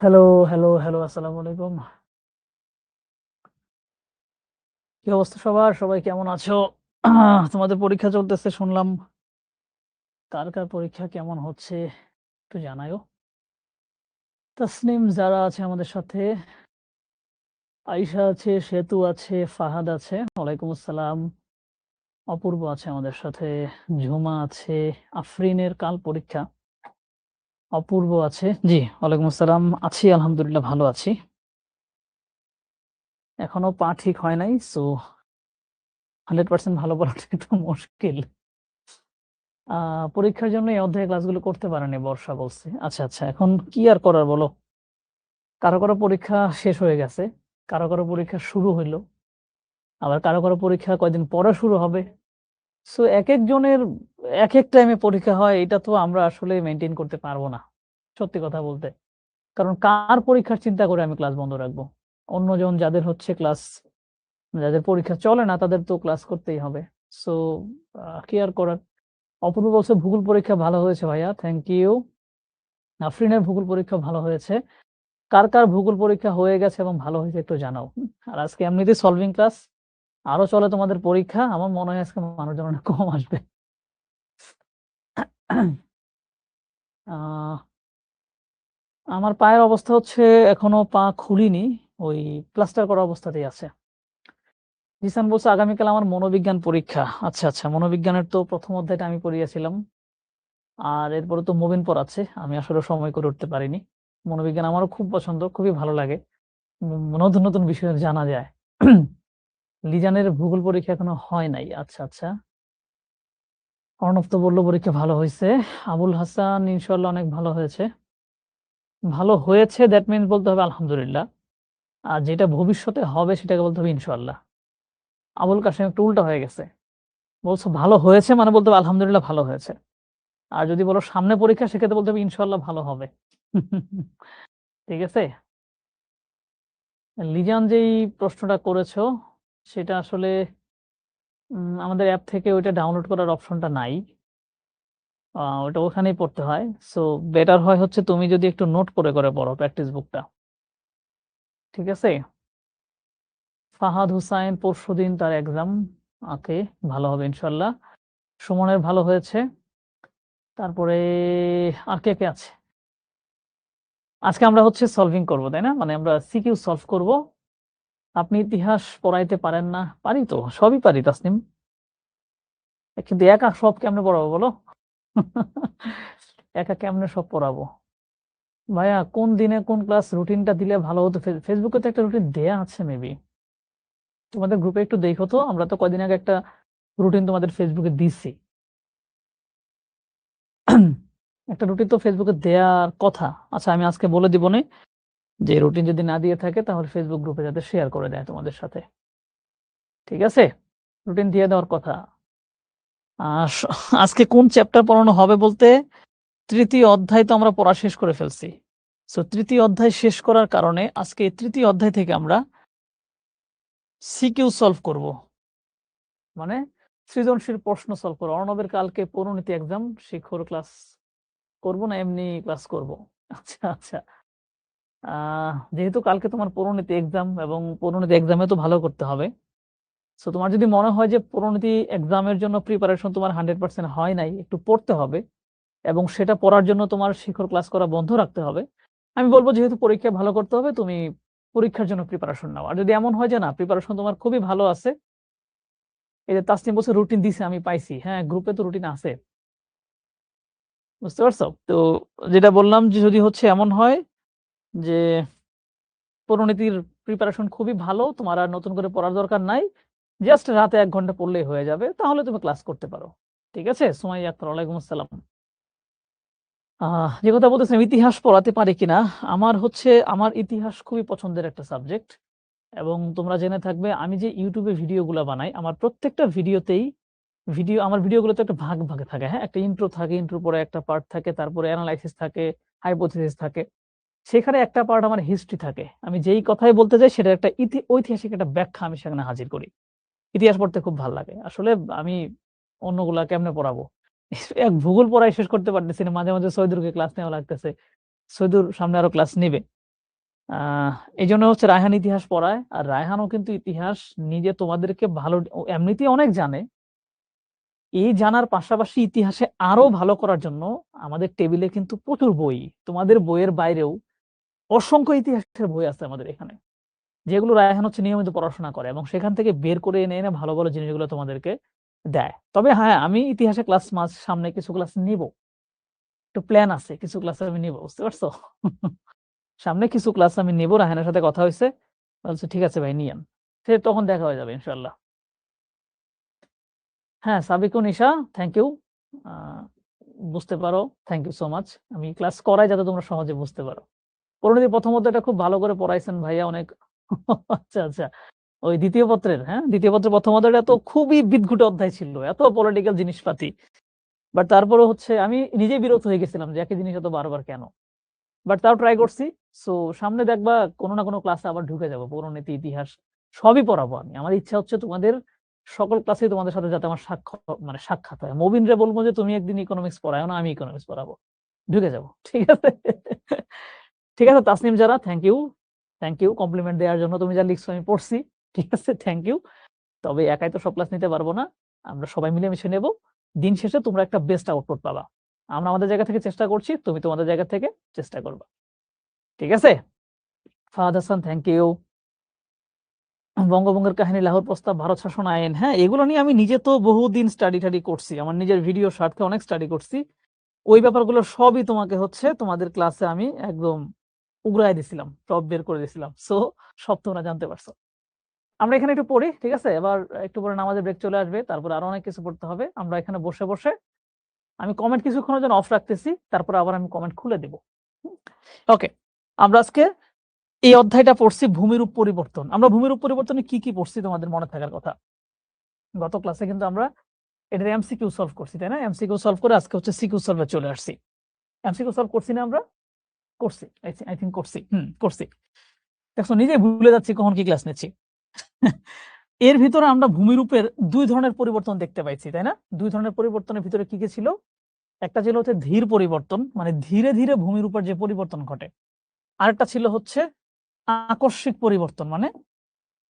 Hello, hello, hello, আসসালামু আলাইকুম। কি অবস্থা সবার? সবাই কেমন আছো? তোমাদের পরীক্ষা চলতেছে শুনলাম। কার পরীক্ষা কেমন হচ্ছে একটু জানাইও। তাসনিম, যারা আছে আমাদের সাথে, আয়েশা আছে, সেতু আছে, ফাহাদ আছে। ওয়ালাইকুম আসসালাম। অপূর্ব আছে আমাদের সাথে, ঝুমা আছে, আফরিনের কাল পরীক্ষা। অপূর্ব আছে। জি, ওয়ালাইকুম আসসালাম। আছি আলহামদুলিল্লাহ, ভালো আছি। এখনো পা ঠিক হয় নাই। সো 100% ভালো বলাটা একটু মুশকিল। পরীক্ষার জন্য এই অধ্যায়ের ক্লাসগুলো করতে পারেনি, বর্ষা বলছে। আচ্ছা, আচ্ছা। এখন কি আর করার বলো? কারো পরীক্ষা শেষ হয়ে গেছে, কারো পরীক্ষা শুরু হইলো, আবার কারো পরীক্ষা কয়দিন পরে শুরু হবে। সো একেকজনের একেক টাইমে পরীক্ষা হয়, এটা তো আমরা আসলে মেইনটেইন করতে পারবো না, সত্যি কথা বলতে। কারণ কার পরীক্ষার চিন্তা করে আমি ক্লাস বন্ধ রাখবো? অন্যজন যাদের হচ্ছে ক্লাস, যাদের পরীক্ষা চলে না তাদের তো ক্লাস করতেই হবে। সো কি আর করার? অপূর্ব বলছে ভূগোল পরীক্ষা ভালো হয়েছে ভাইয়া, থ্যাংক ইউ। আফরিনের ভূগোল পরীক্ষা ভালো হয়েছে। কার ভূগোল পরীক্ষা হয়ে গেছে এবং ভালো হয়েছে একটু জানাও। আর আজকে এমনিতেই সলভিং ক্লাস, আরো চলে তোমাদের পরীক্ষা। আমার মনে হয় আজকে মানুষজন অনেক কম আসবে। আহ, আমার পায়ের অবস্থা হচ্ছে এখনো পা খুলিনি, ওই প্লাস্টার করা অবস্থাতেই আছে। জিসান বলছে আগামীকাল আমার মনোবিজ্ঞান পরীক্ষা। আচ্ছা, আচ্ছা। মনোবিজ্ঞানের তো প্রথম অধ্যায়টা আমি পড়িয়েছিলাম, আর এরপরে তো মুবিন পড়াচ্ছে। আমি আসলে সময় করে উঠতে পারিনি। মনোবিজ্ঞান আমারও খুব পছন্দ, খুবই ভালো লাগে। নতুন নতুন বিষয় জানা যায়। লিজানের ভূগোল পরীক্ষা এখনো হয় নাই। আচ্ছা, আচ্ছা। অর্ণব তো বললো পরীক্ষা ভালো হয়েছে। আবুল হাসান ইনশাল্লাহ অনেক ভালো হয়েছে। ভালো হয়েছে দ্যাট মিনস বলতে হবে আলহামদুলিল্লাহ, আর যেটা ভবিষ্যতে হবে সেটাকে বলতে হবে ইনশাল্লাহ। আবুল কাশেম একটু উল্টা হয়ে গেছে, বলছো ভালো হয়েছে মানে বলতে হবে আলহামদুলিল্লাহ ভালো হয়েছে। আর যদি বলো সামনে পরীক্ষা, সেক্ষেত্রে বলতে হবে ইনশাল্লাহ ভালো হবে। ঠিক আছে। লিজান যেই প্রশ্নটা করেছো সেটা আসলে আমাদের অ্যাপ থেকে ওইটা ডাউনলোড করার অপশনটা নাই। ওটা ওখানেই পড়তে হয়। সো বেটার হয় হচ্ছে তুমি যদি একটু নোট করে করে পড়ো প্র্যাকটিস বুকটা। ঠিক আছে। ফাহাদ হুসাইন পরশুদিন তার এক্সাম। ওকে, ভালো হবে ইনশাল্লাহ। সুমনের ভালো হয়েছে। তারপরে আর কে কে আছে? আজকে আমরা হচ্ছে সলভিং করব, তাই না? মানে আমরা সিকিউ সলভ করব। আপনি ইতিহাস পড়াইতে পারেন না? পারি তো, সবই পারি তাসনিম, কিন্তু একা সব কেমনে পড়াবো বলো? একা কেমনে সব পড়াবো? ভাইয়া কোন দিনে কোন ক্লাস রুটিনটা দিলে ভালো হতো? ফেসবুকে তো একটা রুটিন দেয়া আছে মেবি, তোমাদের গ্রুপে একটু দেখো তো। আমরা তো কয়দিন আগে একটা রুটিন তোমাদের ফেসবুকে দিছি। একটা রুটিন তো ফেসবুকে দেয়ার কথা। আচ্ছা, আমি আজকে বলে দিব নে, যে রুটিন যদি না দিয়ে থাকে তাহলে ফেসবুক গ্রুপে যাতে শেয়ার করে দেয় তোমাদের সাথে। ঠিক আছে, রুটিন দিয়ে দেওয়ার কথা। আহ, স- আজকে কোন চ্যাপ্টার পড়ানো হবে বলতে, তৃতীয় অধ্যায় তো আমরা পড়া শেষ করে ফেলছি। সো তৃতীয় অধ্যায় শেষ করার কারণে আজকে এই তৃতীয় অধ্যায় থেকে আমরা সিকিউ সলভ করব, মানে সৃজনশীল প্রশ্ন সলভ করবো। অর্ণবের কালকে পরিণতি এক্সাম, শিক্ষর ক্লাস করব না এমনি ক্লাস করব? আচ্ছা, আচ্ছা। যেহেতু কালকে তোমার পরিণতি এক্সাম এবং পরিণতি এক্সামে তো ভালো করতে হবে, সো তোমার যদি মনে হয় যে পরিণতি এক্সামের জন্য প্রিপারেশন তোমার 100% হয় নাই, একটু পড়তে হবে এবং সেটা পড়ার জন্য তোমার শিক্ষর ক্লাস করা বন্ধ রাখতে হবে, আমি বলবো যেহেতু পরীক্ষা ভালো করতে হবে তুমি পরীক্ষার জন্য প্রিপারেশন নাও। আর যদি এমন হয় যে না, প্রিপারেশন তোমার খুবই ভালো আছে, এই যে তাসনিম বলছে রুটিন দিছে, আমি পাইছি, হ্যাঁ গ্রুপে তো রুটিন আছে, বুঝতে পারছো তো? যেটা বললাম যে যদি হচ্ছে এমন হয় যে পরিণতির প্রিপারেশন খুবই ভালো, তোমার আর নতুন করে পড়ার দরকার নাই, জাস্ট রাতে 1 ঘন্টা পড়লেই হয়ে যাবে, তাহলে তুমি ক্লাস করতে পারো। ঠিক আছে। সুমাইয়া আক্তার, ওয়ালাইকুম আসসালাম। যে কথা বলতেছিলাম, ইতিহাস পড়াতে পারি কিনা। আমার ইতিহাস খুবই পছন্দের একটা সাবজেক্ট। এবং তোমরা জেনে থাকবে আমি যে ইউটিউবে ভিডিওগুলো বানাই, আমার প্রত্যেকটা ভিডিওতেই আমার ভিডিওগুলোতে একটা ভাগ ভাগে থাকে। হ্যাঁ, একটা ইন্ট্রো থাকে, ইন্ট্রোর পরে একটা পার্ট থাকে, তারপরে অ্যানালাইসিস থাকে, হাইপোথিসিস থাকে, সেখানে একটা পার্ট আমার হিস্ট্রি থাকে। আমি যেই কথাই বলতে চাই সেটা একটা ঐতিহাসিক একটা ব্যাখ্যা আমি সেখানে হাজির করি। ইতিহাস পড়তে খুব ভালো লাগে আসলে। আমি অন্যগুলা কেমনে পড়াবো? এক ভূগোল পড়াই শেষ করতে পারতেছি না, মাঝে মাঝে সৈদুরকে ক্লাস নেওয়া লাগতেছে। সৈদুর সামনে আরো ক্লাস নিবে। এই জন্য হচ্ছে রায়হান ইতিহাস পড়ায়, আর রায়হানও কিন্তু ইতিহাস নিজে তোমাদেরকে ভালো এমনিতেই অনেক জানে। এই জানার পাশাপাশি ইতিহাসে আরো ভালো করার জন্য আমাদের টেবিলে কিন্তু প্রচুর বই, তোমাদের বইয়ের বাইরেও অসংখ্য ইতিহাসের বই আছে আমাদের এখানে, যেগুলো রায়হান হচ্ছে নিয়মিত পড়াশোনা করে এবং সেখান থেকে বের করে এনে এনে ভালো ভালো জিনিসগুলো তোমাদেরকে দেয়। তবে হ্যাঁ, আমি ইতিহাসে ক্লাস সামনে কিছু ক্লাস নিব, একটু প্ল্যান আছে, কিছু ক্লাস আমি নিব, বুঝতে পারছো? সামনে কিছু ক্লাস আমি নিব, রায়হানের সাথে কথা হয়েছে, বলছে ঠিক আছে ভাই নিয়েন, সে তখন দেখা হয়ে যাবে ইনশাল্লাহ। হ্যাঁ, সাবিকুন ঈশা, থ্যাংক ইউ, বুঝতে পারো, থ্যাংক ইউ সো মাচ। আমি ক্লাস করাই যাতে তোমরা সহজে বুঝতে পারো। পরিণতি প্রথমত এটা খুব ভালো করে পড়াইছেন ভাইয়া, অনেক আচ্ছা আচ্ছা, ওই দ্বিতীয় পত্রের, হ্যাঁ দ্বিতীয় পত্রের প্রথম অধ্যায়টা তো খুবই বিদঘুটে অধ্যায় ছিল, এত পলিটিক্যাল জিনিসপাতি, বাট তারপরে হচ্ছে আমি নিজে বিরক্ত হয়ে গেছিলাম যে একই জিনিস এত বারবার কেন, বাট তাও ট্রাই করছি। সো সামনে দেখবা কোনো না কোনো ক্লাসে আবার ঢুকে যাবো, পৌরনীতি, ইতিহাস সবই পড়াবো আমি। আমার ইচ্ছা হচ্ছে তোমাদের সকল ক্লাসে তোমাদের সাথে যাতে আমার সাক্ষাৎ হয়। মবিনরে বলবো যে তুমি একদিন ইকোনমিক্স পড়ায় না, আমি ইকোনমিক্স পড়াবো, ঢুকে যাবো, ঠিক আছে? ঠিক আছে তাসনিম যারা, থ্যাংক ইউ কমপ্লিমেন্ট দেওয়ার জন্য, তুমি যা লিখছো আমি পড়ছি, ঠিক আছে, থ্যাংক ইউ। তবে একাই তো সব ক্লাস নিতে পারবো না, আমরা সবাই মিলেমিশে নেব, দিন শেষে তোমরা একটা বেস্ট আউটপুট পাবা। আমরা আমাদের জায়গা থেকে চেষ্টা করছি, তুমি তোমাদের জায়গা থেকে চেষ্টা করবা, ঠিক আছে? Fahad Hasan, thank you. বঙ্গভঙ্গের কাহিনী, লাহোর প্রস্তাব, ভারত শাসন আইন, হ্যাঁ এগুলো নিয়ে আমি নিজে তো বহুদিন স্টাডি করছি, আমার নিজের ভিডিও স্বার্থে অনেক স্টাডি করছি। ওই ব্যাপারগুলো সবই তোমাকে হচ্ছে তোমাদের ক্লাসে আমি একদম উগরাই দিছিলাম, সব বের করে দিছিলাম, সো সব তোমরা জানতে পারছো। আমরা এখানে একটু পড়ি, ঠিক আছে? এবার একটু পরে নামাজের ব্রেক চলে আসবে, তারপর আরো অনেক কিছু পড়তে হবে। আমরা এখানে বসে বসে আমি কমেন্ট কিছুক্ষণের জন্য অফ রাখতেছি, তারপর আবার আমি কমেন্ট খুলে দেব। ওকে, আমরা আজকে এই অধ্যায়টা পড়ছি ভূমিরূপ পরিবর্তন। আমরা ভূমিরূপ পরিবর্তনে কি কি পড়ছি তোমাদের মনে থাকার কথা, গত ক্লাসে কিন্তু আমরা এটার এমসিকিউ সলভ করছি, তাই না? এমসিকিউ সলভ করে আজকে হচ্ছে সিকিউ সলভে চলে আসছি। এমসিকিউ সলভ করছি না আমরা? করছি, আই থিংক করছি, করছি। দেখো নিজে ভুলে যাচ্ছি কখন কি ক্লাস নিচ্ছি। এর ভিতরে আমরা ভূমিরূপের দুই ধরনের পরিবর্তন দেখতে পাইছি, তাই না? দুই ধরনের পরিবর্তনের ভিতরে কি কি ছিল? একটা ছিল হচ্ছে ধীর পরিবর্তন, মানে ধীরে ধীরে ভূমিরূপের যে পরিবর্তন ঘটে। আরেকটা ছিল হচ্ছে আকস্মিক পরিবর্তন, মানে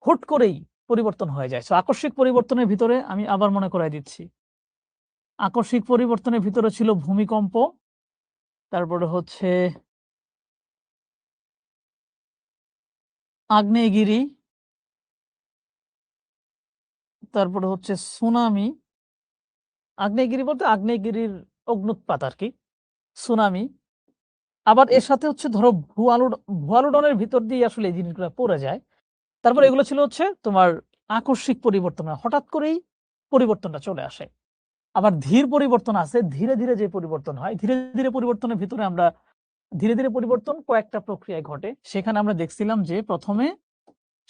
হুট করেই পরিবর্তন হয়ে যায়। আকস্মিক পরিবর্তনের ভিতরে আমি আবার মনে করাই দিচ্ছি, আকস্মিক পরিবর্তনের ভিতরে ছিল ভূমিকম্প, তারপরে হচ্ছে আগ্নেয়গিরি, তারপরে হচ্ছে সুনামি। আগ্নেয়গিরি বলতে আগ্নেয়গিরির অগ্নুৎপাত আর কি, সুনামি। আবার এর সাথে হচ্ছে ধরো ভুয়ালুডনের ভিতর দিয়ে আসলে এই জিনিসগুলো পড়ে যায়। তারপর এগুলো ছিল হচ্ছে তোমার আকস্মিক পরিবর্তন, হঠাৎ করেই পরিবর্তনটা চলে আসে। আবার ধীর পরিবর্তন আছে, ধীরে ধীরে যে পরিবর্তন হয়। ধীরে ধীরে পরিবর্তনের ভিতরে আমরা ধীরে ধীরে পরিবর্তন কয়েকটা প্রক্রিয়ায় ঘটে। সেখানে আমরা দেখছিলাম যে প্রথমে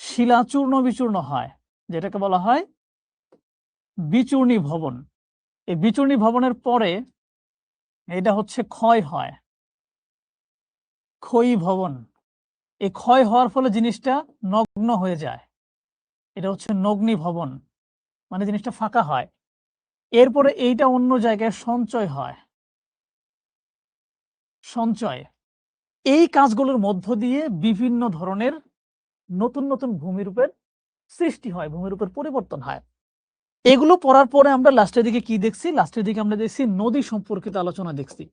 শিলা চূর্ণ বিচূর্ণ হয়, যেটাকে বলা হয় বিচূর্ণী ভবন। এই বিচূর্ণী ভবনের পরে এটা হচ্ছে ক্ষয় হয়, ক্ষয়ী ভবন। এই ক্ষয় হওয়ার ফলে জিনিসটা নগ্ন হয়ে যায়, এটা হচ্ছে নগ্নী ভবন, মানে জিনিসটা ফাঁকা হয়। এরপরে এইটা অন্য জায়গায় সঞ্চয় হয়, সঞ্চয়। এই কাজগুলোর মধ্য দিয়ে বিভিন্ন ধরনের নতুন নতুন ভূমিরূপের সৃষ্টি হয়, ভূমিরূপের পরিবর্তন হয়। এগুলো পড়ার পরে আমরা লাস্টের দিকে কি দেখছি? লাস্টের দিকে আমরা দেখছি নদী সম্পর্কিত আলোচনা দেখছি।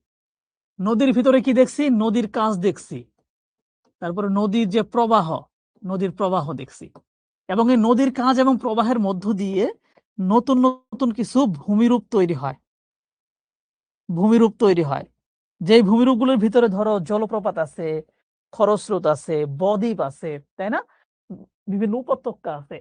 নদীর ভিতরে কি দেখছি? নদীর কাজ দেখছি, তারপরে নদীর যে প্রবাহ, নদীর প্রবাহ দেখছি। এবং এই নদীর কাজ এবং প্রবাহের মধ্য দিয়ে নতুন নতুন কিছু ভূমিরূপ তৈরি হয়, ভূমিরূপ তৈরি হয়। যেই ভূমিরূপগুলোর ভিতরে ধরো জলপ্রপাত আছে, খরস্রোত আছে, বদ্বীপ আছে, তাই না? বিভিন্ন উপত্যকা আছে।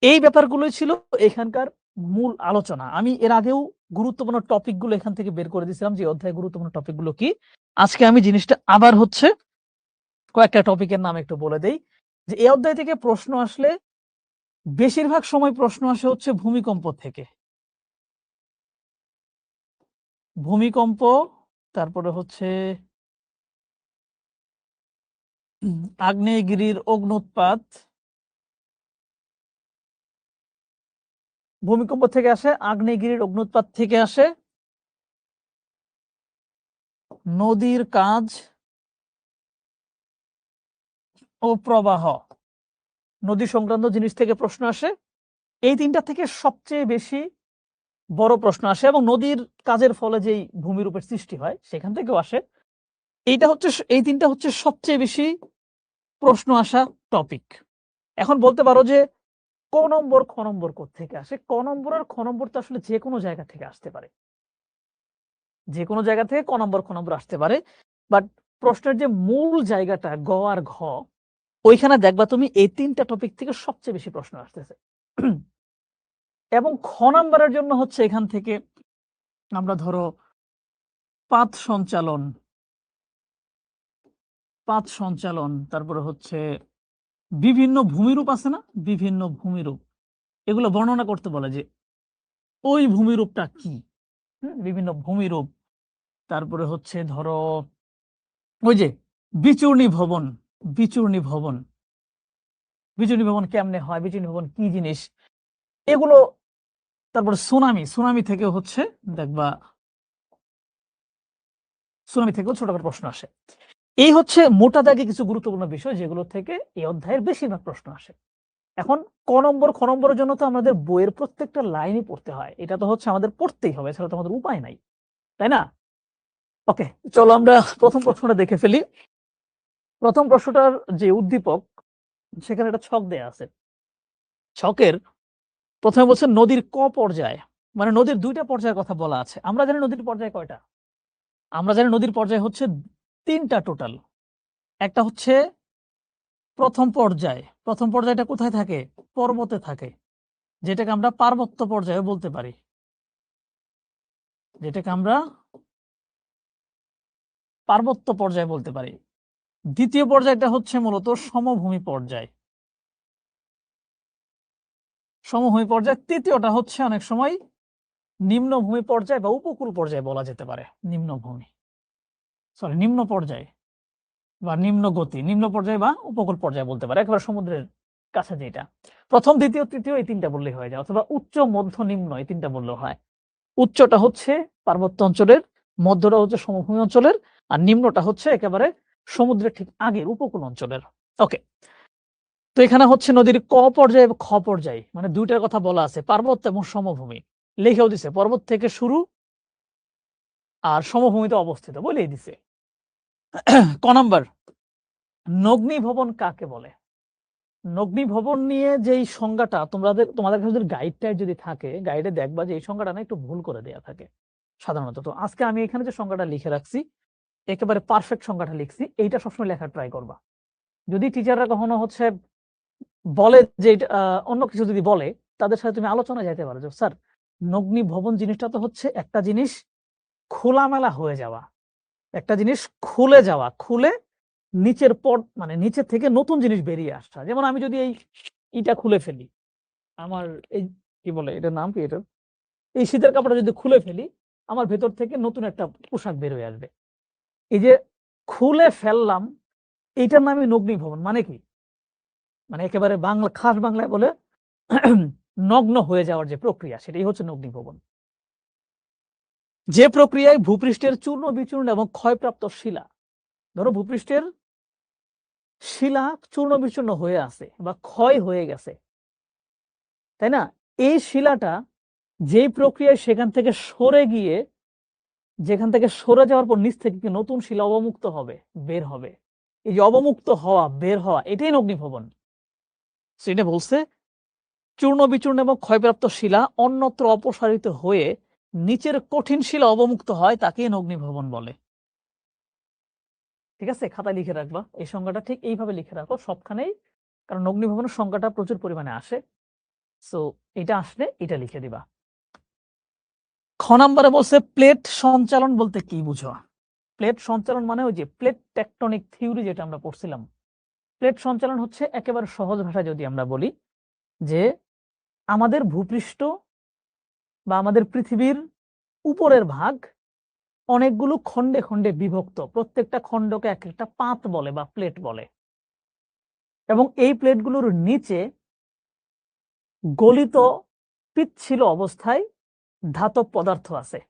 এই ব্যাপারগুলোই ছিল এখানকার মূল আলোচনা। আমি এর আগেও গুরুত্বপূর্ণ টপিকগুলো এখান থেকে বের করে দিয়েছিলাম, যে অধ্যায়ে গুরুত্বপূর্ণ টপিকগুলো কি। আজকে আমি জিনিসটা আবার হচ্ছে কয়েকটা টপিকের নাম একটু বলে দেই, যে এই অধ্যায় থেকে প্রশ্ন আসলে বেশিরভাগ সময় প্রশ্ন আসে হচ্ছে ভূমিকম্প থেকে। ভূমিকম্প, তারপরে হচ্ছে আগ্নেয়গিরির অগ্নুৎপাত। ভূমিকম্প থেকে আসে, আগ্নেয়গিরির অগ্নুৎপাত থেকে আসে, নদীর কাজ, ও প্রবাহ, নদী সংক্রান্ত জিনিস থেকে প্রশ্ন আসে। এই তিনটা থেকে সবচেয়ে বেশি বড় প্রশ্ন আসে এবং নদীর কাজের ফলে যেই ভূমিরূপের সৃষ্টি হয় সেখান থেকেও আসে। এই তিনটা হচ্ছে সবচেয়ে বেশি প্রশ্ন আসা টপিক। এখন বলতে পারো যে ক নম্বর, খ নম্বর কোত্থেকে আসে? ক নম্বর আর খ নম্বর তো আসলে যেকোনো জায়গা থেকে আসতে পারে। যেকোনো জায়গা থেকে ক নম্বর, খ নম্বর আসতে পারে। বাট প্রশ্নের যে মূল জায়গাটা গ আর ঘ, ওইখানে দেখবা তুমি এই ৩ টা টপিক থেকে সবচেয়ে বেশি প্রশ্ন আসতেছে। এবং খ নাম্বারের জন্য হচ্ছে এখান থেকে আমরা ধরো পাত সঞ্চালন, তারপরে হচ্ছে বিভিন্ন ভূমিরূপ আছে না? বিভিন্ন ভূমিরূপ। এগুলো বর্ণনা করতে বলে যে ওই ভূমিরূপটা কি? বিভিন্ন ভূমিরূপ। তারপরে হচ্ছে ধরো ওই যে বিচূর্ণী ভবন কেমনে হয়? বিচূর্ণী ভবন কি জিনিস? এগুলো। তারপরে সুনামি থেকে হচ্ছে দেখবা সুনামি থেকেও ছোটখাটো প্রশ্ন আসে। এই হচ্ছে মোটা দাগে কিছু গুরুত্বপূর্ণ বিষয় যেগুলো থেকে এই অধ্যায়ের বেশিরভাগ প্রশ্ন আসে। এখন ক নম্বর, খ নম্বরের জন্য তো আমাদের বইয়ের প্রত্যেকটা লাইনই পড়তে হয়। এটা তো হচ্ছে আমাদের পড়তেই হবে, এছাড়া তো আমাদের উপায় নাই, তাই না? ওকে, চলো আমরা প্রথম প্রশ্নটা দেখে ফেলি। প্রথম প্রশ্নটার যে উদ্দীপক, সেখানে একটা ছক দেয়া আছে। ছকের প্রথমে বলছে নদীর ক পর্যায়, মানে নদীর ২ টা পর্যায়ের কথা বলা আছে। আমরা জানি নদীর পর্যায় কয়টা? আমরা জানি নদীর পর্যায় হচ্ছে ৩ টা টোটাল। একটা হচ্ছে প্রথম পর্যায়। প্রথম পর্যায়টা কোথায় থাকে? পর্বতে থাকে। যেটাকে আমরা পার্বত্য পর্যায়ও বলতে পারি। যেটাকে আমরা পার্বত্য পর্যায় বলতে পারি। দ্বিতীয় পর্যায়টা হচ্ছে মূলত সমভূমি পর্যায়। সমভূমি পর্যায়। তৃতীয়টা হচ্ছে অনেক সময় নিম্নভূমি পর্যায় বা উপকূল পর্যায় বলা যেতে পারে। নিম্ন পর্যায় বা নিম্ন গতি, নিম্ন পর্যায় বা উপকূল পর্যায় বলতে পারে। একেবারে সমুদ্রের কাছে যেটা। প্রথম, দ্বিতীয়, তৃতীয় এই ৩ টা বললেই হয়ে যায়, অথবা উচ্চ, মধ্য, নিম্ন এই ৩ টা বললেও হয়। উচ্চটা হচ্ছে পার্বত্য অঞ্চলের, মধ্যটা হচ্ছে সমভূমি অঞ্চলের, আর নিম্নটা হচ্ছে একেবারে সমুদ্রের ঠিক আগের উপকূল অঞ্চলের। ওকে, তো এখানে হচ্ছে নদীর ক পর্যায় এবং খ পর্যায়, মানে ২ টার কথা বলা আছে, পার্বত্য এবং সমভূমি। লিখেও দিছে পর্বত থেকে শুরু আর সমভূমিতে অবস্থিত বলেই দিছে। ক নাম্বার, নগ্নী ভবন কাকে বলে? নগ্নী ভবন নিয়ে যেই সংজ্ঞাটা তোমাদের কাছে যদি গাইডটাই যদি থাকে, গাইডে দেখবা যে এই সংজ্ঞাটা না একটু ভুল করে দেয়া থাকে সাধারণত। তো আজকে আমি এখানে যে সংজ্ঞাটা লিখে রাখছি, একেবারে পারফেক্ট সংজ্ঞাটা লিখছি, এইটা সবসময় লেখার ট্রাই করবা। যদি টিচাররা কখনো হচ্ছে বলে যে অন্য কিছু যদি বলে, তাদের সাথে তুমি আলোচনায় যাইতে পারো যে স্যার, নগ্নী ভবন জিনিসটা তো হচ্ছে একটা জিনিস খোলামেলা হয়ে যাওয়া, একটা জিনিস খুলে যাওয়া, খুলে নিচের মানে নিচের থেকে নতুন জিনিস বেরিয়ে আসা। যেমন আমি যদি ইটা খুলে ফেলি, আমার এই কি বলে এটার নাম কি, এটার এই শীতের কাপড়টা যদি খুলে ফেলি, আমার ভেতর থেকে নতুন একটা পোশাক বের হয়ে আসবে। এই যে খুলে ফেললাম, এইটার নামই নগ্নী ভবন। মানে কি? মানে একেবারে খাস বাংলায় বলে নগ্ন হয়ে যাওয়ার যে প্রক্রিয়া, সেটাই হচ্ছে নগ্নী ভবন। যে প্রক্রিয়ায় ভূপৃষ্ঠের চূর্ণ বিচূর্ণ এবং ক্ষয়প্রাপ্ত শিলা, ধরো ভূপৃষ্ঠের শিলা চূর্ণ বিচূর্ণ হয়ে আছে বা ক্ষয় হয়ে গেছে, তাই না? এই শিলাটা যেই প্রক্রিয়ায় সেখান থেকে সরে গিয়ে, যেখান থেকে সরে যাওয়ার পর নিচ থেকে কি নতুন শিলা অবমুক্ত হবে, বের হবে। এই যে অবমুক্ত হওয়া, বের হওয়া, এটাই নগ্নিভবন। সেটা বলছে চূর্ণ বিচূর্ণ এবং ক্ষয়প্রাপ্ত শিলা অন্যত্র অপসারিত হয়ে নিচের কঠিন শিলা অবমুক্ত হয়, তাকেই নগ্নিভবন বলে। ঠিক আছে, খাতায় লিখে রাখবা এই সংজ্ঞাটা, ঠিক এইভাবে লিখে রাখো সবখানেই, কারণ নগ্নিভবনের সংজ্ঞাটা প্রচুর পরিমাণে আসে। সো এটা আসলে এটা লিখে দিবা। খ নাম্বারে বলছে প্লেট সঞ্চালন বলতে কি বুঝো? প্লেট সঞ্চালন মানে ওই যে প্লেট টেকটনিক থিওরি যেটা আমরা পড়ছিলাম। প্লেট সঞ্চালন হচ্ছে একেবারে সহজ ভাষায় যদি আমরা বলি যে আমাদের ভূপৃষ্ঠ বা আমাদের পৃথিবীর উপরের ভাগ অনেকগুলো খণ্ডে খণ্ডে বিভক্ত, প্রত্যেকটা খণ্ডকে এক একটা পাত বলে বা প্লেট বলে, এবং এই প্লেটগুলোর নিচে গলিত পিচ্ছিল অবস্থায় ধাতব পদার্থ আছে,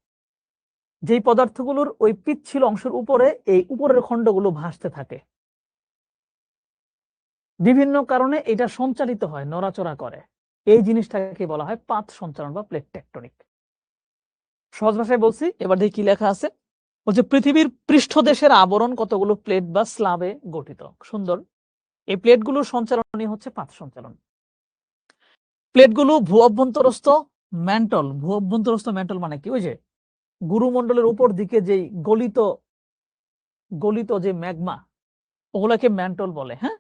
যেই পদার্থগুলোর ওই পিচ্ছিল অংশের উপরে এই উপরের খণ্ডগুলো ভাসতে থাকে। বিভিন্ন কারণে এটা সঞ্চালিত হয়, নড়াচড়া করে। এই জিনিসটাকে বলা হয় পাত সঞ্চালন বা প্লেট টেকটনিক। সহজ ভাষায় বলছি, এবার দেখি কি লেখা আছে। বলছে পৃথিবীর পৃষ্ঠদেশের আবরণ কতগুলো প্লেট বা স্ল্যাবে গঠিত। সুন্দর। এই প্লেটগুলোর সঞ্চালনই হচ্ছে পাত সঞ্চালন। প্লেটগুলো ভূ অভ্যন্তরস্থ ম্যান্টল। ভূ অভ্যন্তরস্থ ম্যান্টল মানে কি? ওই যে গুরুমণ্ডলের উপর দিকে যেই গলিত যে ম্যাগমা, ওগুলাকে ম্যান্টল বলে। হ্যাঁ,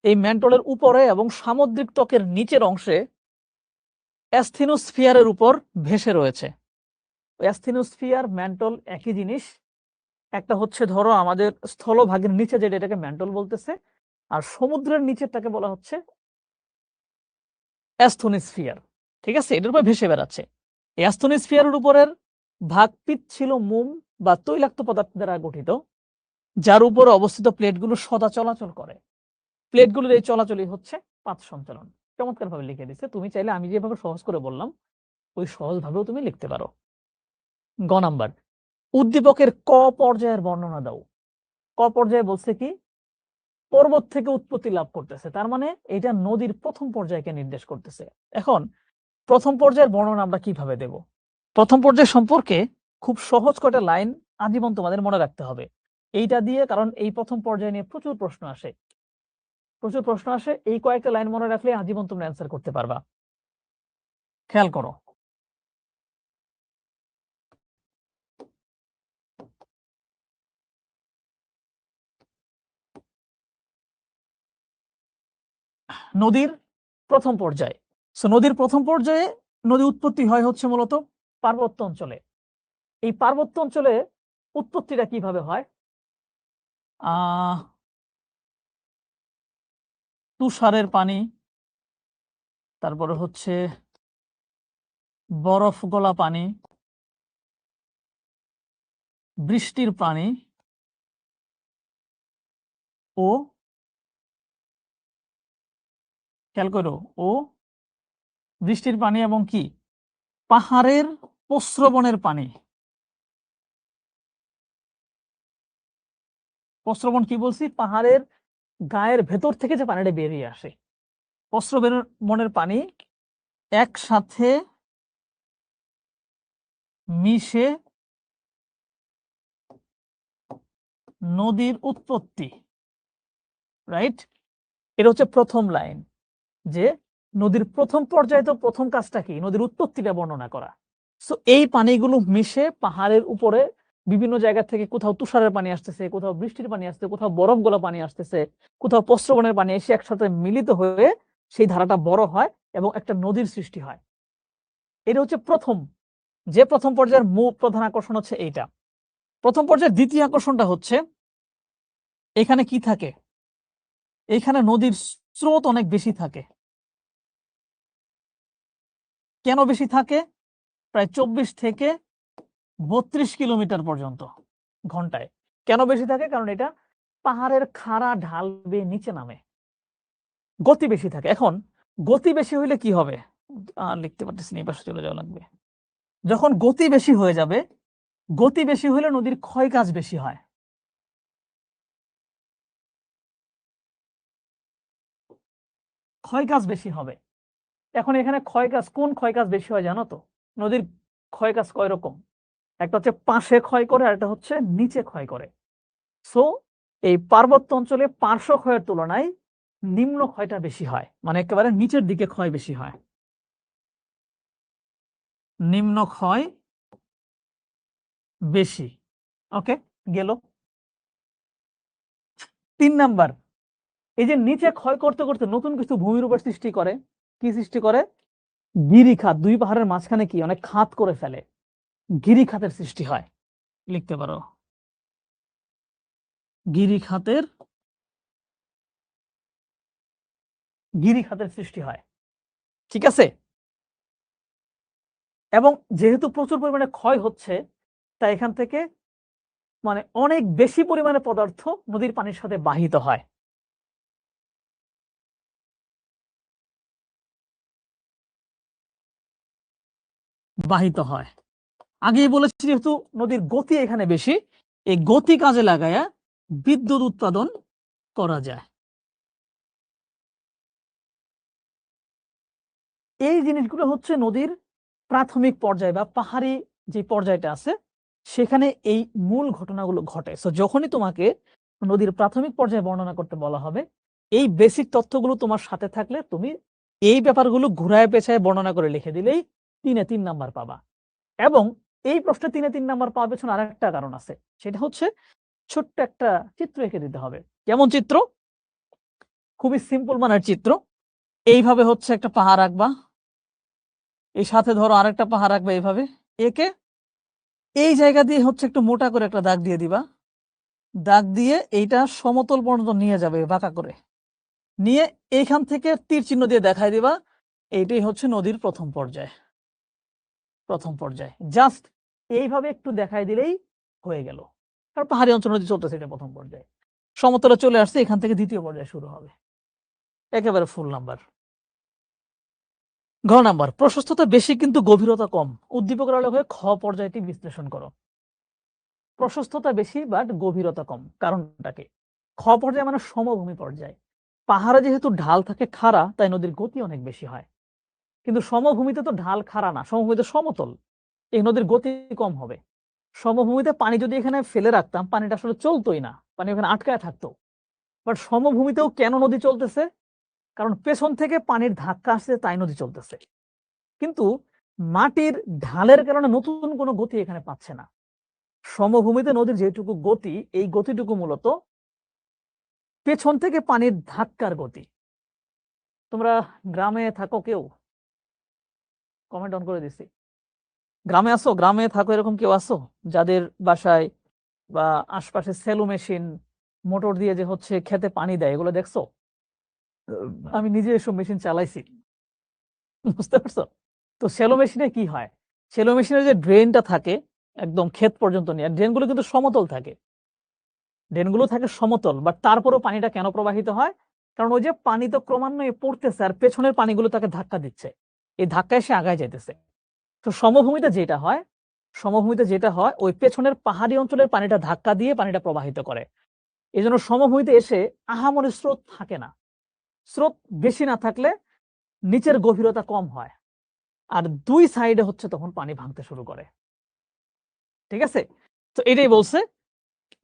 এই ম্যান্টলের উপরে এবং সামুদ্রিক ত্বকের নিচের অংশে অ্যাস্থিনোস্ফিয়ারের উপর ভেসে রয়েছে। অ্যাস্থিনোস্ফিয়ার ম্যান্টল একই জিনিস। একটা হচ্ছে ধরো আমাদের স্থলভাগের নিচে যেটা, এটাকে ম্যান্টল বলতেছে, আর সমুদ্রের নিচেরটাকে বলা হচ্ছে অ্যাস্থোনিস্ফিয়ার। ঠিক আছে, এটার উপর ভেসে বেড়াচ্ছে। অ্যাস্থোনিস্ফিয়ারের উপরের ভাগপিত ছিল মোম বা তৈলাক্ত পদার্থ দ্বারা গঠিত, যার উপরে অবস্থিত প্লেটগুলো সদা চলাচল করে। প্লেটগুলোর এই চলাচলই হচ্ছে পাত সঞ্চালন। চমৎকার ভাবে লিখে দিচ্ছে। তুমি চাইলে আমি যেভাবে সহজ করে বললাম ওই সহজ ভাবেও তুমি লিখতে পারো। গ নাম্বার, উদ্দীপকের ক পর্যায়ের বর্ণনা দাও। ক পর্যায়ে বলছে কি? পর্বত থেকে উৎপত্তি লাভ করতেছে, তার মানে এটা নদীর প্রথম পর্যায়কে নির্দেশ করতেছে। এখন প্রথম পর্যায়ের বর্ণনা আমরা কিভাবে দেব? প্রথম পর্যায় সম্পর্কে খুব সহজ কয়টা লাইন আজীবন তোমাদের মনে রাখতে হবে এইটা দিয়ে, কারণ এই প্রথম পর্যায়ে নিয়ে প্রচুর প্রশ্ন আসে। এই কয়েকটা লাইন মনে রাখলে আজীবন তোমরা অ্যান্সার করতে পারবা। খেয়াল করো। নদীর প্রথম পর্যায়ে, নদীর প্রথম পর্যায়ে নদী উৎপত্তি হয় হচ্ছে মূলত পার্বত্য অঞ্চলে। এই পার্বত্য অঞ্চলে উৎপত্তিটা কিভাবে হয়? তুষারের পানি, তারপরে হচ্ছে বরফ গলা পানি, বৃষ্টির পানি ও, খেয়াল করো, ও বৃষ্টির পানি এবং কি পাহাড়ের প্রস্রবণের পানি। প্রস্রবণ কি বলছি? পাহাড়ের গায়ের ভেতর থেকে যে পানিটা বেরিয়ে আসে, প্রস্রবণের পানি একসাথে মিশে নদীর উৎপত্তি। রাইট, এটা হচ্ছে প্রথম লাইন, যে নদীর প্রথম পর্যায়ে তো প্রথম কাজটা কি? নদীর উৎপত্তিটা বর্ণনা করা। সো এই পানিগুলো মিশে পাহাড়ের উপরে বিভিন্ন জায়গা থেকে, কোথাও তুষারের পানি আসতেছে, কোথাও বৃষ্টির পানি আসতেছে, কোথাও বরফ গলা পানি আসতেছে, কোথাও প্রস্রবণের পানি এসে একসাথে মিলিত হয়ে সেই ধারাটা বড় হয় এবং একটা নদীর সৃষ্টি হয়। এটা হচ্ছে প্রথম, যে প্রথম পর্যায়ের মূল প্রধান আকর্ষণ হচ্ছে এইটা। প্রথম পর্যায়ের দ্বিতীয় আকর্ষণটা হচ্ছে এখানে কি থাকে? এখানে নদীর স্রোত অনেক বেশি থাকে। কেন বেশি থাকে? প্রায় 24 থেকে 32 কিলোমিটার পর্যন্ত ঘন্টায়। কেন বেশি থাকে? কারণ এটা পাহাড়ের খাড়া ঢাল বেয়ে নিচে নামে, গতি বেশি থাকে। এখন গতি বেশি হইলে কি হবে? লিখতে পারতেছি না, এই পাশে চলে যাওয়া লাগবে। যখন গতি বেশি হয়ে যাবে, গতি বেশি হলে নদীর ক্ষয় কাজ বেশি হয়। ক্ষয় কাজ বেশি হবে। এখন এখানে ক্ষয় কাজ, কোন ক্ষয় কাজ বেশি হয় জানো তো? নদীর ক্ষয় কাজ কয় রকম? একটা হচ্ছে পাশে ক্ষয় করে, আর একটা হচ্ছে নিচে ক্ষয় করে। সো এই পার্বত্য অঞ্চলে পার্শ্ব ক্ষয়ের তুলনায় নিম্ন ক্ষয়টা বেশি হয়, মানে একেবারে নিচের দিকে ক্ষয় বেশি হয়। নিম্ন ক্ষয় বেশি। ওকে, গেল। 3 নাম্বার, এই যে নিচে ক্ষয় করতে করতে নতুন কিছু ভূমির উপর সৃষ্টি করে। কি সৃষ্টি করে? গিরিখাত। দুই পাহাড়ের মাঝখানে কি অনেক খাত করে ফেলে, গিরিখাতের সৃষ্টি হয়। লিখতে পারো, গিরিখাতের সৃষ্টি হয়। ঠিক আছে, এবং যেহেতু প্রচুর পরিমাণে ক্ষয় হচ্ছে, তাই এখান থেকে মানে অনেক বেশি পরিমাণে পদার্থ নদীর পানির সাথে বাহিত হয়। আগেই বলেছি, যেহেতু নদীর গতি এখানে বেশি, এই গতি কাজে লাগায়া বিদ্যুৎ উৎপাদন করা যায়। এই জিনিসগুলো হচ্ছে নদীর প্রাথমিক পর্যায়ে বা পাহাড়ি যে পর্যায়টা আছে সেখানে এই মূল ঘটনাগুলো ঘটে। সো যখনই তোমাকে নদীর প্রাথমিক পর্যায়ে বর্ণনা করতে বলা হবে, এই বেসিক তথ্যগুলো তোমার সাথে থাকলে তুমি এই ব্যাপারগুলো ঘুরায় পেঁচায় বর্ণনা করে লিখে দিলেই 3-এ 3 নাম্বার পাবা। এবং এই প্রশ্নে 3-এ 3 নাম্বার পাওয়ার পেছনে আরেকটা কারণ আছে, সেটা হচ্ছে ছোট্ট একটা চিত্র এঁকে দিতে হবে। কেমন চিত্র? খুবই সিম্পল মানের চিত্র। এইভাবে হচ্ছে একটা পাহাড় আঁকবা, এই সাথে ধরো আরেকটা পাহাড় আঁকবা, এইভাবে এঁকে এই জায়গা দিয়ে হচ্ছে একটু মোটা করে একটা দাগ দিয়ে দিবা। দাগ দিয়ে এইটা সমতল পর্যন্ত নিয়ে যাবে বাঁকা করে, নিয়ে এইখান থেকে তীর চিহ্ন দিয়ে দেখায় দিবা এইটাই হচ্ছে নদীর প্রথম পর্যায়। প্রথম পর্যায় জাস্ট এইভাবে একটু দেখায় দিলেই হয়ে গেল। কারণ পাহাড়ি অঞ্চল নদী চলতেছে, এটা প্রথম পর্যায়ে। সমতলে চলে আসছে, এখান থেকে দ্বিতীয় পর্যায় শুরু হবে। একেবারে ফুল নাম্বার। ঘ নাম্বার, প্রশস্ততা বেশি কিন্তু গভীরতা কম। উদ্দীপকের আলোকে খ পর্যায়টি বিশ্লেষণ করো। প্রশস্ততা বেশি বাট গভীরতা কম, কারণটা কি? খ পর্যায়ে মানে সমভূমি পর্যায়। পাহাড়ে যেহেতু ঢাল থাকে খাড়া, তাই নদীর গতি অনেক বেশি হয়। কিন্তু সমভূমিতে তো ঢাল খাড়া না, সমভূমিতে সমতল, এই নদীর গতি কম হবে। সমভূমিতে পানি যদি এখানে ফেলে রাখতাম, পানিটা আসলে চলতোই না, পানি ওখানে আটকায় থাকতো। বাট সমভূমিতেও কেন নদী চলতেছে? কারণ পেছন থেকে পানির ধাক্কা আসছে, তাই নদী চলতেছে। কিন্তু মাটির ঢালের কারণে নতুন কোনো গতি এখানে পাচ্ছে না। সমভূমিতে নদীর যেটুকু গতি, এই গতিটুকু মূলত পেছন থেকে পানির ধাক্কার গতি। তোমরা গ্রামে থাকো কেউ? কমেন্ট অন করে দিছি। গ্রামে আসো, গ্রামে থাকো এরকম কেউ আসো যাদের বাসায় বা আশপাশে সেলো মেশিন, মোটর দিয়ে যে হচ্ছে খেতে পানি দেয়, এগুলো দেখছো? আমি নিজে এসব মেশিন চালাইছি, বুঝতে পারছো? তো সেলো মেশিনে কি হয়, সেলো মেশিনের যে ড্রেনটা থাকে একদম ক্ষেত পর্যন্ত নিয়ে, ড্রেনগুলো কিন্তু সমতল থাকে, ড্রেনগুলো থাকে সমতল, বাট তারপরেও পানিটা কেন প্রবাহিত হয়? কারণ ওই যে পানি তো ক্রমান্বয়ে পড়তেছে আর পেছনের পানিগুলো তাকে ধাক্কা দিচ্ছে, এই ধাক্কায় সে আগায় যাইতেছে। তো সমভূমিতে যেটা হয়, সমভূমিতে যেটা হয় ওই পেছনের পাহাড়ি অঞ্চলের পানিটা ধাক্কা দিয়ে পানিটা প্রবাহিত করে। এই জন্য সমভূমিতে এসে আহামরি স্রোত থাকে না। স্রোত বেশি না থাকলে নিচের গভীরতা কম হয়, আর দুই সাইডে হচ্ছে তখন পানি ভাঙতে শুরু করে। ঠিক আছে? তো এটাই বলছে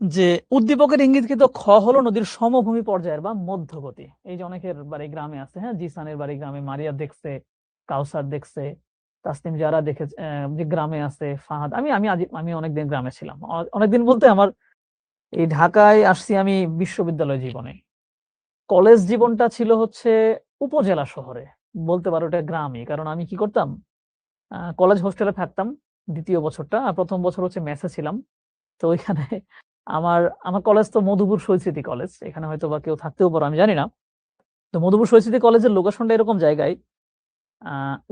যে উদ্দীপকের ইঙ্গিতকৃত খ হলো নদীর সমভূমি পর্যায়ের বা মধ্যগতি। এই যে অনেকের বাড়ি গ্রামে আছে, হ্যাঁ, জিসানের বাড়ি গ্রামে, মারিয়া দেখছে, কাউসার দেখছে, তাসনিম যারা দেখে, যে গ্রামে আছে, ফাহাদ। আমি অনেকদিন গ্রামে ছিলাম, অনেকদিন বলতে আমার এই ঢাকায় আসছি আমি বিশ্ববিদ্যালয় জীবনে। কলেজ জীবনটা ছিল হচ্ছে উপজেলা শহরে, বলতে পারো এটা গ্রামই। কারণ আমি কি করতাম, কলেজ হোস্টেলে থাকতাম দ্বিতীয় বছরটা, আর প্রথম বছর হচ্ছে মেসে ছিলাম। তো ওইখানে আমার আমার কলেজ তো মধুপুর শৈলস্মৃতি কলেজ, এখানে হয়তো বা কেউ থাকতেও পারো, আমি জানি না। তো মধুপুর শৈলস্মৃতি কলেজের লোকেশনটা এরকম জায়গায়,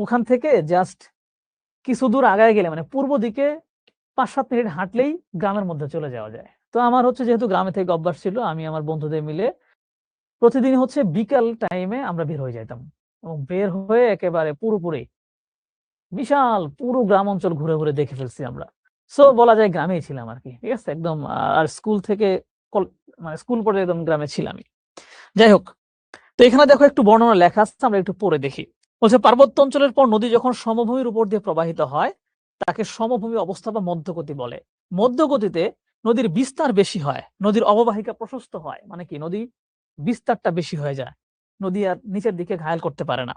ওখান থেকে জাস্ট কিছু দূর আগায় গেলে মানে পূর্ব দিকে 5-7 মিনিট হাঁটলেই গ্রামের মধ্যে চলে যাওয়া যায়। তো আমার হচ্ছে যেহেতু গ্রামে থেকে অভ্যাস ছিল, আমি আমার বন্ধুদের মিলে প্রতিদিন হচ্ছে বিকাল টাইমে আমরা বের হয়ে যেতাম, এবং বের হয়ে একেবারে পুরোপুরি বিশাল পুরো গ্রাম অঞ্চল ঘুরে ঘুরে দেখে ফেলছি আমরা। সো বলা যায় গ্রামেই ছিলাম আর কি। ঠিক আছে, একদম। আর স্কুল থেকে মানে স্কুল পর্যন্ত একদম গ্রামে ছিলাম। যাই হোক, তো এখানে দেখো একটু বর্ণনা লেখা আছে, আমরা একটু পড়ে দেখি। বলছে পার্বত্য অঞ্চলের পর নদী যখন সমভূমির উপর দিয়ে প্রবাহিত হয় তাকে সমভূমি অবস্থা বা মধ্যগতি বলে। মধ্যগতিতে নদীর বিস্তার বেশি হয়, নদীর অববাহিকা প্রশস্ত হয়, মানে কি নদী বিস্তারটা বেশি হয়ে যায়, নদী আর নিচের দিকে ঘায়েল করতে পারে না।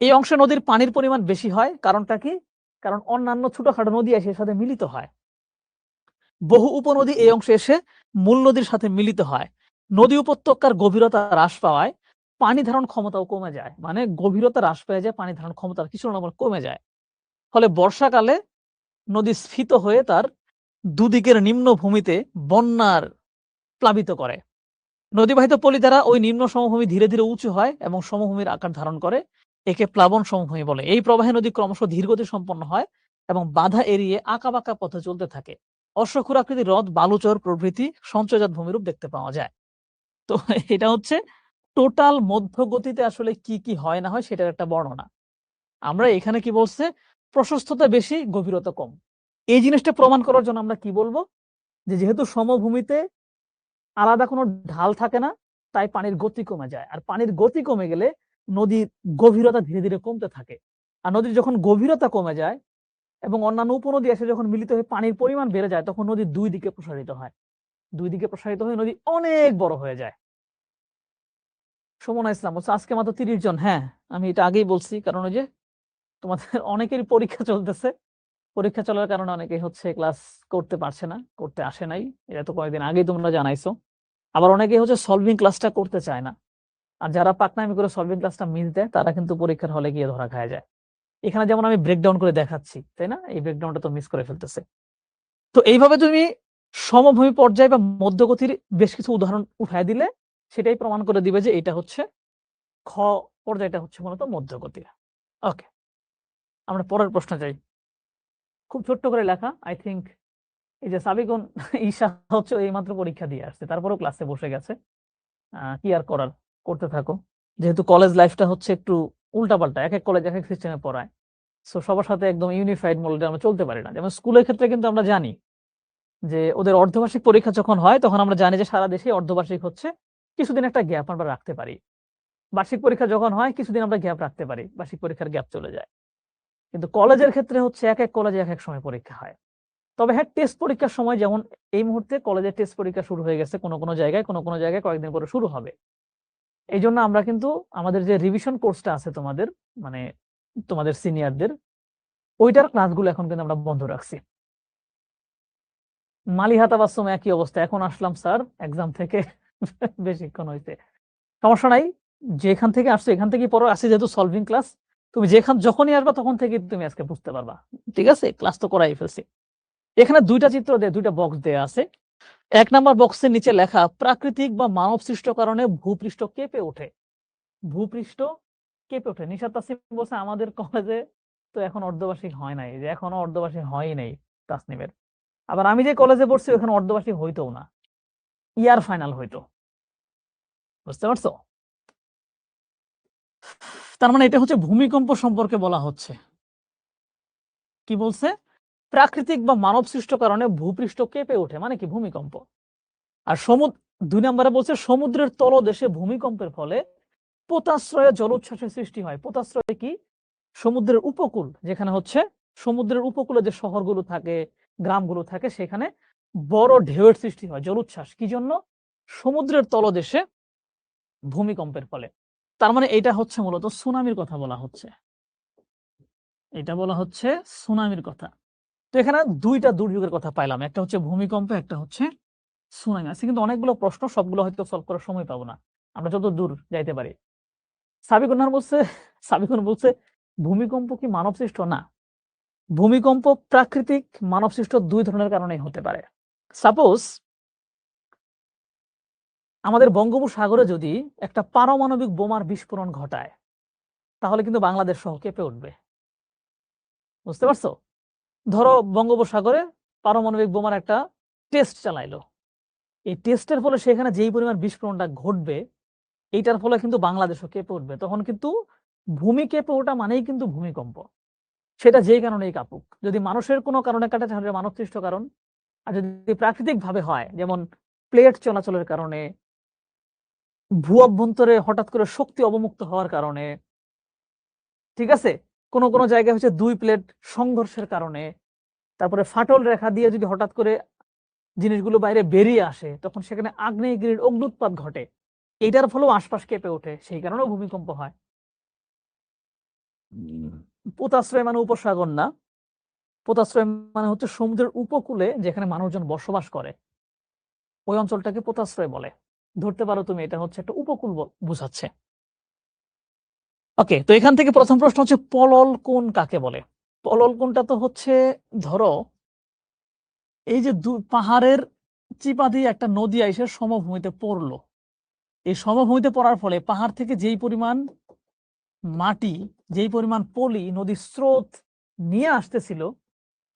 এই অংশে নদীর পানির পরিমাণ বেশি হয়, কারণটা কি? কারণ অন্যান্য ছোটখাটো নদী এসে এর সাথে মিলিত হয়, বহু উপনদী এই অংশে এসে মূল নদীর সাথে মিলিত হয়। নদী উপত্যকার গভীরতা হ্রাস পাওয়ায় পানি ধারণ ক্ষমতাও কমে যায়, মানে গভীরতা হ্রাস পেয়ে যায়, পানি ধারণ ক্ষমতা কিছু না কমে যায়। ফলে বর্ষাকালে নদী স্ফীত হয়ে তার দুদিকের নিম্ন ভূমিতে বন্যার প্লাবিত করে। নদীবাহিত পলি দ্বারা ওই নিম্ন সমভূমি ধীরে ধীরে উঁচু হয় এবং সমভূমির আকার ধারণ করে, একে প্লাবন সমভূমি বলে। এই প্রবাহে নদী ক্রমশ ধীরগতি সম্পন্ন হয় এবং বাধা এড়িয়ে আঁকাবাঁকা পথে চলতে থাকে। অশ্বক্ষুরাকৃতি হ্রদ, বালুচর প্রভৃতি সঞ্চয়জাত ভূমিরূপ দেখতে পাওয়া যায়। তো এটা হচ্ছে টোটাল মধ্যগতিতে আসলে কি কি হয় না হয় সেটার একটা বর্ণনা। আমরা এখানে কি বলছে, প্রশস্ততা বেশি গভীরতা কম। এই জিনিসটা প্রমাণ করার জন্য আমরা কি বলবো, যে যেহেতু সমভূমিতে আলাদা কোনো ঢাল থাকে না, তাই পানির গতি কমে যায়, আর পানির গতি কমে গেলে নদীর গভীরতা ধীরে ধীরে কমতে থাকে। আর নদীর যখন গভীরতা কমে যায় এবং অন্যান্য উপনদী এসে যখন মিলিত হয়ে পানির পরিমাণ বেড়ে যায়, তখন নদী ২ দিকে প্রসারিত হয়। ২ দিকে প্রসারিত হয়ে নদী অনেক বড় হয়ে যায়। সুমনা ইসলাম বলছে আজকে মাত্র ৩০ জন। হ্যাঁ, আমি এটা আগেই বলছি, কারণ ওই যে তোমাদের অনেকেরই পরীক্ষা চলতেছে। পরীক্ষা চলার কারণে অনেকেই হচ্ছে ক্লাস করতে পারছে না, করতে আসে নাই। এটা তো কয়েকদিন আগেই তোমরা জানাইছো। আবার অনেকেই হচ্ছে সলভিং ক্লাসটা করতে চায় না। আর যারা পাকনামি করে সলভিং ক্লাসটা মিস দেয়, তারা কিন্তু পরীক্ষার হলে গিয়ে ধরা খায় যায়। এখানে যেমন আমি ব্রেকডাউন করে দেখাচ্ছি, তাই না? এই ব্রেকডাউনটা তো মিস করে ফেলতেছে। তো এইভাবে তুমি সমভূমি পর্যায় বা মধ্যগতির বেশ কিছু উদাহরণ উঠায় দিলে সেটাই প্রমাণ করে দিবে যে এটা হচ্ছে খ পর্যায়টা হচ্ছে মূলত মধ্যগতি। ওকে, আমরা পরের প্রশ্ন যাই। খুব ছোট্ট করে লেখা, আই থিংক এই যে সাবিকুন ঈশা হচ্ছে এইমাত্র পরীক্ষা দিয়ে আসছে, তারপরেও ক্লাসে বসে গেছে। কি আর করার, করতে থাকো। যেহেতু কলেজ লাইফটা হচ্ছে একটু উল্টাপাল্টা, এক এক কলেজ এক এক সিস্টেমে পড়ায়, সো সবার সাথে একদম ইউনিফাইড মডেলে আমরা চলতে পারি না। যেমন স্কুলের ক্ষেত্রে কিন্তু আমরা জানি যে ওদের অর্ধবার্ষিক পরীক্ষা যখন হয়, তখন আমরা জানি যে সারা দেশে অর্ধবার্ষিক হচ্ছে, কিছুদিন একটা গ্যাপ আমরা রাখতে পারি। বার্ষিক পরীক্ষা যখন হয়, কিছুদিন আমরা গ্যাপ রাখতে পারি, বার্ষিক পরীক্ষার গ্যাপ চলে যায়। কিন্তু কলেজের ক্ষেত্রে হচ্ছে এক এক কলেজে এক এক সময় পরীক্ষা হয়। তবে হ্যাঁ, টেস্ট পরীক্ষার সময় যেমন এই মুহূর্তে কলেজের টেস্ট পরীক্ষা শুরু হয়ে গেছে কোনো কোনো জায়গায়, কোনো কোনো জায়গায় কয়েকদিন পরে শুরু হবে। এই জন্য আমরা কিন্তু আমাদের যে রিভিশন কোর্সটা আছে তোমাদের, মানে তোমাদের সিনিয়রদের, ওইটার ক্লাসগুলো এখন কিন্তু আমরা বন্ধ রাখছি। মালিহা তাবাসসুম একই অবস্থা, এখন আসলাম স্যার এক্সাম থেকে বেশিক্ষণ হয়েছে। সমস্যা নাই, যেখান থেকে আসছো এখান থেকেই পড়ো। আসছে যেহেতু সলভিং ক্লাস, তুমি যখনই আসবা তখন থেকে তুমি আজকে বুঝতে পারবা। ঠিক আছে, ক্লাস তো করাই ফেলছি। এখানে দুইটা চিত্র দেয়া, দুইটা বক্স দেয়া আছে। ১ নাম্বার বক্সের নিচে লেখা প্রাকৃতিক বা মানব সৃষ্ট কারণে ভূপৃষ্ঠ কেঁপে ওঠে। ভূপৃষ্ঠ কেঁপে ওঠে। নিশাত তাসনিম বলছে আমাদের কলেজে তো এখন অর্ধবার্ষিক হয় নাই, যে এখনো অর্ধবার্ষিক হয়ই নাই তাসনিমের। আবার আমি যে কলেজে পড়ছি ওখানে অর্ধবার্ষিক হইতোও না, ইয়ার ফাইনাল হইতো। বুঝতে পারছো? তার মানে এটা হচ্ছে ভূমিকম্প সম্পর্কে বলা হচ্ছে। কি বলছে? প্রাকৃতিক বা মানব সৃষ্ট কারণে ভূপৃষ্ঠ কেঁপে ওঠে, মানে কি ভূমিকম্প। আর ২ নম্বরে বলছে সমুদ্রের তলদেশে ভূমিকম্পের ফলে পোতাশ্রয়ে জলোচ্ছ্বাসের সৃষ্টি হয়। পোতাশ্রয় কি? সমুদ্রের উপকূল, যেখানে হচ্ছে সমুদ্রের উপকূলে যে শহরগুলো থাকে, গ্রামগুলো থাকে, সেখানে বড় ঢেউয়ের সৃষ্টি হয়, জলোচ্ছ্বাস। কি জন্য? সমুদ্রের তলদেশে ভূমিকম্পের ফলে। তার মানে এটা হচ্ছে মূলত সুনামির কথা বলা হচ্ছে। এটা বলা হচ্ছে সুনামির কথা। তো এখানে দুইটা দুর্যোগের কথা পাইলাম, একটা হচ্ছে ভূমিকম্প, একটা হচ্ছে সুনামি। আছে কিন্তু অনেকগুলো প্রশ্ন, সবগুলো হয়তো সলভ করার সময় পাবো না, আমরা যত দূর যাইতে পারি। সাবিকুন বলছে ভূমিকম্প কি মানব সৃষ্ট? না, ভূমিকম্প প্রাকৃতিক মানব সৃষ্ট দুই ধরনের কারণেই হতে পারে। সাপোজ আমাদের বঙ্গোপসাগরে যদি একটা পারমাণবিক বোমার বিস্ফোরণ ঘটায়, তাহলে কিন্তু বাংলাদেশ সহ কেঁপে উঠবে। বুঝতে পারছো? ধরো বঙ্গোপসাগরে পারমাণবিক বোমার একটা টেস্ট চালাইলো, এই টেস্টের ফলে সেখানে যেই পরিমাণ বিস্ফোরণটা ঘটবে, এইটার ফলে কিন্তু বাংলাদেশও কেঁপে উঠবে। তখন কিন্তু ভূমি কেঁপে ওঠা মানেই কিন্তু ভূমিকম্প, সেটা যেই কারণেই কাঁপুক। যদি মানুষের কোনো কারণে কাটে তাহলে মানব সৃষ্ট কারণ, আর যদি প্রাকৃতিক ভাবে হয়, যেমন প্লেট চলাচলের কারণে, ভূ অভ্যন্তরে হঠাৎ করে শক্তি অবমুক্ত হওয়ার কারণে, ঠিক আছে, কোন কোন জায়গায় হচ্ছে দুই প্লেট সংঘর্ষের কারণে, তারপরে ফাটল রেখা দিয়ে যদি হঠাৎ করে জিনিসগুলো বাইরে বেরিয়ে আসে, তখন সেখানে আগ্নেয়গিরির অগ্নুৎপাত ঘটে, এইটার ফলেও আশপাশ কেঁপে ওঠে, সেই কারণেও ভূমিকম্প হয়। পোতাশ্রয় মানে উপসাগর না, পোতাশ্রয় মানে হচ্ছে সমুদ্রের উপকূলে যেখানে মানুষজন বসবাস করে, ওই অঞ্চলটাকে পোতাশ্রয় বলে। ধরতে পারো তুমি, এটা হচ্ছে একটা উপকূল বোঝাচ্ছে। ওকে, তো এখান থেকে প্রথম প্রশ্ন হচ্ছে পলল কোণ কাকে বলে? পলল কোণটা তো হচ্ছে, ধরো এই যে পাহাড়ের চিপা দিয়ে একটা নদী আইসে সমভূমিতে পড়লো, এই সমভূমিতে পড়ার ফলে পাহাড় থেকে যেই পরিমাণ মাটি, যেই পরিমাণ পলি নদীর স্রোত নিয়ে আসতেছিল,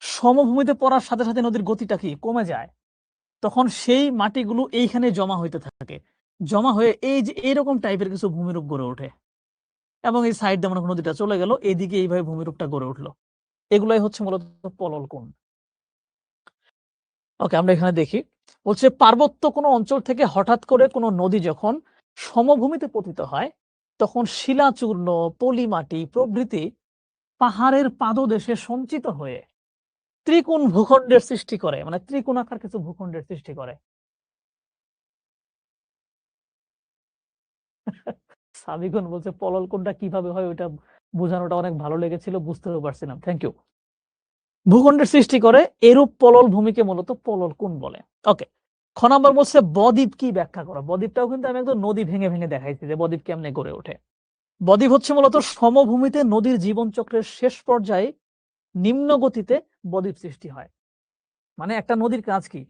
সমভূমিতে পড়ার সাথে সাথে নদীর গতিটা কি কমে যায়, তখন সেই মাটিগুলো এইখানে জমা হইতে থাকে, জমা হয়ে এই যে এইরকম টাইপের কিছু ভূমিরূপ গড়ে ওঠে, এবং এই সাইড দিয়ে মনে করো নদীটা চলে গেল, এইদিকে এইভাবে ভূমিরূপটা গড়ে উঠলো। এগুলাই হচ্ছে মূলত পলল কোণ। ওকে, আমরা এখানে দেখি, বলছে পার্বত্য কোনো অঞ্চল থেকে হঠাৎ করে কোনো নদী যখন সমভূমিতে পতিত হয়, তখন শিলাচূর্ণ, পলিমাটি প্রভৃতি পাহাড়ের পাদদেশে সঞ্চিত হয়ে ত্রিকোণ ভূখণ্ডের সৃষ্টি করে, মানে ত্রিকোণাকার কিছু ভূখণ্ডের সৃষ্টি করে। সাবিগুন বলছে পলল কোণটা কিভাবে হয় ওইটা বোঝানোটা অনেক ভালো লেগেছিল, বুঝতেও পারছিলাম। Thank you. ভূখণ্ডের সৃষ্টি করে এরূপ পলল ভূমিকে মূলত পলল কোণ বলে। ওকে। খ নাম্বার বলছে বদ্বীপ কি ব্যাখ্যা করো। বদ্বীপটাও কিন্তু আমি একদম নদী ভেঙে ভেঙে দেখাইছি যে বদ্বীপ কেমনে গড়ে ওঠে। বদ্বীপ হচ্ছে মূলত সমভূমিতে নদীর জীবনচক্রের শেষ পর্যায়ে নিম্ন গতিতে বদ্বীপ সৃষ্টি হয়। মানে একটা নদীর কাজ কি,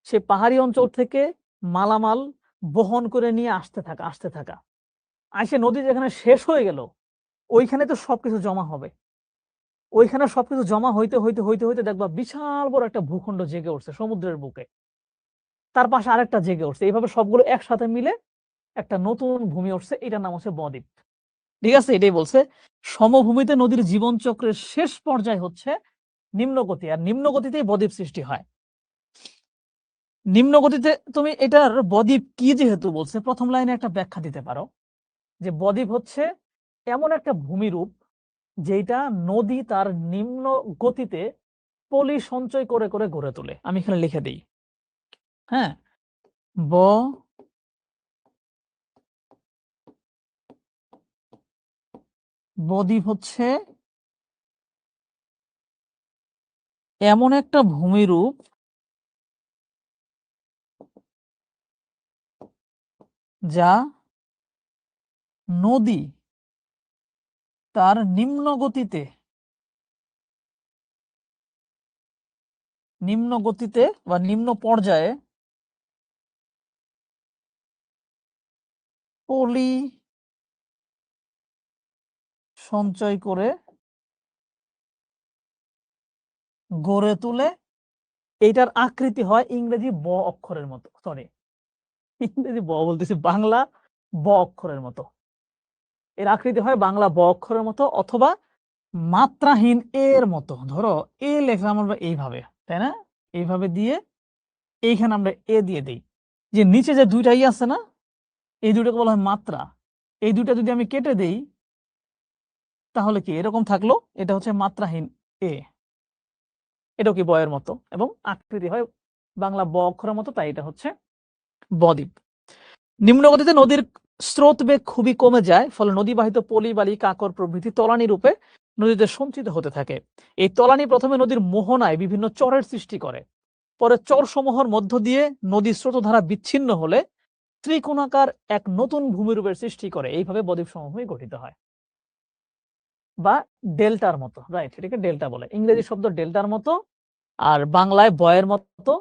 সে পাহাড়ি অঞ্চল থেকে মালামাল বহন করে নিয়ে আসতে থাকা আসে নদী যেখানে শেষ হয়ে গেল ওইখানে তো সবকিছু জমা হবে। ওইখানে সবকিছু জমা হইতে হইতে হইতে হইতে দেখবা বিশাল বড় একটা ভূখণ্ড জেগে উঠছে সমুদ্রের বুকে, তার পাশে আরেকটা জেগে উঠছে, এইভাবে সবগুলো একসাথে মিলে একটা নতুন ভূমি উঠছে, এটার নাম হচ্ছে বদ্বীপ। ঠিক আছে, এটাই বলছে সমভূমিতে নদীর জীবন চক্রের শেষ পর্যায় হচ্ছে নিম্ন গতি, আর নিম্ন গতিতেই বদ্বীপ সৃষ্টি হয়। নিম্ন গতিতে তুমি এটার বদ্বীপ কি যেহেতু বলছে, প্রথম লাইনে একটা ব্যাখ্যা দিতে পারো যে বদ্বীপ হচ্ছে এমন একটা ভূমিরূপ যেটা নদী তার নিম্ন গতিতে পলি সঞ্চয় করে করে গড়ে তোলে। আমি এখানে লিখে দিই, হ্যাঁ, ব বদ্বীপ হচ্ছে এমন একটা ভূমিরূপ যা নদী তার নিম্ন গতিতে বা নিম্ন পর্যায়ে পলি সঞ্চয় করে গড়ে তোলে। এইটার আকৃতি হয় ইংরেজি ব অক্ষরের মতো, সরি ইংরেজি ব বলতেছি, বাংলা ব অক্ষরের মতো। এর আকৃতি হয় বাংলা ব অক্ষরের মতো অথবা মাত্রাহীন এর মতো। ধরো এ লেখলাম আমরা এইভাবে, তাই না, এইভাবে দিয়ে এইখানে আমরা এ দিয়ে দিই, যে নিচে যে দুইটা ই আছে না, এই দুটোকে বলা হয় মাত্রা। এই দুইটা যদি আমি কেটে দেই তাহলে কি এরকম থাকলো, এটা হচ্ছে মাত্রাহীন এ, এটাও কি বয়ের মতো এবং আকৃতি হয় বাংলা ব অক্ষরের মতো, তাই এটা হচ্ছে বদ্বীপ। নিম্ন গতিতে নদীর স্রোত বেগ খুবই কমে যায়, ফলে নদীবাহিত পলি বালি কাঁকর প্রভৃতি তলানি রূপে নদীতে সঞ্চিত হতে থাকে। এই তলানি প্রথমে নদীর মোহনায় বিভিন্ন চরের সৃষ্টি করে, পরে চর সমূহের মধ্য দিয়ে নদীর স্রোতধারা বিচ্ছিন্ন হলে ত্রিকোণাকার এক নতুন ভূমিরূপের সৃষ্টি করে। এইভাবে বদ্বীপ সমূহই গঠিত হয়, বা ডেল্টার মতো, রাইট, এটাকে ডেল্টা বলে। ইংরেজি শব্দ ডেল্টার মতো, আর বাংলায় বয়ের মতো,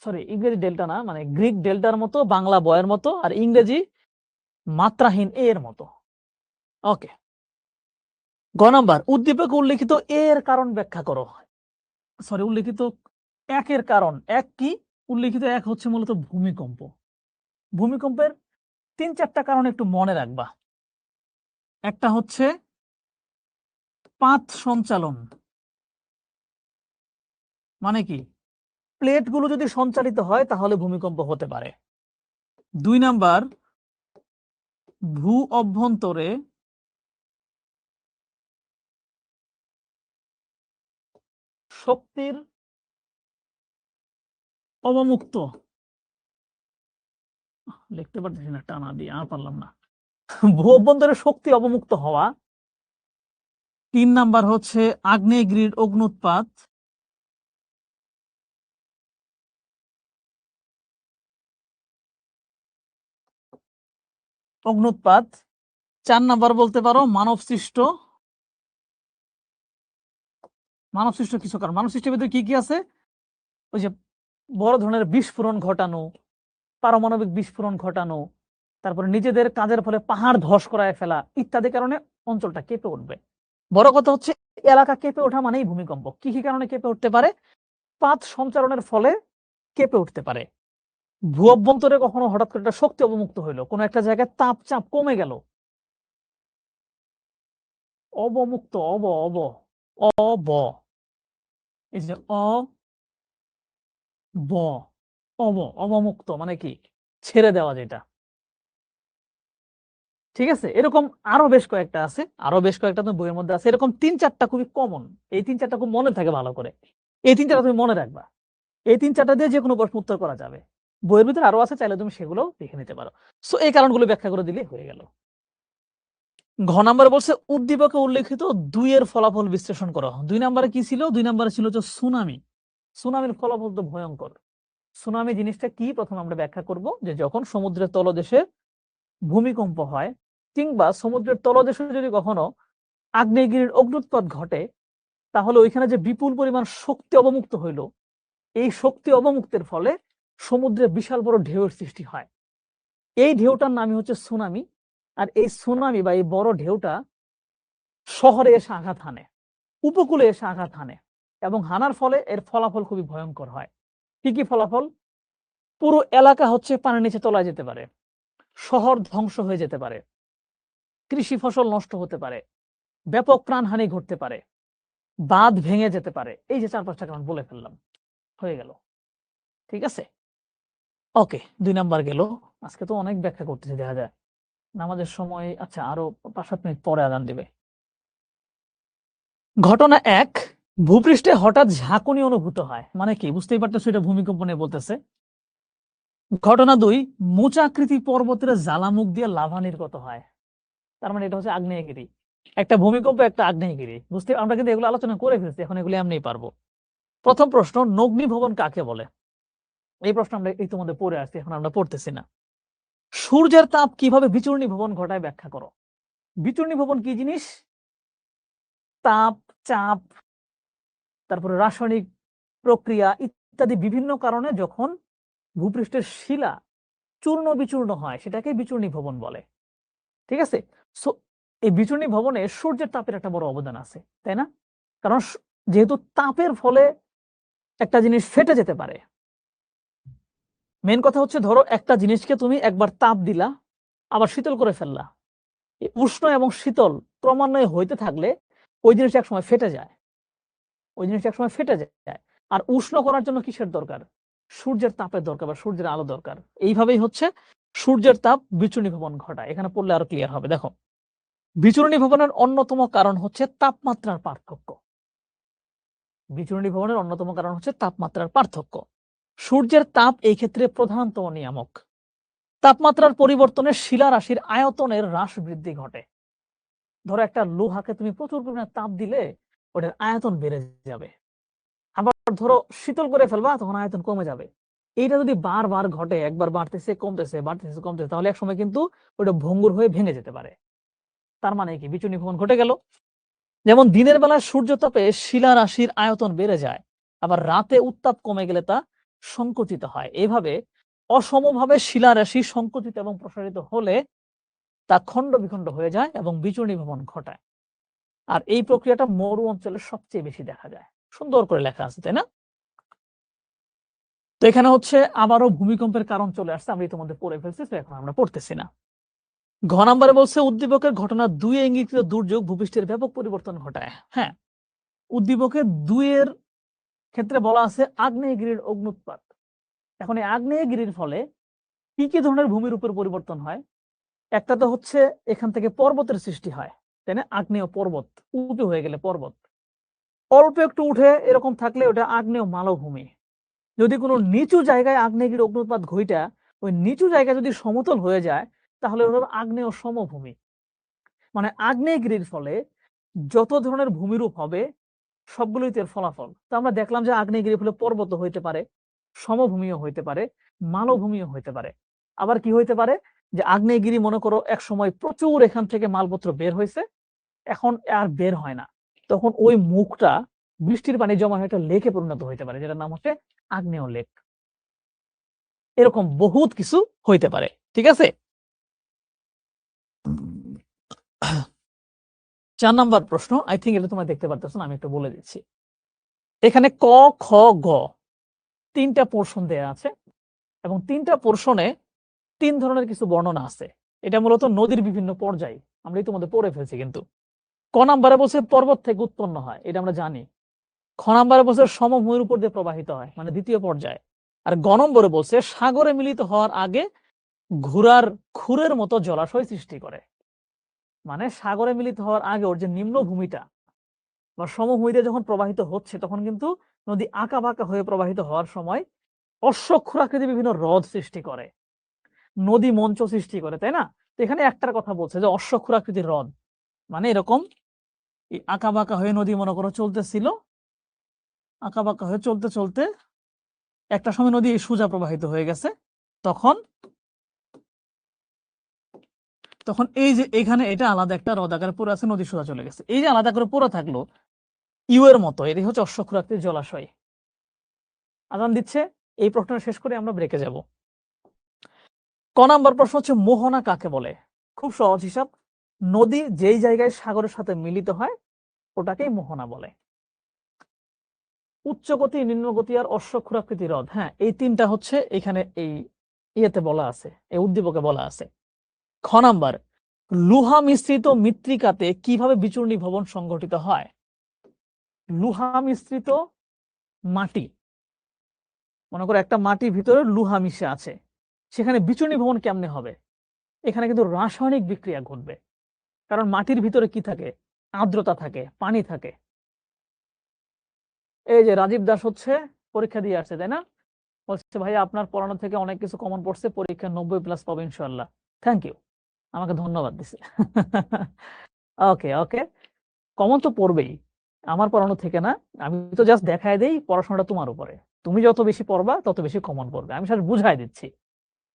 সরি ইংরেজি ডেল্টা না, মানে গ্রিক ডেল্টার মতো, বাংলা বয়ের মতো, আর ইংরেজি মাত্রাহীন এর মতো। ওকে। গ নাম্বার, উদ্দীপকে উল্লেখিত এর কারণ ব্যাখ্যা করো। সরি, উল্লেখিত একের কারণ। এক কি? উল্লেখিত এক হচ্ছে মূলত ভূমিকম্প। ভূমিকম্পের ৩-৪টা কারণ একটু মনে রাখবা। একটা হচ্ছে পাত সঞ্চালন, মানে কি, প্লেটগুলো যদি সঞ্চালিত হয় তাহলে ভূমিকম্প হতে পারে। ২ নাম্বার, ভূ অভ্যন্তরে শক্তির অবমুক্ত, লিখতে পারতেছি না, টানা দিয়ে আর পারলাম না, ভূ অভ্যন্তরে শক্তি অবমুক্ত হওয়া। ৩ নাম্বার হচ্ছে আগ্নেয়গিরির অগ্নুৎপাত। অগ্নুৎপাত। ৪ নাম্বার বলতে পারো মানব সৃষ্ট কিছু কারণ। মানব সৃষ্টির ভিতরে কি কি আছে? ওই যে বড় ধরনের বিস্ফোরণ ঘটানো, পারমাণবিক বিস্ফোরণ ঘটানো, তারপরে নিজেদের কাজের ফলে পাহাড় ধস করায় ফেলা ইত্যাদি কারণে অঞ্চলটা কেঁপে উঠবে। বড় কথা হচ্ছে এলাকা কেঁপে ওঠা মানেই ভূমিকম্প। কি কি কারণে কেঁপে উঠতে পারে? পাত সঞ্চালনের ফলে কেঁপে উঠতে পারে। ভূ অভ্যন্তরে কখনো হঠাৎ করে একটা শক্তি অবমুক্ত হইলো, কোনো একটা জায়গায় তাপ চাপ কমে গেল, অবমুক্ত, অব অব অব এই যে ব অবমুক্ত মানে কি, ছেড়ে দেওয়া যেটা। ঠিক আছে, এরকম আরো বেশ কয়েকটা আছে, আরো বেশ কয়েকটা তো বইয়ের মধ্যে আছে, এরকম 3-4টা খুবই কমন। এই 3-4টা খুব মনে থাকে ভালো করে, এই 3-4টা তুমি মনে রাখবা। এই 3-4টা দিয়ে যে কোনো প্রশ্ন উত্তর করা যাবে। বইয়ের ভিতরে আরো আছে, চাইলে তুমি সেগুলো দেখে নিতে পারো। সো এই কারণগুলো ব্যাখ্যা করে দিলে হয়ে গেল। ঘ নাম্বারে বলছে উদ্দীপকে উল্লেখিত 2 এর ফলাফল বিশ্লেষণ করো। 2 নম্বরে কি ছিল? 2 নম্বরে ছিল যে সুনামি। সুনামির ফলাফল তো ভয়ঙ্কর। সুনামি জিনিসটা কি প্রথমে আমরা ব্যাখ্যা করব, যে যখন সমুদ্রের তলদেশে ভূমিকম্প হয় কিংবা সমুদ্রের তলদেশে যদি কখনো আগ্নেয়গিরির অগ্নুৎপাত ঘটে, তাহলে ওইখানে যে বিপুল পরিমাণ শক্তি অবমুক্ত হইল, এই শক্তি অবমুক্তের ফলে সমুদ্রে বিশাল বড় ঢেউয়ের সৃষ্টি হয়। এই ঢেউটার নামই হচ্ছে সুনামি। আর এই সুনামি বা এই বড় ঢেউটা শহরে এসে আঘাত হানে, উপকূলে এসে আঘাত হানে, এবং হানার ফলে এর ফলাফল খুবই ভয়ঙ্কর হয়। কি কি ফলাফল? পুরো এলাকা হচ্ছে পানির নিচে তলায় যেতে পারে, শহর ধ্বংস হয়ে যেতে পারে, কৃষি ফসল নষ্ট হতে পারে, ব্যাপক প্রাণহানি ঘটতে পারে, বাঁধ ভেঙে যেতে পারে। এই যে 4-5টা কারণ বলে ফেললাম, হয়ে গেল। ঠিক আছে, ওকে, 2 নাম্বার গেল। আজকে তো অনেক ব্যাখ্যা করতেছে দেখা যায়। নামাজের সময় আচ্ছা আরো 5-7 মিনিট পরে আজান দিবে। ঘটনা 1, ভূপৃষ্ঠে হঠাৎ ঝাঁকুনি অনুভূত হয়। মানে কি? বুঝতেই পারতেছো, এটা ভূমিকম্প নিয়ে বলতেছে। ঘটনা 2, মোচাকৃতি পর্বতের জ্বালামুখ দিয়ে লাভা নির্গত হয়। তার মানে এটা হচ্ছে আগ্নেয়গিরি। একটা ভূমিকম্প, একটা আগ্নেয়গিরি। বুঝতে আমরা কিন্তু এগুলো আলোচনা করে ফেলছি, এখন এগুলো এমনিই পারবো। প্রথম প্রশ্ন, নগ্নি ভবন কাকে বলে? এই প্রশ্ন আমরা এই তোমাদের পড়ে আসছি, এখন আমরা পড়তেছি না। সূর্যের তাপ কিভাবে বিচূর্ণী ভবন ঘটায় ব্যাখ্যা করো। বিচূর্ণী ভবন কি জিনিস? তাপ, চাপ, তারপরে রাসায়নিক প্রক্রিয়া ইত্যাদি বিভিন্ন কারণে যখন ভূপৃষ্ঠের শিলা চূর্ণ বিচূর্ণ হয়, সেটাকে বিচূর্ণী ভবন বলে। ঠিক আছে, সো এই বিচূর্ণী ভবনে সূর্যের তাপের একটা বড় অবদান আছে, তাই না? কারণ যেহেতু তাপের ফলে একটা জিনিস ফেটে যেতে পারে। মেন কথা হচ্ছে, ধরো একটা জিনিসকে তুমি একবার তাপ দিলা, আবার শীতল করে ফেললা, উষ্ণ এবং শীতল ক্রমান্বয়ে হইতে থাকলে ওই জিনিসটা একসময় ফেটে যায়, ওই জিনিসটা একসময় ফেটে যায়। আর উষ্ণ করার জন্য কিসের দরকার? সূর্যের তাপের দরকার বা সূর্যের আলো দরকার। এইভাবেই হচ্ছে সূর্যের তাপ বিচূর্ণী ভবন ঘটায়। এখানে পড়লে আরো ক্লিয়ার হবে। দেখো, বিচূর্ণী ভবনের অন্যতম কারণ হচ্ছে তাপমাত্রার পার্থক্য। বিচূর্ণী ভবনের অন্যতম কারণ হচ্ছে তাপমাত্রার পার্থক্য। সূর্যের তাপ এই ক্ষেত্রে প্রধানতম নিয়ামক। তাপমাত্রার পরিবর্তনে শিলা রাশির আয়তনের হ্রাস বৃদ্ধি ঘটে। ধরো একটা লোহাকে তুমি প্রচুর পরিমাণে তাপ দিলে ওটার আয়তন বেড়ে যাবে, আবার ধরো শীতল করে ফেলবা, তখন আয়তন কমে যাবে। এইটা যদি বারবার ঘটে, একবার বাড়তেছে কমতেছে, বাড়তেছে কমতেছে, তাহলে একসময় কিন্তু ওটা ভঙ্গুর হয়ে ভেঙে যেতে পারে। তার মানে কি? বিচূর্ণী ভবন ঘটে গেল। যেমন দিনের বেলায় সূর্যতাপে শিলা রাশির আয়তন বেড়ে যায়, আবার রাতে উত্তাপ কমে গেলে তা সংকুচিত হয়। এভাবে অসমভাবে শিলা রাশি সংকুচিত এবং প্রসারিত হলে তা খণ্ড বিখণ্ড হয়ে যায় এবং বিচূর্ণী ভবন ঘটায়। আর এই প্রক্রিয়াটা মরু অঞ্চলে সবচেয়ে বেশি দেখা যায়। সুন্দর করে লেখা আছে, তাই না? তো এখানে হচ্ছে আবারও ভূমিকম্পের কারণ চলে আসছে, আমি তোমাদের পড়ে ফেলছি, তো এখন আমরা পড়তেছি না। ঘ নাম্বারে বলছে উদ্দীপকের ঘটনা 2 এ ইঙ্গিতকৃত দুর্যোগ ভূপৃষ্ঠের ব্যাপক পরিবর্তন ঘটায়। হ্যাঁ, উদ্দীপকের 2 এর ক্ষেত্রে বলা আছে আগ্নেয়গিরির অগ্নুৎপাত। এখন এই আগ্নেয়গিরির ফলে কি কি ধরনের ভূমির উপর পরিবর্তন হয়? একটা তো হচ্ছে এখান থেকে পর্বতের সৃষ্টি হয়, তাই না? আগ্নেয় পর্বত, উঁচু হয়ে গেলে পর্বত। অল্প একটু উঠে এরকম থাকলে ওটা আগ্নেয় মালভূমি। যদি কোনো নিচু জায়গায় আগ্নেয়গিরি অগ্নুৎপাত ঘইটা ওই নিচু জায়গা যদি সমতল হয়ে যায়, তাহলে ওটা আগ্নেয় সমভূমি। মানে আগ্নেয়গিরির ফলে যত ধরনের ভূমিরূপ হবে সবগুলোই এর ফলাফল। তো আমরা দেখলাম যে আগ্নেয়গিরি ফলে পর্বত হইতে পারে, সমভূমিও হইতে পারে, মালভূমিও হইতে পারে। আবার কি হইতে পারে, যে আগ্নেয়গিরি মনে করো এক সময় প্রচুর এখান থেকে মালপত্র বের হয়েছে, এখন আর বের হয় না, তখন ওই মুখটা বৃষ্টির পানি জমা হয়ে একটা লেকে পরিণত হইতে পারে, যেটার নাম হচ্ছে আগ্নেয় লেক। এরকম বহুত কিছু হইতে পারে। ঠিক আছে, 4 নাম্বার প্রশ্ন, আই থিঙ্ক এটা তোমরা দেখতে পারতেছো না, আমি একটু বলে দিচ্ছি। এখানে ক, খ, গ 3টা পোর্শন দেয়া আছে, এবং 3টা পোর্শনে 3 ধরনের কিছু বর্ণনা আছে। এটা মূলত নদীর বিভিন্ন পর্যায়, আমরা তোমাদের পড়ে ফেলছি। কিন্তু ক নাম্বারে বলছে পর্বত থেকে উৎপন্ন হয়, এটা আমরা জানি। খ নাম্বারে বলছে সমভূমির উপর দিয়ে প্রবাহিত হয়, মানে দ্বিতীয় পর্যায়ে। আর গ নম্বরে বলছে সাগরে মিলিত হওয়ার আগে ঘোড়ার খুরের মতো জলাশয় সৃষ্টি করে। মানে সাগরে মিলিত হওয়ার আগে ওর যে নিম্নভূমিটা বা সমভূমিতে যখন প্রবাহিত হচ্ছে তখন কিন্তু নদী আঁকা বাঁকা হয়ে প্রবাহিত হওয়ার সময় অশ্বক্ষুরাকৃতি বিভিন্ন হ্রদ সৃষ্টি করে, নদী মঞ্চ সৃষ্টি করে, তাই না? তো এখানে একটার কথা বলছে যে অশ্বক্ষুরাকৃতির হ্রদ, মানে এরকম আঁকা বাঁকা হয়ে নদী মনে করো চলতেছিল, আঁকা বাঁকা হয়ে চলতে চলতে একটা সময় নদী সোজা প্রবাহিত হয়ে গেছে। তখন তখন এই যে এখানে এটা আলাদা একটা হ্রদ আকারে পড়ে আছে, নদী সোজা চলে গেছে, এই যে আলাদা করে পড়ে থাকলো ইউ এর মতো, এটাই হচ্ছে অশ্বক্ষুরাকৃতির জলাশয়। আজান দিচ্ছে, এই প্রশ্নটা শেষ করে আমরা ব্রেকে যাব। ক নাম্বার প্রশ্ন হচ্ছে মোহনা কাকে বলে? খুব সহজ হিসাব, নদী যেই জায়গায় সাগরের সাথে মিলিত হয় ওটাকেই মোহনা বলে। উচ্চ গতি, নিম্ন গতি আর অশ্বক্ষুরাকৃতি হ্রদ, হ্যাঁ এই তিনটা হচ্ছে এখানে এই ইয়েতে বলা আছে, এই উদ্দীপকে বলা আছে। খ নাম্বার, লোহা মিশ্রিত মৃত্তিকাতে কিভাবে বিচূর্ণী ভবন সংঘটিত হয়? লোহা মিশ্রিত মাটি, মনে করো একটা মাটির ভিতরে লোহা মিশে আছে, সেখানে বিচূর্ণী ভবন কেমনে হবে? এখানে কিন্তু রাসায়নিক বিক্রিয়া ঘটবে, কারণ মাটির ভিতরে কি থাকে? আর্দ্রতা থাকে, পানি থাকে। এই যে রাজীব দাস হচ্ছে পরীক্ষা দিয়ে আসছে, তাই না? বলছে ভাই আপনার পড়ানো থেকে অনেক কিছু কমন পড়ছে, পরীক্ষা 90+ পাবো ইনশাল্লাহ। থ্যাংক ইউ, আমাকে ধন্যবাদ দিছে। ওকে ওকে, কমন তো পড়বেই, আমার পড়ানো থেকে না, আমি তো জাস্ট দেখায় দেই পড়াশোনাটা তোমার উপরে, তুমি যত বেশি পড়বা তত বেশি কমন পড়বে, আমি সাথে বুঝাই দিচ্ছি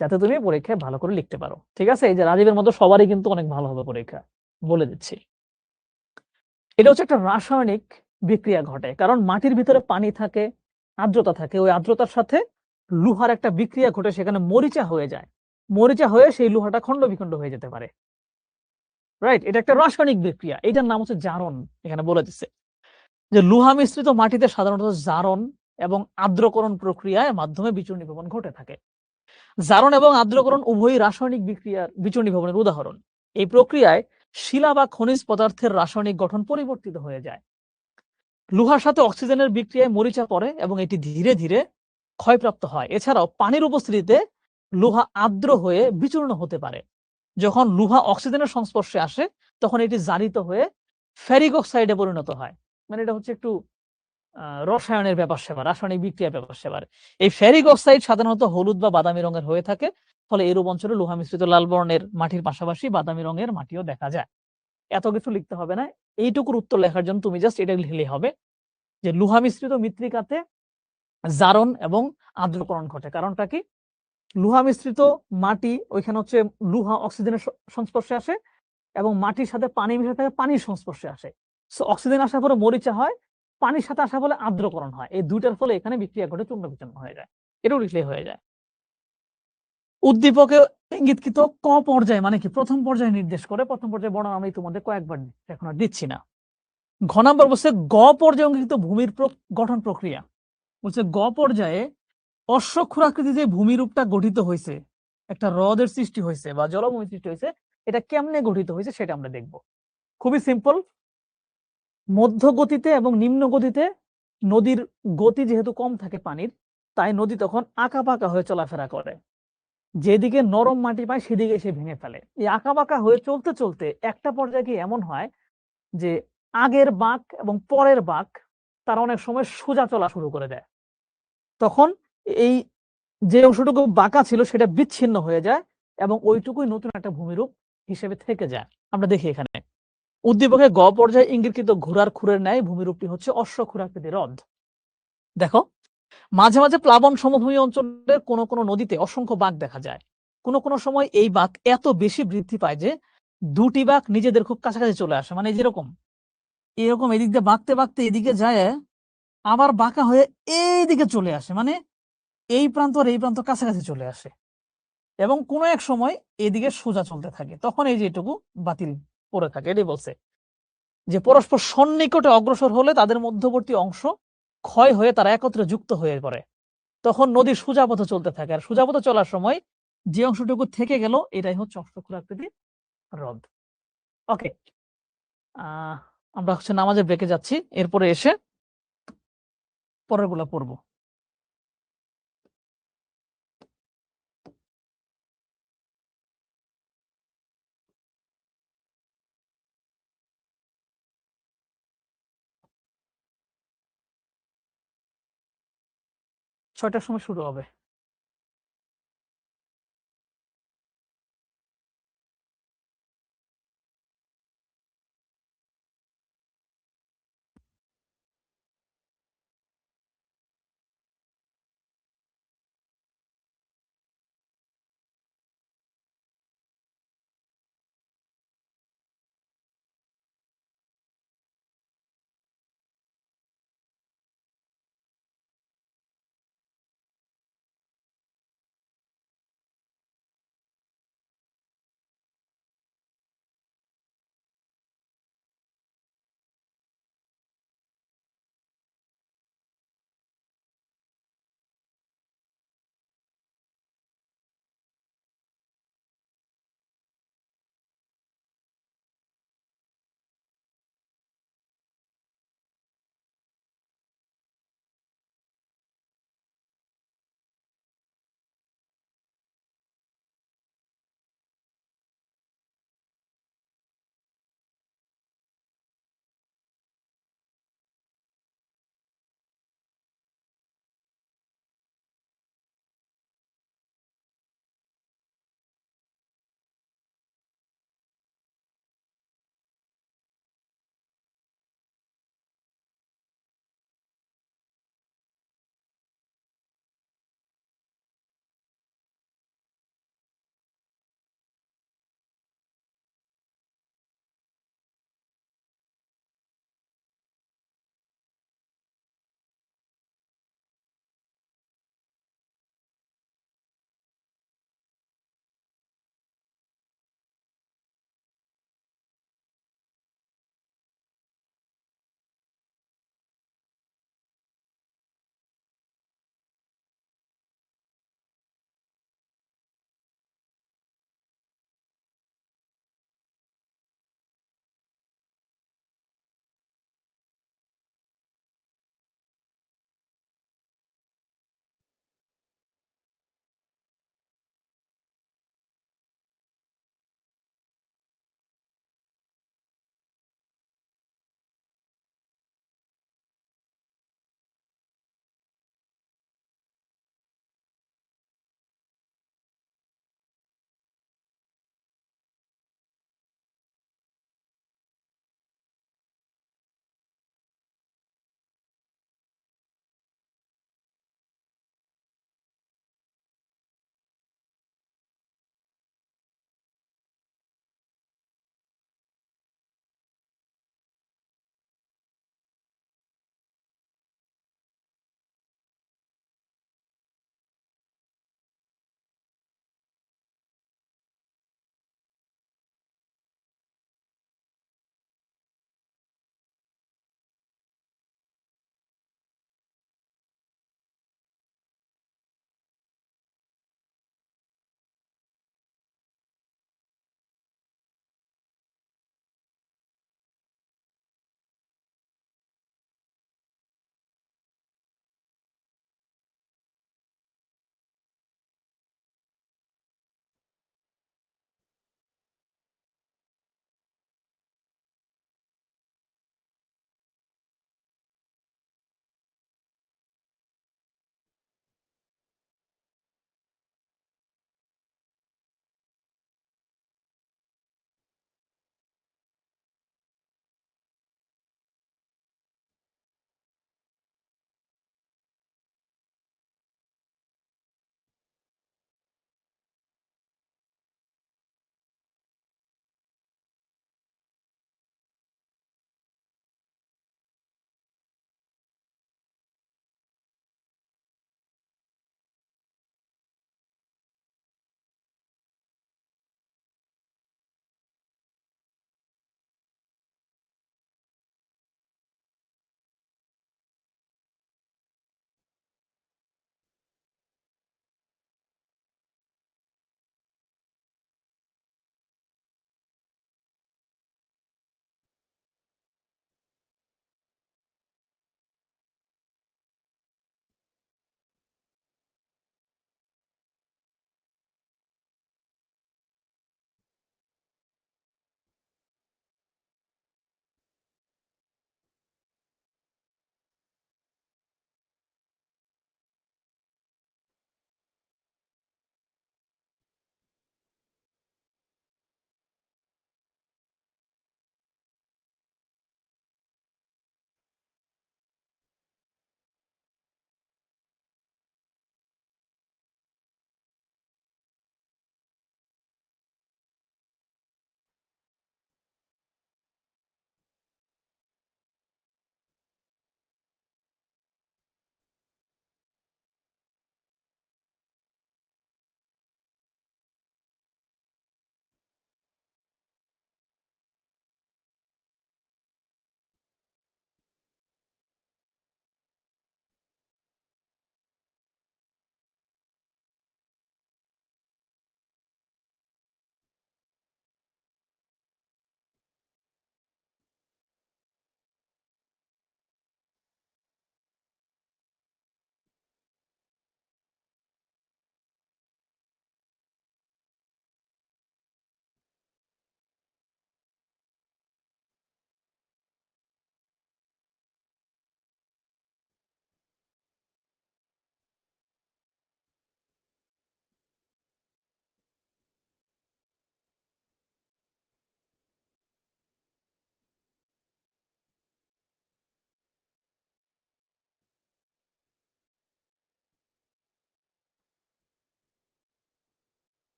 যাতে তুমি পরীক্ষায় ভালো করে লিখতে পারো, ঠিক আছে? এই যে রাজীবের মতো সবারই কিন্তু অনেক ভালো হবে পরীক্ষা, বলে দিচ্ছি। এটা হচ্ছে একটা রাসায়নিক বিক্রিয়া ঘটে, কারণ মাটির ভিতরে পানি থাকে, আর্দ্রতা থাকে, ওই আর্দ্রতার সাথে লোহার একটা বিক্রিয়া ঘটে, সেখানে মরিচা হয়ে যায়, মরিচা হয়ে সেই লোহাটা খন্ড বিখণ্ড হয়ে যেতে পারে, রাইট? এটা একটা রাসায়নিক বিক্রিয়া, এটার নাম হচ্ছে জারণ। এখানে বলে দিচ্ছে যে লোহা মিশ্রিত মাটিতে সাধারণত জারণ এবং আর্দ্রকরণ প্রক্রিয়ার মাধ্যমে বিচূর্ণী ভবন ঘটে থাকে। জারণ এবং আর্দ্রকরণ উভয়ই রাসায়নিক বিক্রিয়ার বিচূর্ণী ভবনের উদাহরণ। এই প্রক্রিয়ায় শিলা বা খনিজ পদার্থের রাসায়নিক গঠন পরিবর্তিত হয়ে যায়। লোহার সাথে অক্সিজেনের বিক্রিয়ায় মরিচা পড়ে এবং এটি ধীরে ধীরে ক্ষয়প্রাপ্ত হয়। এছাড়াও পানির উপস্থিতিতে লোহা আর্দ্র হয়ে বিচূর্ণ হতে পারে। যখন লোহা অক্সিজেনের সংস্পর্শে আসে তখন এটি জারিত হয়ে ফেরিক অক্সাইডে পরিণত হয়। মানে এটা হচ্ছে একটু রসায়নের ব্যাপার সেবা, রাসায়নিক বিক্রিয়ার ব্যাপার সেবার। এই ফেরিক অক্সাইড সাধারণত হলুদ বা বাদামি রঙের হয়ে থাকে, ফলে এরূপ অঞ্চলে লোহা মিশ্রিত লাল বর্ণের মাটির পাশাপাশি বাদামি রঙের মাটিও দেখা যায়। এত কিছু লিখতে হবে না, এইটুকুর উত্তর লেখার জন্য তুমি জাস্ট এটা লিখলেই হবে যে লোহা মিশ্রিত মৃত্তিকাতে জারণ এবং আর্দ্রকরণ ঘটে। কারণটা কি? লোহা মিশ্রিত মাটি, ওইখানে হচ্ছে লোহা অক্সিজেনের সংস্পর্শে আসে এবং মাটির সাথে পানি মিশে থাকে, পানির সংস্পর্শে আসে। সো অক্সিজেন আসার পরে মরিচা হয়, পানির সাথে আসার ফলে আর্দ্রকরণ হয়, এই দুইটার ফলে এখানে বিক্রিয়া ঘটে চূর্ণ বিচূর্ণ হয়ে যায়। এটাও লিখলেই হয়ে যায়। উদ্দীপকে ইঙ্গিতকৃত ক পর্যায়ে মানে কি? প্রথম পর্যায়ে নির্দেশ করে। প্রথম পর্যায়ে বর্ণনা আমি তোমাদের কয়েকবার এখন আর দিচ্ছি না। ঘ নাম্বার বলছে গ পর্যায়ে অঙ্কিত ভূমির গঠন প্রক্রিয়া। বলছে গ পর্যায়ে অশ্বক্ষুরাকৃতি যে ভূমিরূপটা গঠিত হয়েছে, একটা হ্রদের সৃষ্টি হয়েছে বা জলভূমি সৃষ্টি হয়েছে, এটা কেমনে গঠিত হয়েছে সেটা আমরা দেখব। খুবই সিম্পল, মধ্য গতিতে এবং নিম্ন গতিতে নদীর গতি যেহেতু কম থাকে পানির, তাই নদী তখন আঁকা বাঁকা হয়ে চলাফেরা করে, যেদিকে নরম মাটি পায় সেদিকে এসে ভেঙে ফেলে। এই আঁকা বাঁকা হয়ে চলতে চলতে একটা পর্যায়ে কি এমন হয় যে আগের বাঁক এবং পরের বাঁক তারা অনেক সময় সোজা চলা শুরু করে দেয়, তখন এই যে অংশটুকু বাঁকা ছিল সেটা বিচ্ছিন্ন হয়ে যায় এবং ওইটুকুই নতুন একটা ভূমিরূপ হিসেবে থেকে যায়। আমরা দেখি এখানে উদ্দীপকে গ পর্যায়ে ইঙ্গিতকৃত ঘোড়ার খুরের ন্যায় ভূমিরূপটি হচ্ছে অশ্বক্ষুরাকৃতি হ্রদ। দেখো, মাঝে মাঝে প্লাবন সমভূমি অঞ্চলের কোন কোন নদীতে অসংখ্য বাঁক দেখা যায়। কোন কোন সময় এই বাঁক এত বেশি বৃদ্ধি পায় যে দুটি বাঁক নিজেদের খুব কাছাকাছি চলে আসে, মানে যেরকম এরকম এদিক দিয়ে বাঁকতে বাঁকতে এদিকে যায়, আবার বাঁকা হয়ে এইদিকে চলে আসে, মানে এই প্রান্ত আর এই প্রান্ত কাছাকাছি চলে আসে এবং কোনো এক সময় এদিকে সোজা চলতে থাকে, তখন এই যে এটুকু বাতিল পড়ে থাকে। এটাই বলছে যে পরস্পর সন্নিকটে অগ্রসর হলে তাদের মধ্যবর্তী অংশ ক্ষয় হয়ে তারা একত্রে যুক্ত হয়ে পড়ে, তখন নদী সোজা পথে চলতে থাকে, আর সোজা পথে চলার সময় যে অংশটুকু থেকে গেল এটাই হচ্ছে অশ্বক্ষুরাকৃতি হ্রদ। ওকে, আমরা হচ্ছে নামাজের ব্রেকে যাচ্ছি, এরপরে এসে পরের গুলা পড়বো। ৬টার সময় শুরু হবে।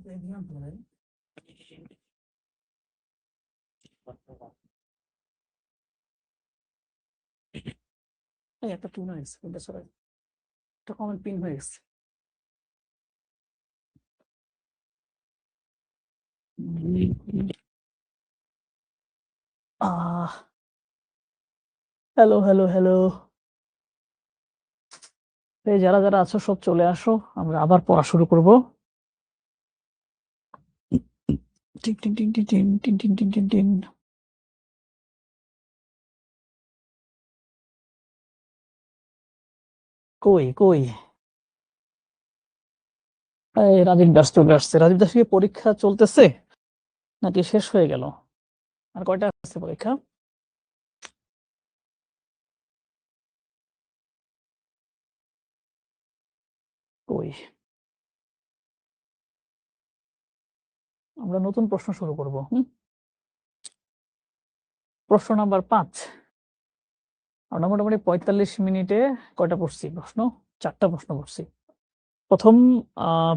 একটা পিন হয়ে গেছে, একটা কমেন্ট পিন হয়ে গেছে। হ্যালো হ্যালো হ্যালো, এই যারা যারা আছো সব চলে আসো, আমরা আবার পড়া শুরু করব। Tin tin tin tin tin tin tin tin tin tin. কই কই এই রাজীব দাস চলে আসছে। রাজীব দাস কি পরীক্ষা চলতেছে নাকি শেষ হয়ে গেল? আর কয়টা আছে পরীক্ষা? কই, আমরা নতুন প্রশ্ন শুরু করব। প্রশ্ন নাম্বার 5। আমরা মোটামুটি 45 মিনিটে কয়টা পড়ছি প্রশ্ন? 4টা প্রশ্ন পড়ছি। প্রথম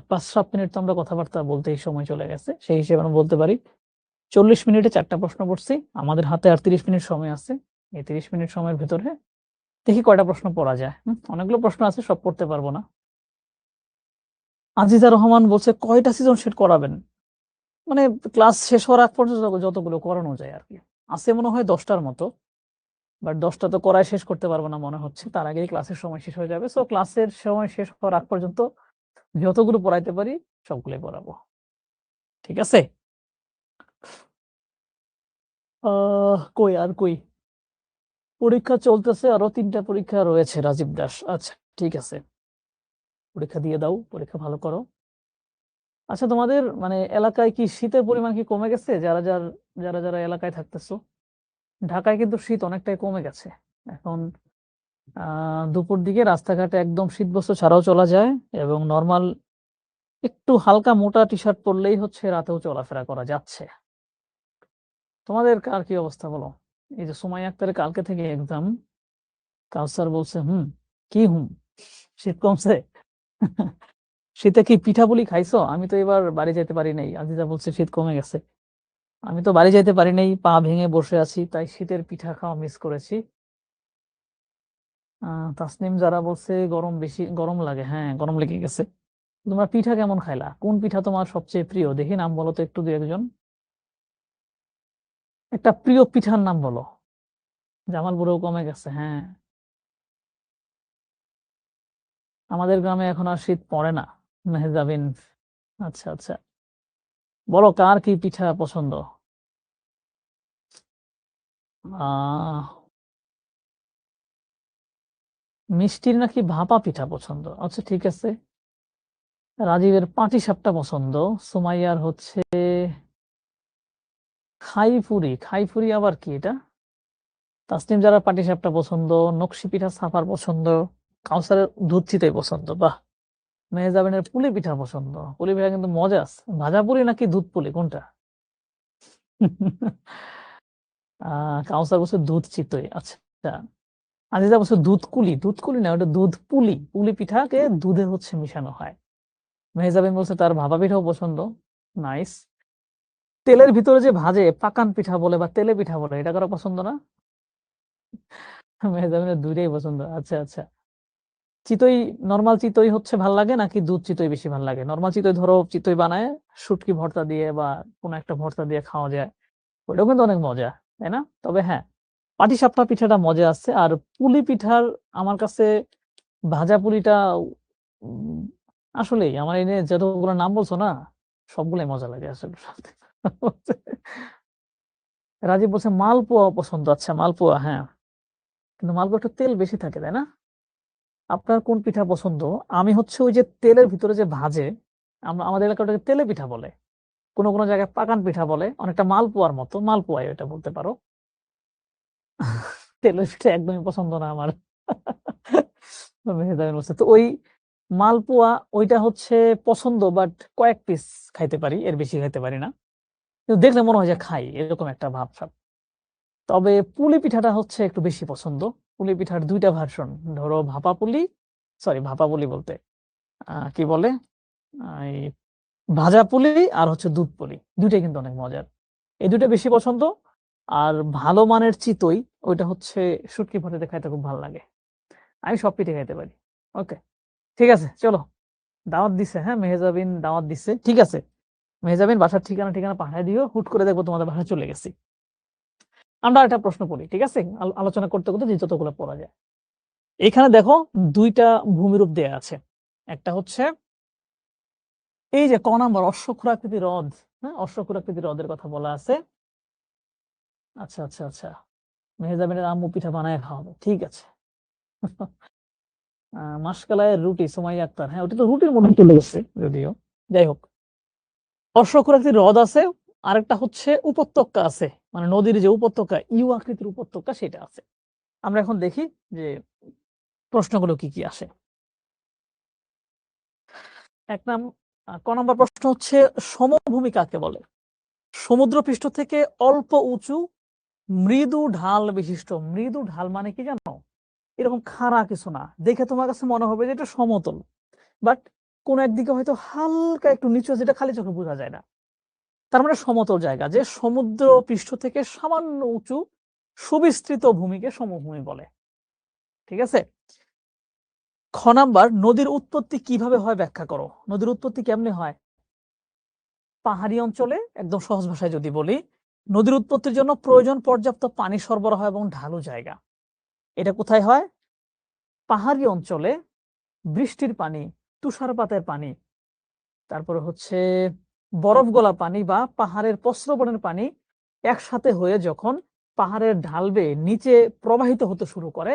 5-7 মিনিট তো আমরা কথাবার্তা বলতেই সময় চলে গেছে, সেই হিসেবে আমরা বলতে পারি 40 মিনিটে 4টা প্রশ্ন পড়ছি। আমাদের হাতে আর 30 মিনিট সময় আছে। এই 30 মিনিট সময়ের ভেতরে দেখি কয়টা প্রশ্ন পড়া যায়। অনেকগুলো প্রশ্ন আছে, সব পড়তে পারবো না। আজিজা রহমান বলছে কয়টা সিজন সেট করাবেন? মানে ক্লাস শেষ হওয়ার আগ পর্যন্ত যতগুলো করানো যায় আর কি। আছে মনে হয় 10টার মতো, বাট 10টা তো করাই শেষ করতে পারবো না মনে হচ্ছে, তার আগেই ক্লাসের সময় শেষ হয়ে যাবে। সো ক্লাসের সময় শেষ হওয়ার আগ পর্যন্ত যতগুলো পড়াইতে পারি সবগুলোই পড়াবো, ঠিক আছে? কই আর কই, পরীক্ষা চলতেছে, আরো 3টা পরীক্ষা রয়েছে রাজীব দাস। আচ্ছা ঠিক আছে, পরীক্ষা দিয়ে দাও, পরীক্ষা ভালো করো। আচ্ছা তোমাদের মানে এলাকায় কি শীতের পরিমাণ কি কমে গেছে? যারা যারা যারা যারা এলাকায় থাকতেছো, ঢাকায় কিন্তু শীত অনেকটাই কমে গেছে এখন। দুপুর দিকে রাস্তাঘাটে একদম শীত বস্ত্র ছাড়াও চলা যায়, এবং নর্মাল একটু হালকা মোটা টি শার্ট পরলেই হচ্ছে রাতেও চলাফেরা করা যাচ্ছে। তোমাদের কার কি অবস্থা বলো? এই যে সুমাইয়া আক্তারের কালকে থেকে এক্সাম, কাউসার বলছে কি শীত কমছে? শীতে কি পিঠাপুলি খাইছো? আমি তো এবার বাড়ি যেতে পারি নাই। আজিজা বলছে শীত কমে গেছে। আমি তো বাড়ি যাইতে পারি নাই, পা ভেঙে বসে আছি, তাই শীতের পিঠা খাওয়া মিস করেছি। তাসনিম যারা বলছে গরম বেশি, গরম লাগে। হ্যাঁ গরম লেগে গেছে। তোমরা পিঠা কেমন খাইলা? কোন পিঠা তোমার সবচেয়ে প্রিয়? দেখি নাম বলো তো একটু, 2-1 জন। একটা প্রিয় পিঠার নাম বলো। জামালপুরেও কমে গেছে, হ্যাঁ। আমাদের গ্রামে এখন আর শীত পড়ে না। মেহজাবিন, আচ্ছা আচ্ছা, বলো কার কি পিঠা পছন্দ? আহ মিষ্টির নাকি ভাপা পিঠা পছন্দ? আচ্ছা ঠিক আছে। রাজীবের পাটিসাপটা পছন্দ। সুমাইয়ার হচ্ছে খাইফুরি। খাইফুরি আবার কি এটা? তাসনিম যারা পাটিসাপটা পছন্দ, নকশি পিঠা সাফার পছন্দ, কাউসারের দুধ চিতই পছন্দ। বাহ। মেহজাবিনের পুলি পিঠা পছন্দ। পুলি পিঠা কিন্তু মজা আছে। ভাজা পুলি নাকি দুধ পুলি, কোনটা? কাউসার বলছে দুধ চিতই। আচ্ছা, আজিজা বলছে দুধ কুলি। দুধ কুলি না, ওটা দুধ পুলি। পুলি পিঠাকে দুধে হচ্ছে মিশানো হয়। মেহজাবিন বলছে তার ভাপা পিঠাও পছন্দ। নাইস। তেলের ভিতরে যে ভাজে পাকান পিঠা বলে বা তেলে পিঠা বলে, এটা কারো পছন্দ না? মেহজাবিনের দুইটাই পছন্দ। আচ্ছা আচ্ছা। চিতই, নর্মাল চিতই হচ্ছে ভাল লাগে নাকি দুধ চিতই বেশি ভাল লাগে? নর্মাল চিতই ধরো চিতই বানায় শুটকি ভর্তা দিয়ে বা কোনো একটা ভর্তা দিয়ে খাওয়া যায়, ওটাও কিন্তু অনেক মজা, তাই না? তবে হ্যাঁ, পাটিসাপটা পিঠাটা মজা আছে। আর পুলি পিঠার আমার কাছে ভাজা পুলিটা উম, আসলেই আমার এনে যতগুলো নাম বলছো না, সবগুলোই মজা লাগে আসলে। রাজীব বলছে মালপোয়া পছন্দ। আচ্ছা মালপোয়া, হ্যাঁ, কিন্তু মালপোয়া একটু তেল বেশি থাকে, তাই না? আপনার কোন পিঠা পছন্দ? আমি হচ্ছে ওই যে তেলের ভিতরে যে ভাজে, আমরা আমাদের এলাকায় ওটাকে তেলে পিঠা বলে, কোনো কোনো জায়গায় পাকান পিঠা বলে, অনেকটা মালপোয়ার মতো, মালপোয়াই ওটা বলতে পারো। তেলের পিঠা একদমই পছন্দ না আমার। মেহেদাবিন বলছে তো ওই মালপোয়া, ওইটা হচ্ছে পছন্দ, বাট কয়েক পিস খাইতে পারি, এর বেশি খাইতে পারি না। কিন্তু দেখলে মনে হয় যে খাই, এরকম একটা ভাব সাব। তবে পুলি পিঠাটা হচ্ছে একটু বেশি পছন্দ। পুলি পিঠার 2টা ভার্সন, ধরো ভাপা পুলি, সরি ভাপা পুলি বলতে কি বলে, ভাজা পুলি আর হচ্ছে দুধ পুলি, দুইটাই কিন্তু অনেক মজার। এই দুটো বেশি পছন্দ। আর ভালো মানের চিতই, ওইটা হচ্ছে শুটকি ভর্তা দিয়ে খাইতে খুব ভালো লাগে। আমি সব পিঠে খাইতে পারি। ওকে, ঠিক আছে, চলো। দাওয়াত দিছে, হ্যাঁ, মেহেজাবিন দাওয়াত দিছে, ঠিক আছে। মেহেজাবিন বাসার ঠিকানা ঠিকানা পাঠিয়ে দিও, হুট করে দেখবো তোমাদের বাসায় চলে গেছি। আমরা একটা প্রশ্ন করি, ঠিক আছে, আলোচনা করতে করতে যে যতগুলো পড়া যায়। এখানে দেখো দুইটা ভূমিরূপ দেয়া আছে। একটা হচ্ছে এই যে ক নাম্বার অশ্বক্ষুরাকৃতি হ্রদ, হ্যাঁ, অশ্বক্ষুরাকৃতি হ্রদের কথা বলা আছে। আচ্ছা আচ্ছা আচ্ছা, মেহেজাবিনের আম্মু পিঠা বানায় খাওয়াবে, ঠিক আছে। মাসকালায়ের রুটি, সুমাইয়া আক্তার, হ্যাঁ ওটা তো রুটির মধ্যে চলে গেছে যদিও। যাই হোক, অশ্বক্ষুরাকৃতি হ্রদ আছে, আরেকটা হচ্ছে উপত্যকা আছে, মানে নদীর যে উপত্যকা, ইউ আকৃতির উপত্যকা সেটা আছে। আমরা এখন দেখি যে প্রশ্নগুলো কি কি আসে। ক নম্বর প্রশ্ন হচ্ছে সমভূমি কাকে বলে? সমুদ্রপৃষ্ঠ থেকে অল্প উঁচু মৃদু ঢাল বিশিষ্ট। মৃদু ঢাল মানে কি জানো? এরকম খাড়া কিছু না, দেখে তোমার কাছে মনে হবে যে এটা সমতল, বাট কোন একদিকে হয়তো হালকা একটু নিচু, যেটা খালি চোখে বোঝা যায় না। তার মানে সমতল জায়গা, যে সমুদ্র পৃষ্ঠ থেকে সামান্য উঁচু সুবিস্তৃত ভূমিকে সমভূমি বলে। ঠিক আছে। খ নাম্বার, নদীর উৎপত্তি কিভাবে হয় ব্যাখ্যা করো। নদীর উৎপত্তি কেমনে হয়? পাহাড়ি অঞ্চলে, একদম সহজ ভাষায় যদি বলি, নদীর উৎপত্তির জন্য প্রয়োজন পর্যাপ্ত পানি সরবরাহ এবং ঢালু জায়গা। এটা কোথায় হয়? পাহাড়ি অঞ্চলে বৃষ্টির পানি, তুষারপাতের পানি, তারপরে হচ্ছে বরফ গলা পানি বা পাহাড়ের প্রস্রবণের পানি একসাথে হয়ে যখন পাহাড়ের ঢাল বেয়ে নিচে প্রবাহিত হতে শুরু করে,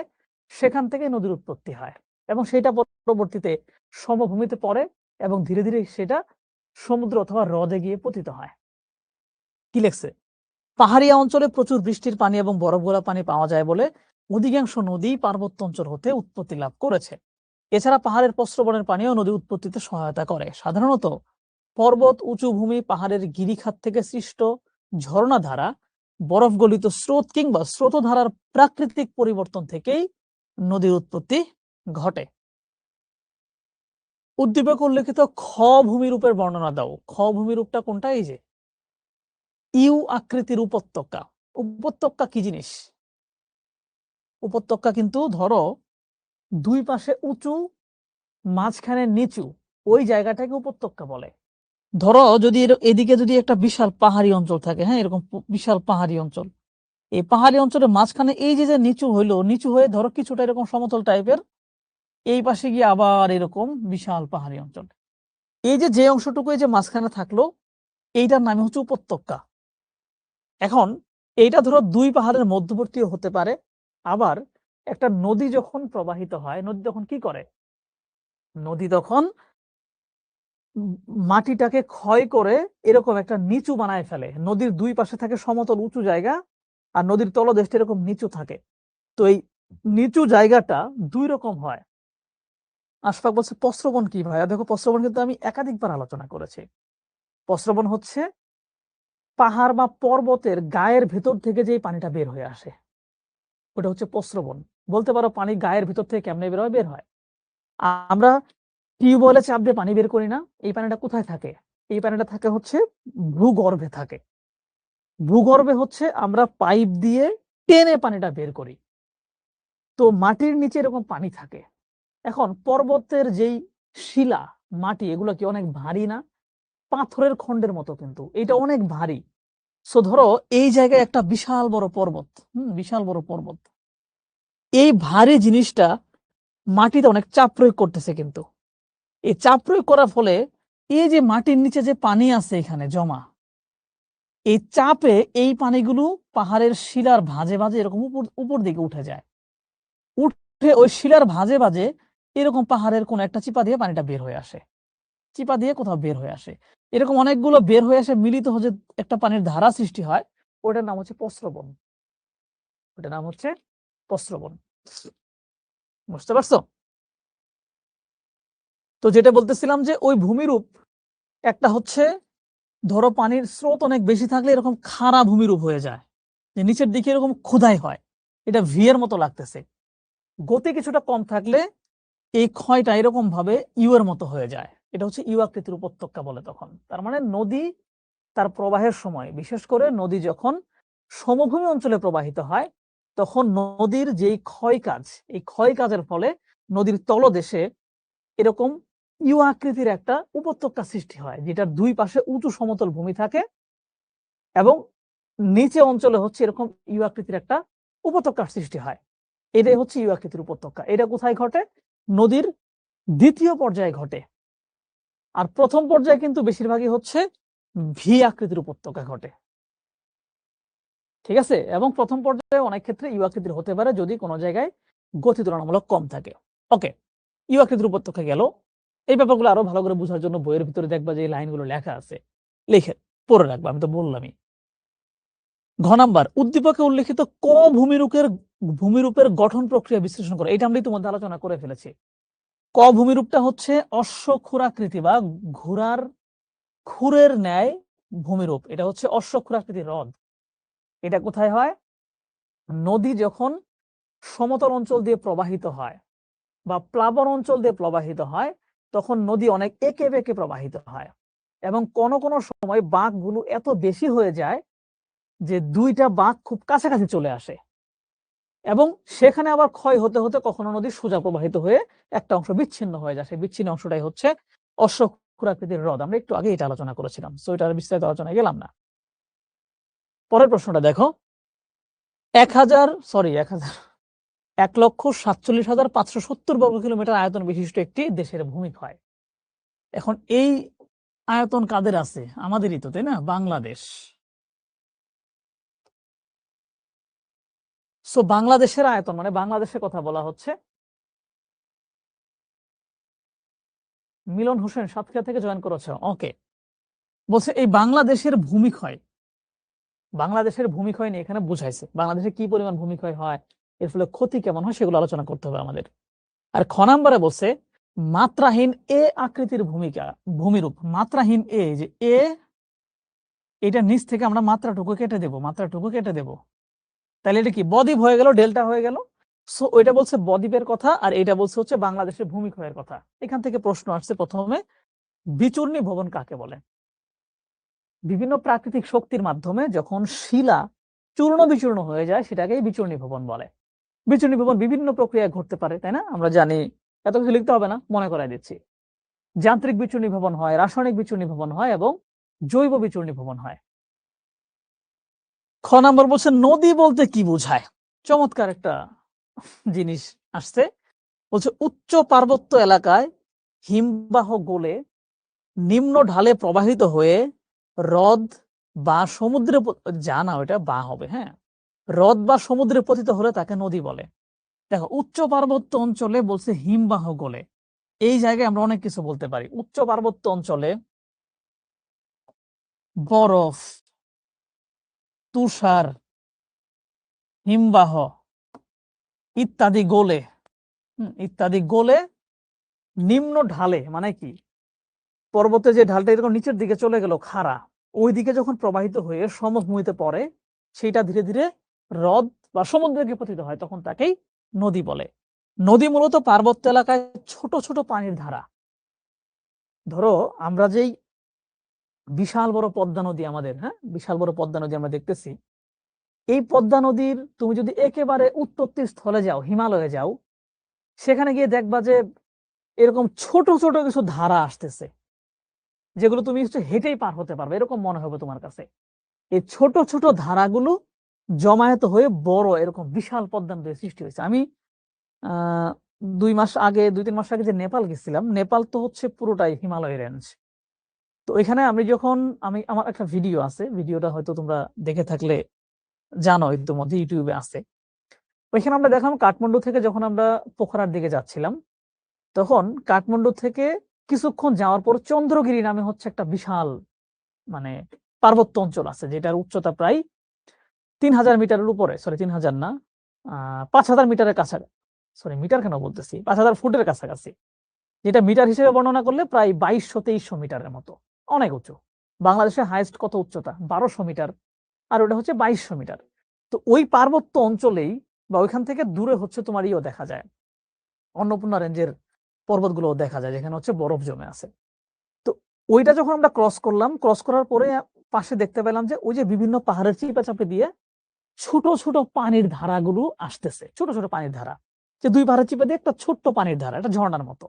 সেখান থেকে নদীর উৎপত্তি হয় এবং সেটা পরবর্তীতে সমভূমিতে পড়ে এবং ধীরে ধীরে সেটা সমুদ্র অথবা হ্রদে গিয়ে পতিত হয়। কি লেখছে? পাহাড়িয়া অঞ্চলে প্রচুর বৃষ্টির পানি এবং বরফ গলা পানি পাওয়া যায় বলে অধিকাংশ নদী পার্বত্য অঞ্চল হতে উৎপত্তি লাভ করেছে। এছাড়া পাহাড়ের প্রস্রবণের পানিও নদী উৎপত্তিতে সহায়তা করে। সাধারণত পর্বত, উঁচু ভূমি, পাহাড়ের গিরিখাত থেকে সৃষ্ট ঝর্ণা ধারা, বরফ গলিত স্রোত কিংবা স্রোতধারার প্রাকৃতিক পরিবর্তন থেকেই নদীর উৎপত্তি ঘটে। উদ্দীপক উল্লেখিত খ ভূমিরূপের বর্ণনা দাও। খ ভূমিরূপটা কোনটা? এই যে ইউ আকৃতির উপত্যকা। উপত্যকা কি জিনিস? উপত্যকা কিন্তু ধরো দুই পাশে উঁচু, মাঝখানে নিচু, ওই জায়গাটাকে উপত্যকা বলে। ধরো যদি এদিকে যদি একটা বিশাল পাহাড়ি অঞ্চল থাকে, হ্যাঁ, এরকম বিশাল পাহাড়ি অঞ্চল, এই পাহাড়ি অঞ্চলের মাঝখানে এই যে নিচু হইলো, নিচু হয়ে ধরো কিছুটা এরকম সমতল টাইপের, এই পাশে গিয়ে আবার এরকম বিশাল পাহাড়ি অঞ্চল, এই যে অংশটুকু এই যে মাঝখানে থাকলো, এইটার নাম হচ্ছে উপত্যকা। এখন এইটা ধরো দুই পাহাড়ের মধ্যবর্তীও হতে পারে। আবার একটা নদী যখন প্রবাহিত হয়, নদী তখন কি করে? নদী তখন মাটিটাকে ক্ষয় করে এরকম একটা নিচু বানায় ফেলে। নদীর দুই পাশে থাকে সমতল উঁচু জায়গা, আর নদীর তলদেশটা এরকম নিচু থাকে। তো এই নিচু জায়গাটা দুই রকম হয়। আশফাক বলছে প্রস্রবণ কি ভাইয়া? দেখো, প্রস্রবণ কিন্তু আমি একাধিকবার আলোচনা করেছি। প্রস্রবণ হচ্ছে পাহাড় বা পর্বতের গায়ের ভেতর থেকে যে পানিটা বের হয়ে আসে, ওটা হচ্ছে প্রস্রবণ। বলতে পারো পানি গায়ের ভেতর থেকে কেমনে বের হয়? বের হয়, আমরা টিউবওয়েলে চাপ দিয়ে পানি বের করি না। এই পানিটা কোথায় থাকে? এই পানিটা থাকে হচ্ছে ভূগর্ভে থাকে। ভূগর্ভে হচ্ছে আমরা পাইপ দিয়ে টেনে পানিটা বের করি। তো মাটির নিচে এরকম পানি থাকে। এখন পর্বতের যেই শিলা, মাটি, এগুলো কি অনেক ভারী না? পাথরের খন্ডের মতো, কিন্তু এটা অনেক ভারী। সো ধরো এই জায়গায় একটা বিশাল বড় পর্বত, বিশাল বড় পর্বত, এই ভারী জিনিসটা মাটিতে অনেক চাপ প্রয়োগ করতেছে, কিন্তু এই চাপ প্রয়োগ করার ফলে এই যে মাটির নিচে যে পানি আছে এখানে জমা, এই চাপে এই পানিগুলো পাহাড়ের শিলার ভাঁজে ভাঁজে এরকম উপর উপর দিকে উঠে যায়। উঠে ওই শিলার ভাঁজে ভাঁজে এরকম পাহাড়ের কোন একটা চিপা দিয়ে পানিটা বের হয়ে আসে, চিপা দিয়ে কোথাও বের হয়ে আসে। এরকম অনেকগুলো বের হয়ে আসে, মিলিত হয়ে একটা পানির ধারা সৃষ্টি হয়। ওটার নাম হচ্ছে প্রস্রবণ। ওটার নাম হচ্ছে প্রস্রবণ। বুঝতে পারছো? তো যেটা বলতেছিলাম যে ওই ভূমিরূপ, একটা হচ্ছে ধরো পানির স্রোত অনেক বেশি থাকলে এরকম খাড়া ভূমিরূপ হয়ে যায়, যে নিচের দিকে এরকম খোদাই হয়, এটা ভি এর মতো লাগতেছে। গতি কিছুটা কম থাকলে এই ক্ষয়টা এরকম ভাবে ইউ এর মতো হয়ে যায়, এটা হচ্ছে ইউ আকৃতির উপত্যকা বলে তখন। তার মানে নদী তার প্রবাহের সময়, বিশেষ করে নদী যখন সমভূমি অঞ্চলে প্রবাহিত হয়, তখন নদীর যেই ক্ষয় কাজ, এই ক্ষয় কাজের ফলে নদীর তলদেশে এরকম ইউ আকৃতির একটা উপত্যকা সৃষ্টি হয়, যেটার দুই পাশে উঁচু সমতল ভূমি থাকে এবং নিচে অঞ্চলে হচ্ছে এরকম ইউ আকৃতির একটা উপত্যকার সৃষ্টি হয়। এটাই হচ্ছে ইউ আকৃতির উপত্যকা। এটা কোথায় ঘটে? নদীর দ্বিতীয় পর্যায়ে ঘটে। আর প্রথম পর্যায়ে কিন্তু বেশিরভাগই হচ্ছে ভি আকৃতির উপত্যকা ঘটে। ঠিক আছে? এবং প্রথম পর্যায়ে অনেক ক্ষেত্রে ইউ আকৃতির হতে পারে যদি কোনো জায়গায় গতি তুলনামূলক কম থাকে। ওকে, ইউ আকৃতির উপত্যকা গেল। এই ব্যাপারগুলো আরো ভালো করে বোঝার জন্য বইয়ের ভিতরে দেখবা যে এই লাইনগুলো লেখা আছে, লিখে পড়ে রাখবা, আমি তো বললামই। ঘ নাম্বার, উদ্দীপকে উল্লেখিত ক ভূমিরূপের গঠন প্রক্রিয়া বিশ্লেষণ করে। এটা আমরা ইতিমধ্যে আলোচনা করে ফেলেছি। ক ভূমিরূপটা হচ্ছে অশ্বক্ষুরাকৃতি বা ঘোড়ার খুরের ন্যায় ভূমিরূপ। এটা হচ্ছে অশ্বক্ষুরাকৃতির হ্রদ। এটা কোথায় হয়? নদী যখন সমতল অঞ্চল দিয়ে প্রবাহিত হয় বা প্লাবন অঞ্চল দিয়ে প্রবাহিত হয়, তখন নদী অনেক এঁকে বেঁকে প্রবাহিত হয় এবং কোনো কোনো সময় বাঁকগুলো এত বেশি হয়ে যায় যে দুইটা বাঁক খুব কাছাকাছি চলে আসে এবং সেখানে আবার ক্ষয় হতে হতে কখনো নদী সোজা প্রবাহিত হয়ে একটা অংশ বিচ্ছিন্ন হয়ে যায়। সেই বিচ্ছিন্ন অংশটাই হচ্ছে অশ্বক্ষুরাকৃতির হ্রদ। আমরা একটু আগে এটা আলোচনা করেছিলাম, সো এটার বিস্তারিত আলোচনায় গেলাম না। পরের প্রশ্নটা দেখো। 1,47,570 বর্গ কিলোমিটার আয়তন বিশিষ্ট একটি দেশের ভূমিক্ষয়। এখন এই আয়তন কাদের আছে? আমাদেরই তো, তাই না? বাংলাদেশ। সো বাংলাদেশের আয়তন মানে বাংলাদেশের কথা বলা হচ্ছে। মিলন হোসেন সাতক্ষীরা থেকে জয়েন করেছে। ওকে, বলছে এই বাংলাদেশের ভূমিক্ষয় নিয়ে এখানে বুঝাইছে বাংলাদেশে কি পরিমাণ ভূমিক্ষয় হয়, এর ফলে ক্ষতি কেমন হয়, সেগুলো আলোচনা করতে হবে আমাদের। আর খ নাম্বারে বলছে মাত্রাহীন এ আকৃতির ভূমিরূপ। মাত্রাহীন এ, যে এ, এটা নিচ থেকে আমরা মাত্রাটুকু কেটে দেব, তাহলে এটা কি বদ্বীপ হয়ে গেল, ডেল্টা হয়ে গেল। সো ওইটা বলছে বদ্বীপের কথা আর এটা বলছে হচ্ছে বাংলাদেশের ভূমিক্ষয়ের কথা। এখান থেকে প্রশ্ন আসছে প্রথমে, বিচূর্ণী ভবন কাকে বলে? বিভিন্ন প্রাকৃতিক শক্তির মাধ্যমে যখন শিলা চূর্ণ বিচূর্ণ হয়ে যায় সেটাকেই বিচূর্ণী ভবন বলে। বিচূর্ণী ভবন বিভিন্ন প্রক্রিয়ায় ঘটতে পারে, তাই না? আমরা জানি, এত কিছু লিখতে হবে না, মনে করাই দিচ্ছি। যান্ত্রিক বিচূর্ণী ভবন হয়, রাসায়নিক বিচূর্ণী ভবন হয় এবং জৈব বিচূর্ণী ভবন হয়। খ নাম্বার বলছে নদী বলতে কি বোঝায়? চমৎকার একটা জিনিস আসছে। বলছে উচ্চ পার্বত্য এলাকায় হিমবাহ গলে নিম্ন ঢালে প্রবাহিত হয়ে হ্রদ বা সমুদ্রে, জানা ওইটা বা হবে, হ্যাঁ, হ্রদ বা সমুদ্রে পতিত হলে তাকে নদী বলে। দেখো, উচ্চ পার্বত্য অঞ্চলে বলছে হিমবাহ গলে, এই জায়গায় আমরা অনেক কিছু বলতে পারি। উচ্চ পার্বত্য অঞ্চলে বরফ, তুষার, হিমবাহ ইত্যাদি গলে নিম্ন ঢালে, মানে কি, পর্বতের যে ঢালটা এরকম নিচের দিকে চলে গেল খাড়া, ওই দিকে যখন প্রবাহিত হয়ে সমভূমিতে পড়ে, সেটা ধীরে ধীরে হ্রদ বা সমুদ্রে গিয়ে পতিত হয়, তখন তাকেই নদী বলে। নদী মূলত পার্বত্য এলাকায় ছোট ছোট পানির ধারা। ধরো আমরা যেই বিশাল বড় পদ্মা নদী আমাদের, হ্যাঁ, বিশাল বড় পদ্মা নদী আমরা দেখতেছি, এই পদ্মা নদীর তুমি যদি একেবারে উৎপত্তি স্থলে যাও, হিমালয়ে যাও, সেখানে গিয়ে দেখবা যে এরকম ছোট ছোট কিছু ধারা আসতেছে, যেগুলো তুমি হেঁটেই পার হতে পারবে, এরকম মনে হবে তোমার কাছে। এই ছোট ছোট ধারাগুলো জমায়েত হয়ে বড় এরকম বিশাল পদ্মা নদীর সৃষ্টি হয়েছে। আমি 2 মাস আগে, 2-3 মাস আগে যে নেপাল গেছিলাম, নেপাল তো হচ্ছে পুরোটাই হিমালয় রেঞ্জ। তো এখানে আমার একটা ভিডিও আছে, ভিডিওটা হয়তো তোমরা দেখে থাকলে জানো, ইতিমধ্যে ইউটিউবে আছে। ওইখানে আমরা দেখলাম কাঠমান্ডু থেকে যখন আমরা পোখরার দিকে যাচ্ছিলাম, তখন কাঠমান্ডু থেকে কিছুক্ষণ যাওয়ার পর চন্দ্রগিরি নামে হচ্ছে একটা বিশাল, মানে পার্বত্য অঞ্চল আছে, যেটার উচ্চতা প্রায় 3,000 মিটারের উপরে, সরি 3,000 না, 5,000 মিটারের কাছাকাছি, সরি মিটার কেন বলতেছি, 5,000 ফুটের কাছাকাছি, যেটা মিটার হিসেবে বর্ণনা করলে প্রায় 2200-2300 মিটারের মতো, অনেক উঁচু। বাংলাদেশের হাইয়েস্ট কত উচ্চতা? 1200 মিটার, আর ওটা হচ্ছে 2200 মিটার। তো ওই পার্বত্য অঞ্চলেই বা ওইখান থেকে দূরে হচ্ছে তোমার ইও দেখা যায়, অন্নপূর্ণা রেঞ্জের পর্বতগুলো দেখা যায়, যেখানে হচ্ছে বরফ জমে আছে। ওইটা যখন আমরা ক্রস করলাম, ক্রস করার পরে পাশে দেখতে পেলাম যে ওই যে বিভিন্ন পাহাড়ের চিপাচাপি দিয়ে ছোট ছোট পানির ধারাগুলো আসতেছে, ছোট ছোট পানির ধারা, যে 2 পাহাড়ের চিপা দিয়ে একটা ছোট্ট পানির ধারা, একটা ঝর্ণার মতো।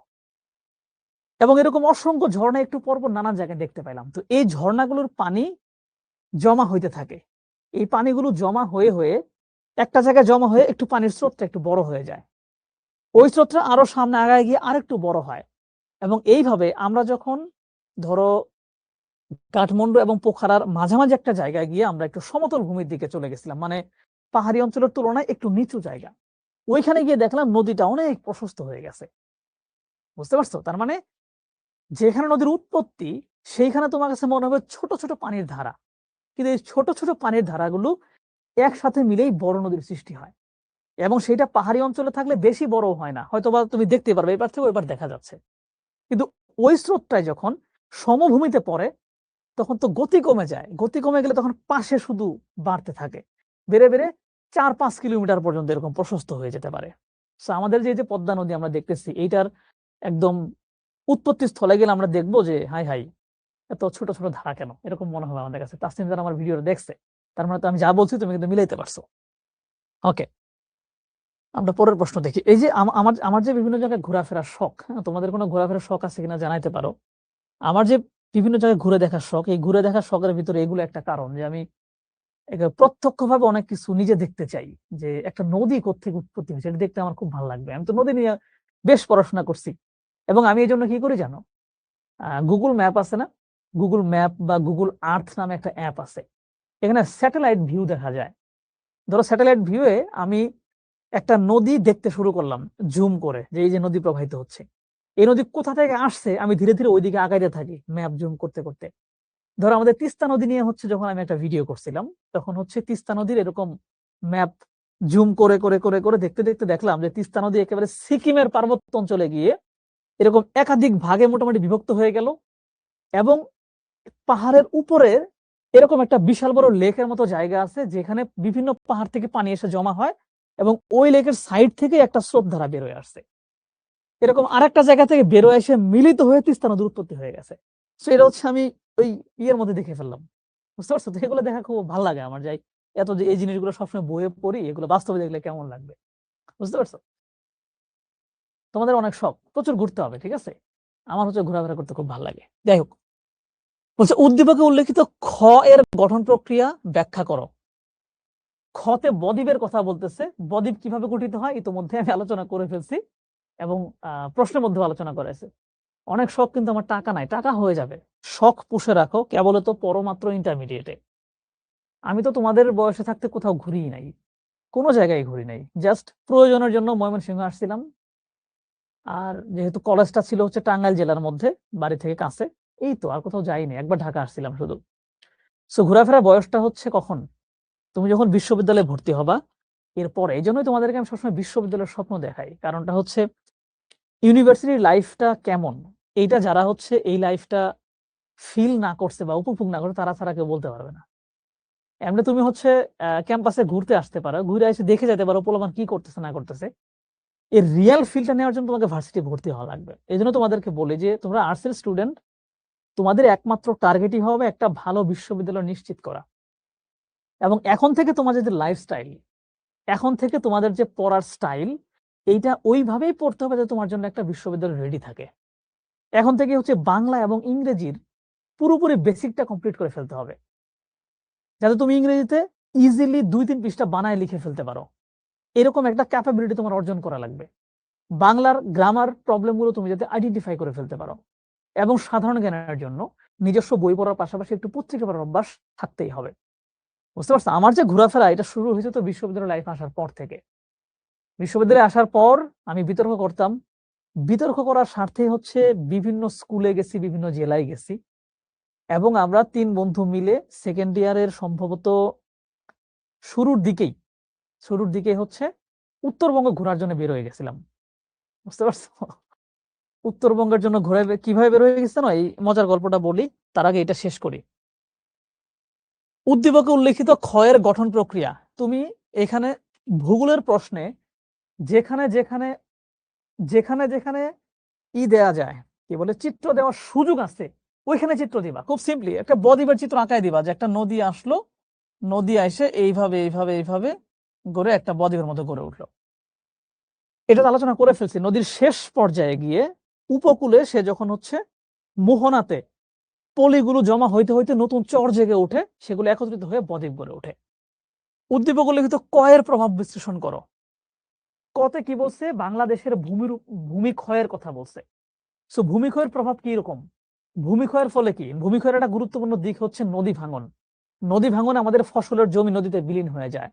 এবং এরকম অসংখ্য ঝর্ণা একটু পরপর নানান জায়গায় দেখতে পেলাম। তো এই ঝর্ণাগুলোর পানি জমা হইতে থাকে। এই পানিগুলো জমা হয়ে হয়ে একটা জায়গায় জমা হয়ে একটু পানির স্রোতটা একটু বড় হয়ে যায়। ওই স্রোতটা আরো সামনে আগায় গিয়ে আরেকটু বড় হয়। এবং এইভাবে আমরা যখন ধরো কাঠমান্ডু এবং পোখারার মাঝামাঝি একটা জায়গায় গিয়ে আমরা একটু সমতল ভূমির দিকে চলে গেছিলাম, মানে পাহাড়ি অঞ্চলের তুলনায় একটু নিচু জায়গা। ওইখানে গিয়ে দেখলাম নদীটা অনেক প্রশস্ত হয়ে গেছে। বুঝতে পারছো? তার মানে যেখানে নদীর উৎপত্তি সেইখানে তোমার কাছে মনে হবে ছোট ছোট পানির ধারা, কিন্তু এই ছোট ছোট পানির ধারাগুলো একসাথে মিলেই বড় নদীর সৃষ্টি হয়। এবং সেটা পাহাড়ি অঞ্চলে থাকলে বেশি বড় হয় না, হয়তোবা তুমি দেখতে পারবে এবার থেকে ওইবার দেখা যাচ্ছে। কিন্তু ওই স্রোতটাই যখন সমভূমিতে পড়ে তখন তো গতি কমে যায়। গতি কমে গেলে তখন পাশে শুধু বাড়তে থাকে, বেড়ে বেড়ে 4-5 কিলোমিটার পর্যন্ত এরকম প্রশস্ত হয়ে যেতে পারে। তো আমাদের যে পদ্মা নদী আমরা দেখতেছি, এইটার একদম উৎপত্তি স্থলে গেলে আমরা দেখবো যে হাই হাই, এত ছোট ছোট ধারা কেন, এরকম মনে হবে আমাদের কাছে। তাসনিম যারা আমার ভিডিওটা দেখছে, তার মানে তো আমি যা বলছি তুমি কিন্তু মিলাইতে পারছো। ওকে, আমরা পরের প্রশ্ন দেখি। এই যে আমার আমার যে বিভিন্ন জায়গায় ঘোরাফেরার শখ, হ্যাঁ, তোমাদের কোনো ঘোরাফেরার শখ আছে কিনা জানাইতে পারো। আমার যে বিভিন্ন জায়গায় ঘুরে দেখার শখ, এই ঘুরে দেখার শখের ভিতরে এগুলো একটা কারণ যে আমি প্রত্যক্ষভাবে অনেক কিছু নিজে দেখতে চাই। যে একটা নদী কোত্থেকে উৎপত্তি হয়েছে এটা দেখতে আমার খুব ভালো লাগবে। আমি তো নদী নিয়ে বেশ পড়াশোনা করছি। এবং আমি এই জন্য কি করি জানো, গুগল ম্যাপ আছে না, গুগল ম্যাপ বা গুগল আর্থ নামে একটা অ্যাপ আছে। এখানে স্যাটেলাইট ভিউ দেখা যায়। ধরো স্যাটেলাইট ভিউয়ে আমি একটা নদী দেখতে শুরু করলাম জুম করে, যে এই যে নদী প্রবাহিত হচ্ছে, এই নদী কোথা থেকে আসছে আমি ধীরে ধীরে ওইদিকে আগাইতে থাকি ম্যাপ জুম করতে করতে। ধরো আমাদের তিস্তা নদী নিয়ে হচ্ছে যখন আমি একটা ভিডিও করছিলাম, তখন হচ্ছে তিস্তা নদীর এরকম ম্যাপ জুম করে করে করে করে দেখতে দেখতে দেখলাম যে তিস্তা নদী একেবারে সিকিমের পার্বত্য অঞ্চলে গিয়ে এরকম একাধিক ভাগে মোটামুটি বিভক্ত হয়ে গেল। এবং পাহাড়ের উপরে এরকম একটা বিশাল বড় লেকের মতো জায়গা আছে, যেখানে বিভিন্ন পাহাড় থেকে পানি এসে জমা হয় এবং ওই লেকের সাইড থেকে একটা স্রোত ধারা বেরোয় আসছে। এরকম আরেকটা জায়গা থেকে বেরোয় এসে মিলিত হয়ে তিস্তা নদীর উৎপত্তি হয়ে গেছে। তো এটা হচ্ছে আমি ওই ইয়ের মধ্যে দেখে ফেললাম। বুঝতে পারছো? তো এগুলো দেখা খুব ভালো লাগে আমার, যাই এত যে এই জিনিসগুলো সবসময় বইয়ে পড়ি, এগুলো বাস্তবে দেখলে কেমন লাগবে। বুঝতে পারছো? তোমাদের অনেক শখ, প্রচুর ঘুরতে হবে, ঠিক আছে। আমার হচ্ছে ঘোরাফেরা করতে খুব ভালো লাগে। যাই হোক, বলছে উদ্দীপকে উল্লেখিত খ এর গঠন প্রক্রিয়া ব্যাখ্যা করো। খতে বদ্বীপের কথা বলতেছে। বদ্বীপ কিভাবে গঠিত হয় ইতোমধ্যে আমি আলোচনা করে ফেলছি এবং প্রশ্নের মধ্যে আলোচনা করেছে। অনেক শখ, কিন্তু আমার টাকা নাই, টাকা হয়ে যাবে। শখ পুষে রাখো, কেবল তো পরমাত্র ইন্টারমিডিয়েটে। আমি তো তোমাদের বয়সে থাকতে কোথাও ঘুরি নাই, কোনো জায়গায় ঘুরি নাই, জাস্ট প্রয়োজনের জন্য ময়মনসিংহ আসছিলাম। আর যেহেতু কলেজটা ছিল হচ্ছে টাঙ্গাইল জেলার মধ্যে, বাড়ি থেকে কাছে, এই তো, আর কোথাও যাইনি, একবার ঢাকা আসছিলাম শুধু। সো ঘোরাফেরার বয়সটা হচ্ছে কখন, তুমি যখন বিশ্ববিদ্যালয়ে ভর্তি হবা এরপরে। এই জন্যই তোমাদেরকে আমি সবসময় বিশ্ববিদ্যালয়ের স্বপ্ন দেখাই, কারণটা হচ্ছে ইউনিভার্সিটির লাইফটা কেমন, এইটা যারা হচ্ছে এই লাইফটা ফিল না করছে বা উপভোগ না করছে তারা ছাড়া কেউ বলতে পারবে না। এমনি তুমি হচ্ছে ক্যাম্পাসে ঘুরতে আসতে পারো, ঘুরে এসে দেখে যেতে পারো পোলাপান কি করতেছে না করতেছে। এর রিয়েল ফিলটা নেওয়ার জন্য তোমাকে ভার্সিটি ভর্তি হওয়া লাগবে। এই জন্য তোমাদেরকে বলি যে তোমরা আর্টসের স্টুডেন্ট, তোমাদের একমাত্র টার্গেটই হবে একটা ভালো বিশ্ববিদ্যালয় নিশ্চিত করা। এবং এখন থেকে তোমাদের যে লাইফস্টাইল, এখন থেকে তোমাদের যে পড়ার স্টাইল, এইটা ওইভাবেই পড়তে হবে যে তোমার জন্য একটা বিশ্ববিদ্যালয় রেডি থাকে। এখন থেকে হচ্ছে বাংলা এবং ইংরেজির পুরোপুরি বেসিকটা কমপ্লিট করে ফেলতে হবে, যাতে তুমি ইংরেজিতে ইজিলি 2-3 পৃষ্ঠা বানায় লিখে ফেলতে পারো। এরকম একটা ক্যাপাবিলিটি তোমার অর্জন করা লাগবে। বাংলার গ্রামার প্রবলেমগুলো তুমি যাতে আইডেন্টিফাই করে ফেলতে পারো। এবং সাধারণ জ্ঞানের জন্য নিজস্ব বই পড়ার পাশাপাশি একটু পত্রিকা পড়ার অভ্যাস থাকতেই হবে। বুঝতে পারছো? আমার যে ঘোরাফেরা এটা শুরু হয়েছে তো বিশ্ববিদ্যালয় লাইফ আসার পর থেকে। বিশ্ববিদ্যালয়ে আসার পর আমি বিতর্ক করতাম। বিতর্ক করার স্বার্থে হচ্ছে বিভিন্ন স্কুলে গেছি, বিভিন্ন জেলায় গেছি। এবং আমরা 3 বন্ধু মিলে সেকেন্ড ইয়ারের সম্ভবত শুরুর দিকেই হচ্ছে উত্তরবঙ্গ ঘোরার জন্য বের হয়ে গেছিলাম। বুঝতে পারছো? উত্তরবঙ্গের জন্য ঘোরা কিভাবে বের হয়ে গেছে না, এই মজার গল্পটা বলি, তার আগে এটা শেষ করি। উদ্দীপকে উল্লেখিত ক্ষয়ের গঠন প্রক্রিয়া, তুমি এখানে ভূগোলের প্রশ্নে যেখানে যেখানে যেখানে যেখানে দেয়া যায়, কি বলে, চিত্র দেওয়ার সুযোগ আছে, ওইখানে চিত্র দিবা, খুব সিম্পলি একটা বদ্বীপের চিত্র আঁকায় দিবা, যে একটা নদী আসলো, নদী এসে এইভাবে এইভাবে এইভাবে গড়ে একটা বদ্বীপের মতো গড়ে উঠলো। এটা আলোচনা করে ফেলছি। নদীর শেষ পর্যায়ে গিয়ে উপকূলে সে যখন হচ্ছে মোহনাতে পলিগুলো জমা হইতে হইতে নতুন চর জেগে ওঠে, সেগুলো একত্রিত হয়ে বদ্বীপ গড়ে ওঠে। উদ্দীপক লিখিত কয়ের প্রভাব বিশ্লেষণ করো। কতে কি বলছে? বাংলাদেশের ভূমিক্ষয়ের কথা বলছে। সো ভূমিক্ষয়ের প্রভাব কি রকম? ভূমিক্ষয়ের ফলে কি? ভূমিক্ষয়ের একটা গুরুত্বপূর্ণ দিক হচ্ছে নদী ভাঙন। নদী ভাঙনে আমাদের ফসলের জমি নদীতে বিলীন হয়ে যায়,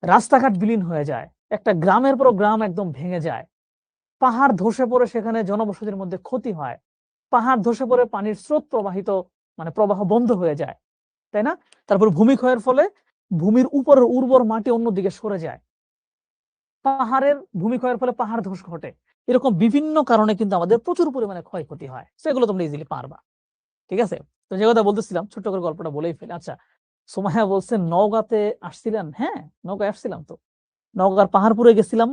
রাস্তাঘাট বিলীন হয়ে যায়, একটা গ্রামের পর গ্রাম একদম ভেঙে যায়, পাহাড় ধসে পড়ে, সেখানে জনবসতির মধ্যে ক্ষতি হয়, পাহাড় ধসে পড়ে পানির স্রোত প্রবাহিত প্রবাহ বন্ধ হয়ে যায়, তাই না? তারপর ভূমিক্ষয়ের ফলে ভূমির উপরের উর্বর মাটি অন্যদিকে সরে যায়, পাহাড়ের ভূমিক্ষয়ের ফলে পাহাড় ধস ঘটে। এরকম বিভিন্ন কারণে কিন্তু আমাদের প্রচুর পরিমাণে ক্ষয়ক্ষতি হয়, সেগুলো তোমরা ইজিলি পারবা। ঠিক আছে? তো যে কথা বলতেছিলাম, ছোট্ট করে গল্পটা বলেই ফেলি। আচ্ছা, সোমায়া বলছে নওগাঁতে আসছিলেন? হ্যাঁ, নওগাঁ আসছিলাম তো। নওগাঁর পাহাড়পুরে গেছিলাম,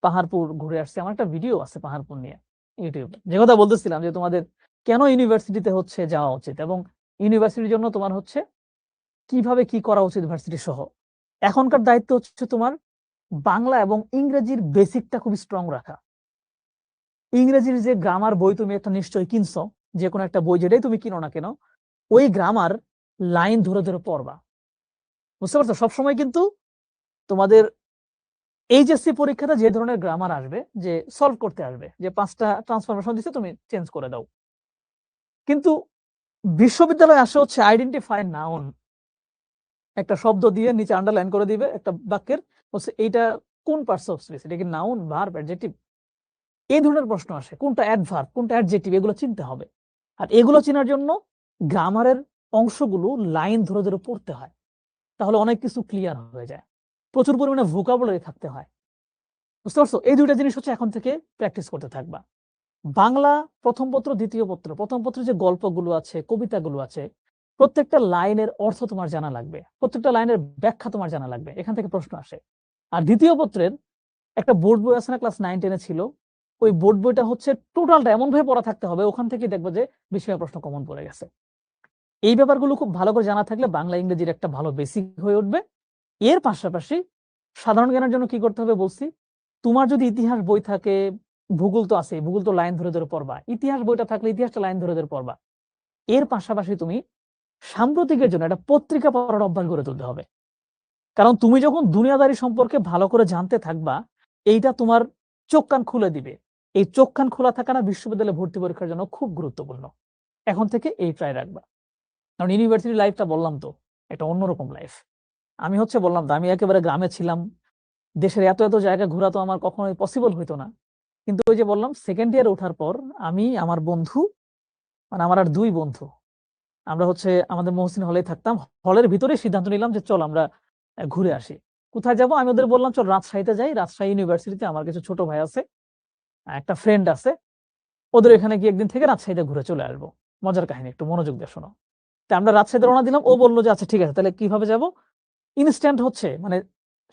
পাহাড়পুর ঘুরে আসছি। আমার একটা ভিডিও আছে পাহাড়পুর নিয়ে ইউটিউবে। যে কথা বলতেছিলাম যে তোমাদের কেন ইউনিভার্সিটিতে হচ্ছে যাওয়া উচিত, এবং ইউনিভার্সিটির জন্য তোমার হচ্ছে কিভাবে কি করা উচিত ভার্সিটি সহ। এখনকার দায়িত্ব হচ্ছে তোমার বাংলা এবং ইংরেজির বেসিকটা খুব স্ট্রং রাখা। ইংরেজির যে গ্রামার বই তুমি একটা নিশ্চয়ই কিনছো, যে কোনো একটা বই যেটাই তুমি কিনো না কেন, ওই গ্রামার লাইন ধরে ধরে পড়বা। বুঝতে পারছো? সবসময় কিন্তু তোমাদের এইচএসসি পরীক্ষাতে যে ধরনের গ্রামার আসবে, যে সলভ করতে আসবে, যে 5টা ট্রান্সফরমেশন দিচ্ছে তুমি চেঞ্জ করে দাও, কিন্তু বিশ্ববিদ্যালয়ে আসে হচ্ছে আইডেন্টিফাই নাউন, একটা শব্দ দিয়ে নিচে আন্ডারলাইন করে দিবে একটা বাক্যের, হচ্ছে এইটা কোন পার্টস অফ স্পিচ, এটা কি নাউন, ভার্ব, অ্যাডজেক্টিভ, এই ধরনের প্রশ্ন আসে। কোনটা অ্যাডভার্ব, কোনটা অ্যাডজেক্টিভ, এগুলো চিনতে হবে। আর এগুলো চেনার জন্য গ্রামারের অংশগুলো লাইন ধরে ধরে পড়তে হয়, তাহলে অনেক কিছু ক্লিয়ার হয়ে যায়। প্রচুর পরিমাণে ভোকাবুলারি থাকতে হয়। বুঝতে পারছো? এই দুইটা জিনিস হচ্ছে এখন থেকে প্র্যাকটিস করতে থাকবা। বাংলা প্রথম পত্র, দ্বিতীয় পত্র, প্রথম পত্রে যে গল্পগুলো আছে, কবিতাগুলো আছে, প্রত্যেকটা লাইনের অর্থ তোমার জানা লাগবে, প্রত্যেকটা লাইনের ব্যাখ্যা তোমার জানা লাগবে, এখান থেকে প্রশ্ন আসে। আর দ্বিতীয় পত্রের একটা বোর্ড বই আছে না, ক্লাস 9-10-এ ছিল, ওই বোর্ড বইটা হচ্ছে টোটালটা এমন ভাবে পড়া থাকতে হবে, ওখান থেকে দেখবো যে বিষয় প্রশ্ন কমন পড়ে গেছে। এই ব্যাপারগুলো খুব ভালো করে জানা থাকলে বাংলা ইংরেজির একটা ভালো বেসিক হয়ে উঠবে। এর পাশাপাশি সাধারণ জ্ঞানের জন্য কি করতে হবে বলছি, তোমার যদি ইতিহাস বই থাকে, ভূগোল তো আছে, ভূগোল তো লাইন ধরে ধরে পড়বা, ইতিহাস বইটা থাকলে ইতিহাসটা লাইন ধরে ধরে পড়বা। এর পাশাপাশি তুমি সাম্প্রতিকের জন্য একটা পত্রিকা পড়ার অভ্যাস গড়ে তুলতে হবে, কারণ তুমি যখন দুনিয়াদারি সম্পর্কে ভালো করে জানতে থাকবা, এইটা তোমার চোখ কান খুলে দিবে। এই চোখ কান খোলা থাকাটা বিশ্ববিদ্যালয়ে ভর্তি পরীক্ষার জন্য খুব গুরুত্বপূর্ণ। এখন থেকে এই ট্রাই রাখবা, কারণ ইউনিভার্সিটি লাইফটা বললাম তো একটা অন্যরকম লাইফ। আমি হচ্ছে বললাম তো, আমি একেবারে গ্রামে ছিলাম, দেশের এত এত জায়গা ঘোরা তো আমার কখনোই পসিবল হইতো না। কিন্তু ওই যে বললাম, সেকেন্ড ইয়ারে ওঠার পর আমি, আমার বন্ধু, আমার আর 2 বন্ধু, আমরা হচ্ছে আমাদের মহসিন হলে থাকতাম, হলের ভিতরে সিদ্ধান্ত নিলাম যে চল আমরা ঘুরে আসি। কোথায় যাব? আমি ওদের বললাম চল রাজশাহীতে যাই, রাজশাহী ইউনিভার্সিটিতে আমার কিছু ছোট ভাই আছে, একটা ফ্রেন্ড আছে, ওদের এখানে গিয়ে একদিন থেকে রাজশাহীতে ঘুরে চলে আসবো। মজার কাহিনী, একটু মনোযোগ দিয়ে শোনো। তা আমরা রাজশাহীতে রওনা দিলাম, ও বললো যে আচ্ছা ঠিক আছে, তাহলে কিভাবে যাব? ইনস্ট্যান্ট হচ্ছে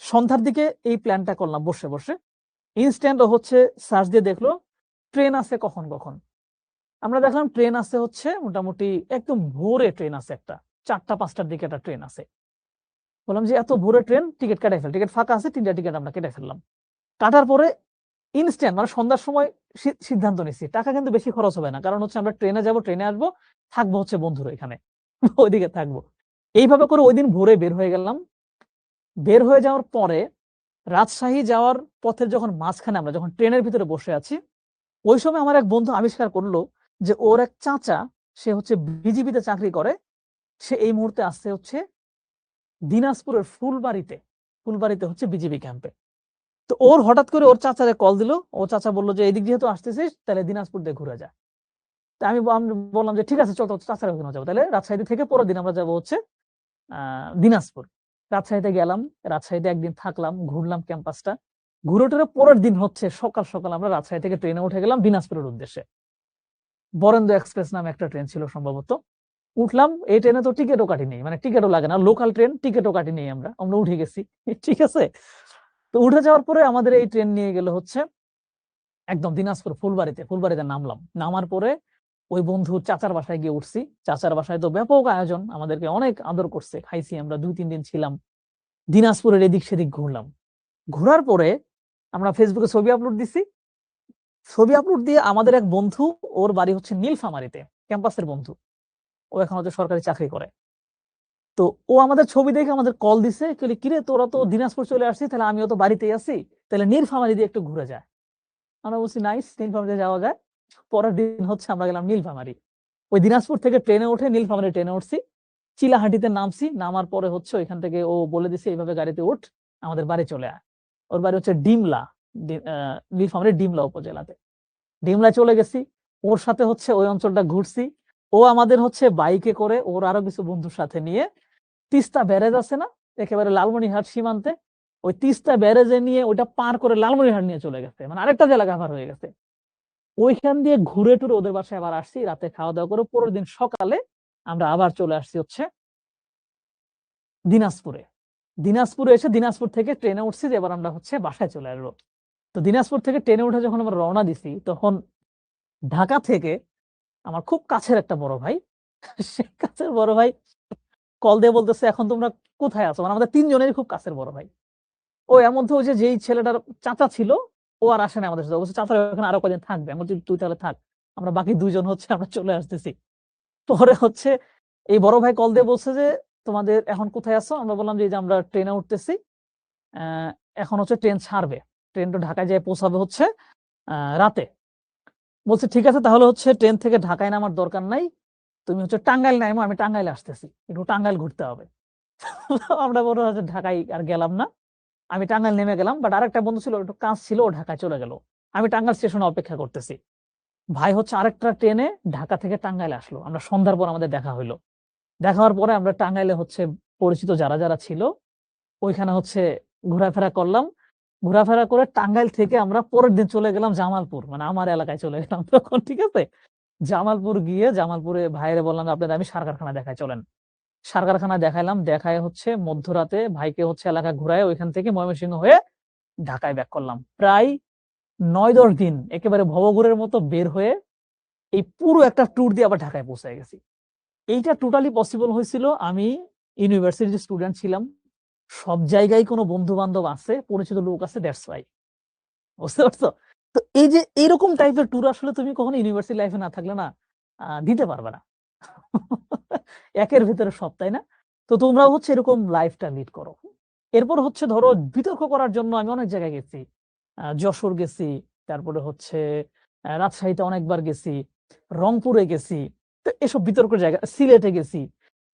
সন্ধ্যার দিকে এই প্ল্যানটা করলাম বসে বসে। ইনস্ট্যান্ট হচ্ছে সার্চ দিয়ে দেখলো ট্রেন আছে কখন কখন। আমরা দেখলাম ট্রেন আছে হচ্ছে মোটামুটি একদম ভোরে ট্রেন আছে, একটা 4টা-5টার দিকে একটা ট্রেন আছে। বললাম যে এত ভোরে ট্রেন, টিকিট কাটাই ফেল, টিকিট ফাঁকা আছে, 3টা টিকিট আমরা কেটে ফেললাম। কাটার পরে ইনস্ট্যান্ট সন্ধ্যার সময় সিদ্ধান্ত নিচ্ছি, টাকা কিন্তু বেশি খরচ হবে না, কারণ হচ্ছে আমরা ট্রেনে যাব, ট্রেনে আসবো, থাকবো হচ্ছে বন্ধুরা এখানে, ওইদিকে থাকবো। এইভাবে করে ওই দিন ভোরে বের হয়ে গেলাম। বের হয়ে যাওয়ার পরে রাজশাহী যাওয়ার পথের যখন মাঝখানে আমরা যখন ট্রেনের ভিতরে বসে আছি, ওই সময় আমার এক বন্ধু আবিষ্কার করলো যে ওর এক চাচা, সে হচ্ছে বিজিবিতে চাকরি করে, সে এই মুহূর্তে আসছে হচ্ছে দিনাজপুরের ফুলবাড়িতে, ফুলবাড়িতে হচ্ছে বিজিবি ক্যাম্পে। তো ওর হঠাৎ করে ওর চাচারে কল দিল, ও চাচা বললো যে এদিক যেহেতু আসতেছিস তাহলে দিনাজপুর দিয়ে ঘুরে যা। তা আমি বললাম যে ঠিক আছে চল, চাচার ওখানে যাবো। তাহলে রাজশাহী থেকে পরের দিন আমরা যাবো হচ্ছে দিনাজপুর। রাজশাহীতে গেলাম, রাজশাহীতে একদিন থাকলাম, ঘুরলাম ক্যাম্পাসটা, ঘুরে টুরে পরের দিন হচ্ছে সকাল সকাল আমরা রাজশাহী থেকে ট্রেনে উঠে গেলাম দিনাজপুরের উদ্দেশ্যে। বরেন্দ্র এক্সপ্রেস নামে একটা ট্রেন ছিল সম্ভবত। উঠলাম, এই ট্রেনে তো টিকিটও কাটি নেই, টিকিটও লাগে না, লোকাল ট্রেন, টিকিটও কাটি নেই, আমরা আমরা উঠে গেছি। ঠিক আছে? তো উঠে যাওয়ার পরে আমাদের এই ট্রেন নিয়ে গেল হচ্ছে একদম দিনাজপুর ফুলবাড়িতে। ফুলবাড়িতে নামলাম, নামার পরে ওই বন্ধু চাচার বাসায় গিয়ে উঠছি। চাচার বাসায় তো ব্যাপক আয়োজন, আমাদেরকে অনেক আদর করছে, খাইছি, আমরা 2-3 দিন ছিলাম। দিনাজপুরের এদিক সেদিক ঘুরলাম। ঘোরার পরে আমরা ফেসবুকে ছবি আপলোড দিছি। ছবি আপলোড দিয়ে আমাদের এক বন্ধু, ওর বাড়ি হচ্ছে নীলফামারীতে, ক্যাম্পাসের বন্ধু, ও এখন হচ্ছে সরকারি চাকরি করে। তো ও আমাদের ছবি দেখে আমাদের কল দিছে, কিরে তোরা তো দিনাজপুর চলে আসছিস, তাহলে আমিও তো বাড়িতেই আছি, তাহলে নীলফামারী দিয়ে একটু ঘুরে যায়। আমরা বলছি নাইস, নীলফামারীতে যাওয়া যায়। পরের দিন হচ্ছে আমরা গেলাম নীলফামারী। ওই দিনাজপুর থেকে ট্রেনে উঠে নীলফামারী ট্রেনে উঠছি, চিলাহাটিতে নামছি। নামার পরে হচ্ছে ওইখান থেকে ও বলে দিছে এইভাবে গাড়িতে উঠ, আমাদের বাড়ি চলে আয়। ওর বাড়ি হচ্ছে ডিমলা, নীলফামারী ডিমলা উপজেলাতে। ডিমলায় চলে গেছি, ওর সাথে হচ্ছে ওই অঞ্চলটা ঘুরছি। ও আমাদের হচ্ছে বাইকে করে ওর আরো কিছু বন্ধুর সাথে নিয়ে তিস্তা ব্যারেজ আছে না, একেবারে লালমনিরহাট সীমান্তে, ওই তিস্তা ব্যারেজে নিয়ে ওটা পার করে লালমনিরহাট নিয়ে চলে গেছে, মানে আরেকটা জেলা কাভার হয়ে গেছে। ওইখান দিয়ে ঘুরে টুরে ওদের বাসায় আবার আসছি, রাতে খাওয়া দাওয়া করে পরের দিন সকালে আমরা আবার চলে আসছি হচ্ছে দিনাজপুরে। দিনাজপুরে এসে দিনাজপুর থেকে ট্রেনে উঠছি যে এবার আমরা হচ্ছে বাসায় চলে আসবো। তো দিনাজপুর থেকে ট্রেনে উঠে যখন আমরা রওনা দিছি, তখন ঢাকা থেকে আমার খুব কাছের একটা বড় ভাই, সে কাছের বড় ভাই কল দিয়ে বলতেছে এখন তোমরা কোথায় আছো, মানে আমাদের 3 জনেরই খুব কাছের বড় ভাই। ও এর মধ্যে ওই যে যেই ছেলেটার চাচা ছিল, ও আর আসে না আমাদের সাথে, বলছে চাচা ওখানে আরো কদিন থাকবে। আমি বলছি তুই তাহলে থাক, আমরা বাকি 2 জন হচ্ছে আমরা চলে আসতেছি। পরে হচ্ছে এই বড় ভাই কল দিয়ে বলছে যে তোমাদের এখন কোথায় আছো, আমরা বললাম যে এই যে আমরা ট্রেনে উঠতেছি, এখন হচ্ছে ট্রেন ছাড়বে, ট্রেন তো ঢাকায় যেয়ে পৌঁছাবে হচ্ছে রাতে। বলছে ঠিক আছে, তাহলে হচ্ছে ট্রেন থেকে ঢাকায় নামার দরকার নাই, তুমি হচ্ছে টাঙ্গাইল নামো, আমি টাঙ্গাইলে আসতেছি, একটু টাঙ্গাইল ঘুরতে হবে। আমরা বড় হচ্ছে ঢাকায় আর গেলাম না, আমি টাঙ্গাইল নেমে গেলাম। বাট আরেকটা বন্ধু ছিল, একটু কাজ ছিল, ও ঢাকায় চলে গেল। আমি টাঙ্গাইল স্টেশনে অপেক্ষা করতেছি। ভাই হচ্ছে আরেকটা ট্রেনে ঢাকা থেকে টাঙ্গাইল আসলো, আমরা সন্ধ্যার পর আমাদের দেখা হইলো। দেখা হওয়ার পরে আমরা টাঙ্গাইলে হচ্ছে পরিচিত যারা যারা ছিল ওইখানে হচ্ছে ঘোরাফেরা করলাম। ঘোরাফেরা করে টাঙ্গাইল থেকে আমরা পরের দিন চলে গেলাম জামালপুর, মানে আমার এলাকায় চলে গেলাম তখন, ঠিক আছে। জামালপুর গিয়ে জামালপুরে ভাইরে বললাম আপনাদের আমি সার কারখানা দেখাই চলেন। সার কারখানা দেখাইলাম, দেখায় হচ্ছে মধ্যরাতে ভাইকে হচ্ছে এলাকা ঘুরায় ওইখান থেকে ময়মনসিংহ হয়ে ঢাকায় ব্যাক করলাম। প্রায় 9-10 দিন একেবারে ভবঘুরের মতো বের হয়ে এই পুরো একটা ট্যুর দিয়ে আবার ঢাকায় পৌঁছে গেছি। এইটা টোটালি পসিবল হয়েছিল, আমি ইউনিভার্সিটির স্টুডেন্ট ছিলাম, সব জায়গায় কোনো বন্ধু বান্ধব আছে, পরিচিত লোক আছে, দ্যাটস ওয়াই। বুঝতে পারছো? তো এই যে এইরকম টাইপের ট্যুর আসলে তুমি কখনো ইউনিভার্সিটি লাইফে না থাকলে না দিতে পারবে না। একের ভিতরে সব, তাই না? তো তোমরাও হচ্ছে এরকম লাইফটা লিড করো। এরপর হচ্ছে ধরো বিতর্ক করার জন্য আমি অনেক জায়গায় গেছি, যশোর গেছি, তারপরে হচ্ছে রাজশাহীতে অনেকবার গেছি, রংপুরে গেছি। তো এসব বিতর্কের জায়গা, সিলেটে গেছি।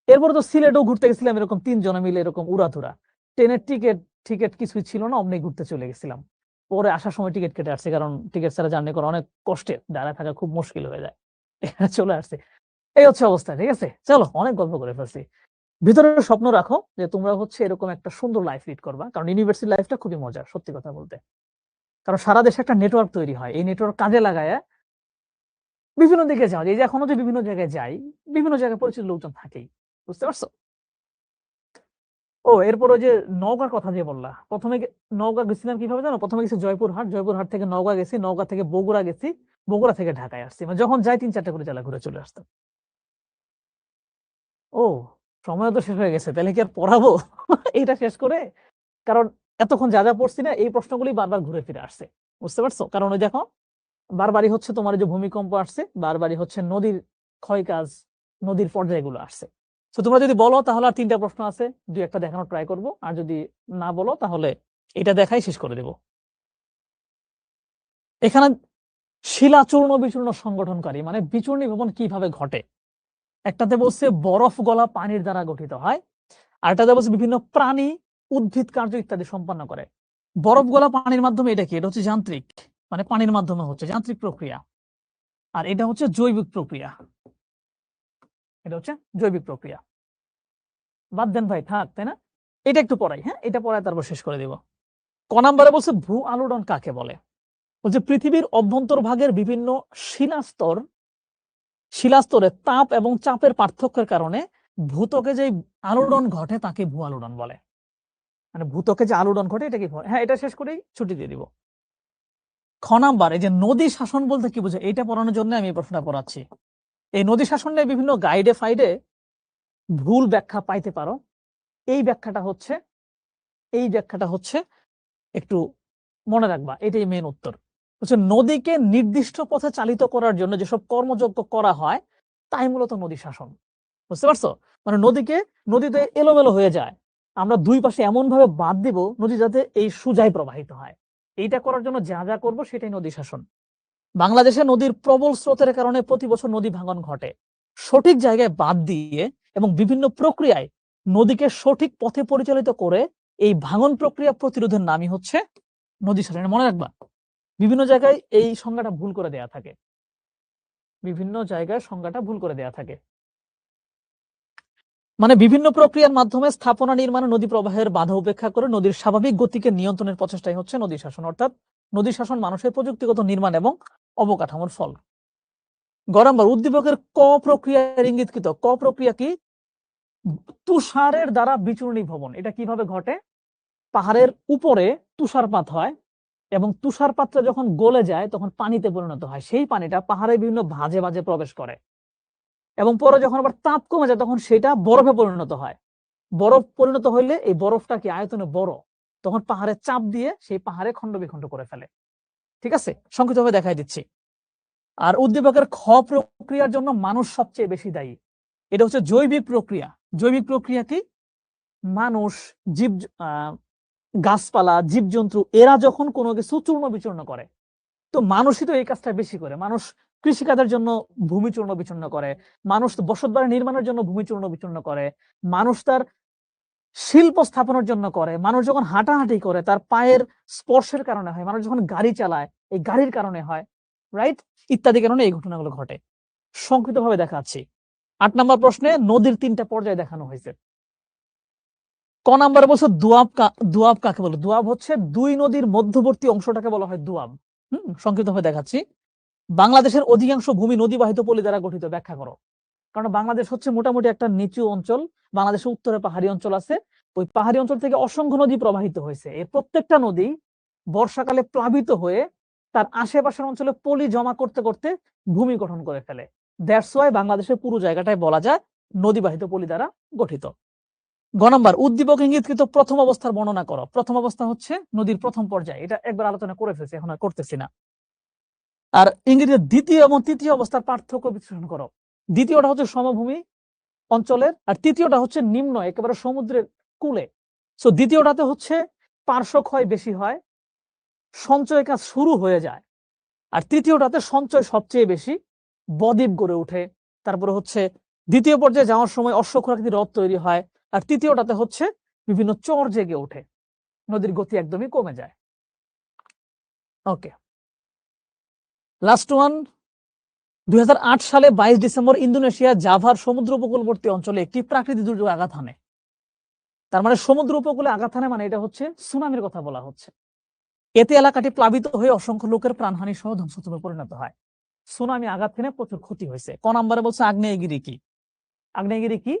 এরপরে তো সিলেটেও ঘুরতে গেছিলাম এরকম 3 জনে মিলে, এরকম উড়াধুরা। ট্রেনের টিকিট টিকিট কিছুই ছিল না, অমনি ঘুরতে চলে গেছিলাম। পরে আসার সময় টিকিট কেটে আসছে, কারণ টিকিট ছাড়া জার্নি করা অনেক কষ্টের, দাঁড়ায় থাকা খুব মুশকিল হয়ে যায়। এখানে চলে আসছে। এই হচ্ছে অবস্থা, ঠিক আছে। চলো অনেক গল্প করে ফেলছি। ভিতরে স্বপ্ন রাখো যে তোমরা হচ্ছে এরকম একটা সুন্দর লাইফ লিড করবা, কারণ ইউনিভার্সিটি লাইফটা খুবই মজার, সত্যি কথা বলতে। কারণ সারা দেশে একটা নেটওয়ার্ক তৈরি হয়, এই নেটওয়ার্ক কাজে লাগায় বিভিন্ন দিকে যাওয়া যায়। এই যে এখনো যে বিভিন্ন জায়গায় যাই, বিভিন্ন জায়গায় পরিচিত লোকজন থাকেই। বুঝতে পারছো? ও এরপর ওই যে নওগাঁর কথা যে বললা, প্রথমে নওগাঁ গেছিলাম কিভাবে জানো? প্রথমে গেছি জয়পুরহাট, জয়পুরহাট থেকে নওগাঁ গেছি, নওগাঁ থেকে বগুড়া গেছি, বগুড়া থেকে ঢাকায় আসছি। মানে যখন যাই 3-4টা করে জেলা ঘুরে চলে আসতাম। ও সময় তো শেষ হয়ে গেছে, তাহলে কি আর পড়াবো? এটা শেষ করে, কারণ এতক্ষণ যা যা পড়ছি না, এই প্রশ্নগুলি বারবার ঘুরে ফিরে আসছে। বুঝতে পারছো? কারণ ওই দেখো বারবারই হচ্ছে তোমার যে ভূমিকম্প আসছে, বারবারই হচ্ছে নদীর ক্ষয় কাজ, নদীর পর্যায়গুলো আসছে। তো তোমরা যদি বলো তাহলে আর 3টা প্রশ্ন আছে, 2-1টা দেখানোর ট্রাই করব, আর যদি না বলো তাহলে এটা দেখাই শেষ করে দেব। এখানে শিলা চূর্ণ বিচূর্ণ সংগঠনকারী, মানে বিচূর্ণী ভবন কিভাবে ঘটে। একটাতে বলছে বরফ গলা পানির দ্বারা গঠিত হয়, আর এটাতে বলছে বিভিন্ন প্রাণী উদ্ভিদ কার্য ইত্যাদি সম্পন্ন করে। বরফ গলা পানির মাধ্যমে, এটা কি? এটা হচ্ছে যান্ত্রিক, মানে পানির মাধ্যমে হচ্ছে যান্ত্রিক প্রক্রিয়া। আর এটা হচ্ছে জৈবিক প্রক্রিয়া, এটা হচ্ছে জৈবিক প্রক্রিয়া। বাদ দেন ভাই, থাক, তাই না? এটা একটু পড়াই, হ্যাঁ, এটা পড়ায় তারপর শেষ করে দিব। ক নাম্বারে বলছে ভূ আলোড়ন কাকে বলে। বলছে পৃথিবীর অভ্যন্তর ভাগের বিভিন্ন শিলাস্তরে তাপ এবং চাপের পার্থক্যের কারণে ভূত্বকে যে আলোড়ন ঘটে তাকে ভূ আলোড়ন বলে। মানে ভূত্বকে যে আলোড়ন ঘটে এটাকে, হ্যাঁ, এটা শেষ করেই ছুটি দিয়ে দিব। খ নাম্বার, এই যে নদী শাসন বলতে কি বোঝায়, এটা পড়ানোর জন্য আমি এই প্রশ্নটা পড়াচ্ছি। এই নদী শাসন নিয়ে বিভিন্ন গাইডে ফাইডে ভুল ব্যাখ্যা পাইতে পারো। এই ব্যাখ্যাটা হচ্ছে একটু মনে রাখবা, এটাই মেন উত্তর। হচ্ছে নদীকে নির্দিষ্ট পথে চালিত করার জন্য যেসব কর্মযজ্ঞ করা হয় তাই মূলত নদী শাসন। বুঝতে পারছো? মানে নদীতে এলোমেলো হয়ে যায়, আমরা দুই পাশে এমন ভাবে বাঁধ দিব নদী যাতে এই সুজায় প্রবাহিত হয়। এইটা করার জন্য যা যা করবো সেটাই নদী শাসন। বাংলাদেশে নদীর প্রবল স্রোতের কারণে প্রতি বছর নদী ভাঙন ঘটে। সঠিক জায়গায় বাঁধ দিয়ে এবং বিভিন্ন প্রক্রিয়ায় নদীকে সঠিক পথে পরিচালিত করে এই ভাঙন প্রক্রিয়া প্রতিরোধের নামই হচ্ছে নদী শাসন। মনে রাখবা, বিভিন্ন জায়গায় এই সংজ্ঞাটা ভুল করে দেয়া থাকে, মানে বিভিন্ন প্রক্রিয়ার মাধ্যমে স্থাপনা নির্মাণে নদী প্রবাহের বাধা উপেক্ষা করে নদীর স্বাভাবিক গতিকে নিয়ন্ত্রণের প্রচেষ্টাই হচ্ছে নদী শাসন। অর্থাৎ নদী শাসন মানুষের প্রযুক্তিগত নির্মাণ এবং অবকাঠামোর ফল। গরমবার উদ্দীপকের ক প্রক্রিয়ার ইঙ্গিতকৃত ক প্রক্রিয়া কি? তুষারের দ্বারা বিচূর্ণী ভবন। এটা কিভাবে ঘটে? পাহাড়ের উপরে তুষারপাত হয় এবং তুষারপাতটা যখন গলে যায় তখন পানিতে পরিণত হয়, সেই পানিটা পাহাড়ের বিভিন্ন ভাঁজে ভাঁজে প্রবেশ করে এবং পরে যখন আবার তাপ কমে যায় তখন সেটা বরফে পরিণত হয়। বরফ পরিণত হইলে এই বরফটা কি আয়তনে বড়, তখন পাহাড়ে চাপ দিয়ে সেই পাহাড়ে খণ্ড বিখণ্ড করে ফেলে। ঠিক আছে, সংক্ষিপ্তভাবে দেখাই দিচ্ছি। আর উদ্দীপকের খ প্রক্রিয়ার জন্য মানুষ সবচেয়ে বেশি দায়ী। এটা হচ্ছে জৈবিক প্রক্রিয়া। জৈবিক প্রক্রিয়া কি? মানুষ, জীব, গাছপালা, জীবজন্তু এরা যখন কোনো কিছু চূর্ণ বিচূর্ণ করে, তো মানুষই তো এই কাজটা বেশি করে। মানুষ কৃষিকাজের জন্য ভূমি চূর্ণ বিচূর্ণ করে, মানুষ বসতবাড়ি নির্মাণের জন্য ভূমি চূর্ণ বিচূর্ণ করে, মানুষ তার শিল্প স্থাপনের জন্য করে, মানুষ যখন হাঁটাহাঁটি করে তার পায়ের স্পর্শের কারণে হয়, মানুষ যখন গাড়ি চালায় এই গাড়ির কারণে হয়, রাইট? ইত্যাদি কারণে এই ঘটনাগুলো ঘটে। সংক্ষিপ্তভাবে দেখাচ্ছি। 8 নম্বর প্রশ্নে নদীর 3টা পর্যায় দেখানো হয়েছে। ক নাম্বার বলছে দুয়াব কাকে বলে? দুয়াব হচ্ছে দুই নদীর মধ্যবর্তী অংশটাকে বলা হয় দুয়াব। সংক্ষিপ্তভাবে দেখাচ্ছি। বাংলাদেশের অধিকাংশ ভূমি নদীবাহিত পলি দ্বারা গঠিত, ব্যাখ্যা করো। কারণ বাংলাদেশ হচ্ছে মোটামুটি একটা নিচু অঞ্চল, বাংলাদেশের উত্তরে পাহাড়ি অঞ্চল আছে, ওই পাহাড়ি অঞ্চল থেকে অসংখ্য নদী প্রবাহিত হয়েছে। এর প্রত্যেকটা নদী বর্ষাকালে প্লাবিত হয়ে তার আশেপাশের অঞ্চলে পলি জমা করতে করতে ভূমি গঠন করে ফেলে। দ্যাটস ওয়াই বাংলাদেশের পুরো জায়গাটাই বলা যায় নদীবাহিত পলি দ্বারা গঠিত। গ নাম্বার উদ্দীপক ইঙ্গিতকৃত প্রথম অবস্থার বর্ণনা করো। প্রথম অবস্থা হচ্ছে নদীর প্রথম পর্যায়ে, এটা একবার আলোচনা করে ফেলছি, এখন আর করতেছি না। আর ইংরেজিতে দ্বিতীয় এবং তৃতীয় অবস্থার পার্থক্য বিশ্লেষণ করো। দ্বিতীয়টা হচ্ছে সমভূমি অঞ্চলের, আর তৃতীয়টা হচ্ছে নিম্ন একেবারে সমুদ্রের কূলে। সো দ্বিতীয়টাতে হচ্ছে পার্শ্ব ক্ষয় বেশি হয়, সঞ্চয় কাজ শুরু হয়ে যায়। আর তৃতীয়টাতে সঞ্চয় সবচেয়ে বেশি, বদ্বীপ গড়ে ওঠে। তারপরে হচ্ছে দ্বিতীয় পর্যায়ে যাওয়ার সময় অশ্বক্ষুরাকৃতি হ্রদ তৈরি হয়। আর তৃতীয়টাতে হচ্ছে বিভিন্ন চর জেগে ওঠে, নদীর গতি একদমই কমে যায়। ওকে, লাস্ট ওয়ান। 2008 সালে 22 ডিসেম্বর ইন্দোনেশিয়া জাভার সমুদ্র উপকূলবর্তী অঞ্চলে একটি প্রাকৃতিক দুর্যোগ আঘাত হানে। তার মানে সমুদ্র উপকূলে আঘাত হানে মানে এটা হচ্ছে সুনামির কথা বলা হচ্ছে। এতে এলাকাটি প্লাবিত হয়ে অসংখ্য লোকের প্রাণহানি সহ ধ্বংসস্তূপে পরিণত হয়। সুনামি আঘাত হানে প্রচুর ক্ষতি হয়েছে। ক নম্বরে বলছে আগ্নেয়গিরি কি? আগ্নেয়গিরি কি?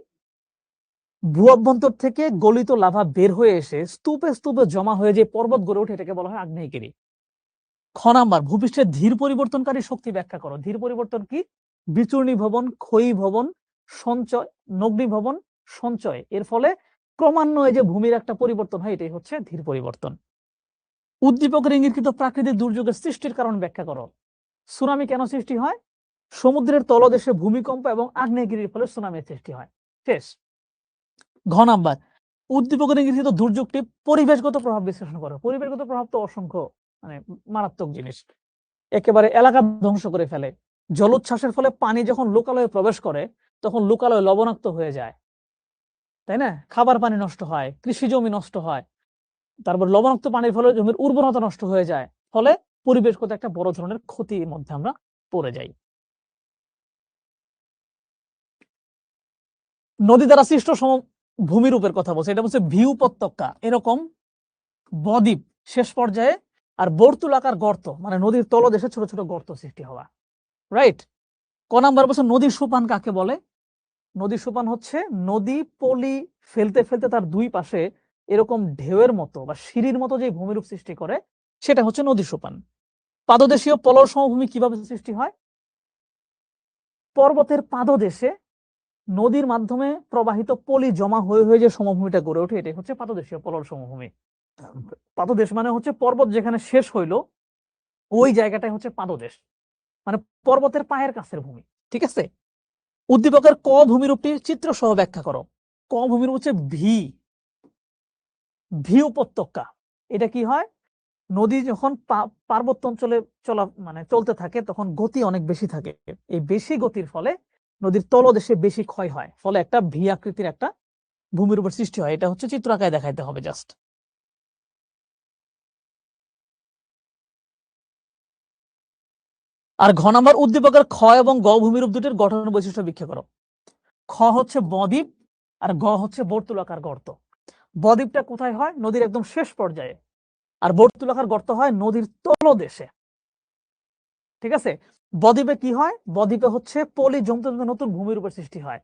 ভূ অভ্যন্তর থেকে গলিত লাভা বের হয়ে এসে স্তূপে স্তূপে জমা হয়ে যে পর্বত গড়ে ওঠে এটাকে বলা হয় আগ্নেয়গিরি। খ নাম্বার ভূপৃষ্ঠের ধীর পরিবর্তনকারী শক্তি ব্যাখ্যা করো। ধীর পরিবর্তন কি? বিচূর্ণী ভবন, ক্ষয়ী ভবন, সঞ্চয়, নগ্নি ভবন, সঞ্চয়, এর ফলে ক্রমান্বয়ে যে ভূমির একটা পরিবর্তন হয় এটাই হচ্ছে ধীর পরিবর্তন। উদ্দীপকের ইঙ্গিতকৃত প্রাকৃতিক দুর্যোগের সৃষ্টির কারণ ব্যাখ্যা করো। সুনামি কেন সৃষ্টি হয়? সমুদ্রের তলদেশে ভূমিকম্প এবং আগ্নেয়গিরির ফলে সুনামির সৃষ্টি হয়। শেষ। ঘ নাম্বার উদ্দীপকের ইঙ্গিতকৃত দুর্যোগটি পরিবেশগত প্রভাব বিশ্লেষণ করো। পরিবেশগত প্রভাব তো অসংখ্য, মানে মারাত্মক জিনিস, একেবারে এলাকা ধ্বংস করে ফেলে। জলোচ্ছ্বাসের ফলে পানি যখন লোকালয়ে প্রবেশ করে তখন লোকালয় লবণাক্ত হয়ে যায়, তাই না? খাবার পানি নষ্ট হয়, কৃষি জমি নষ্ট হয়, তারপর লবণাক্ত পানির ফলে জমির উর্বরতা নষ্ট হয়ে যায়, ফলে পরিবেশগত একটা বড় ধরনের ক্ষতির মধ্যে আমরা পড়ে যাই। নদী দ্বারা সৃষ্ট ভূমিরূপের কথা বলছে, এটা বলছে ভিউ উপত্যকা, এরকম বদ্বীপ শেষ পর্যায়ে, আর বর্তুলাকার গর্ত মানে নদীর তলদেশে ছোট ছোট গর্ত সৃষ্টি হওয়া, রাইট? ক নাম্বার বলছে নদীর সোপান কাকে বলে? নদীর সোপান হচ্ছে নদী পলি ফেলতে ফেলতে তার দুই পাশে এরকম ঢেউয়ের মতো বা সিঁড়ির মতো যে ভূমিরূপ সৃষ্টি করে সেটা হচ্ছে নদীর সোপান। পাদদেশীয় পলল সমভূমি কিভাবে সৃষ্টি হয়? পর্বতের পাদদেশে নদীর মাধ্যমে প্রবাহিত পলি জমা হয়ে হয়ে যে সমভূমিটা গড়ে ওঠে এটাই হচ্ছে পাদদেশীয় পলল সমভূমি। পাদদেশ মানে হচ্ছে পর্বত যেখানে শেষ হইলো ওই জায়গাটাই হচ্ছে পাদদেশ, মানে পর্বতের পায়ের কাছের ভূমি। ঠিক আছে, উদ্দীপকের ক ভূমিরূপটি চিত্র সহ ব্যাখ্যা করো। ক ভূমিরূপ হচ্ছে ভি, ভি উপত্যকা। এটা কি হয়, নদী যখন পার্বত্য অঞ্চলে চলতে থাকে তখন গতি অনেক বেশি থাকে। এই বেশি গতির ফলে নদীর তলদেশে বেশি ক্ষয় হয়, ফলে একটা ভি আকৃতির একটা ভূমির উপর সৃষ্টি হয়। এটা হচ্ছে চিত্র আকারে দেখাইতে হবে জাস্ট। আর ঘ নম্বর উদ্দীপকের খ এবং গ ভূমিরূপ দুটির গঠন বৈশিষ্ট্য ব্যাখ্যা করো। খ হচ্ছে বদ্বীপ আর গ হচ্ছে বর্তুলাকার গর্ত। বদ্বীপটা কোথায় হয়, নদীর একদম শেষ পর্যায়ে, আর বর্তুলাকার গর্ত হয় নদীর তলদেশে। ঠিক আছে, বদ্বীপে কি হয়, বদ্বীপে হচ্ছে পলি জমতে জমতে নতুন ভূমির উপর সৃষ্টি হয়।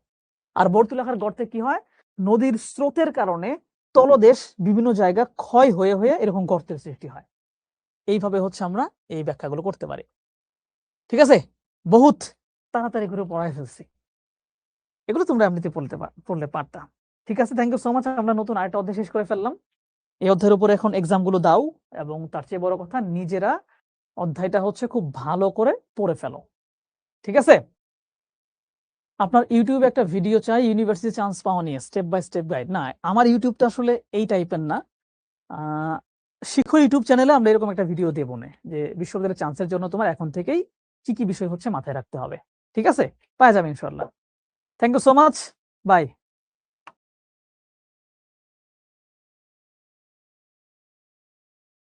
আর বর্তুলাকার গর্তে কি হয়, নদীর স্রোতের কারণে তলদেশ বিভিন্ন জায়গা ক্ষয় হয়ে হয়ে এরকম গর্তের সৃষ্টি হয়। এইভাবে হচ্ছে আমরা এই ব্যাখ্যাগুলো করতে পারি। ঠিক আছে, বহুত তাড়াতাড়ি করে পড়াই ফেলছি, এগুলো তোমরা এমনিতে পড়লে পারতাম। ঠিক আছে, থ্যাংক ইউ সো মাচ। আমরা নতুন আরেকটা অধ্যায় শেষ করে ফেললাম। এই অধ্যায়ের উপরে এখন এক্সাম গুলো দাও, এবং তার চেয়ে বড় কথা নিজেরা অধ্যায়টা হচ্ছে খুব ভালো করে পড়ে ফেলো। ঠিক আছে, আপনার ইউটিউবে একটা ভিডিও চাই ইউনিভার্সিটি চান্স পাওয়া নিয়ে, স্টেপ বাই স্টেপ গাইড। না, আমার ইউটিউবটা আসলে এই টাইপের না। শিখো ইউটিউব চ্যানেলে আমরা এরকম একটা ভিডিও দেবো না, যে বিশ্ববিদ্যালয়ের চান্সের জন্য তোমার এখন থেকেই কি কি বিষয় হচ্ছে মাথায় রাখতে হবে। ঠিক আছে, পাওয়া যাবে ইনশাল্লাহ। Thank you so much, by.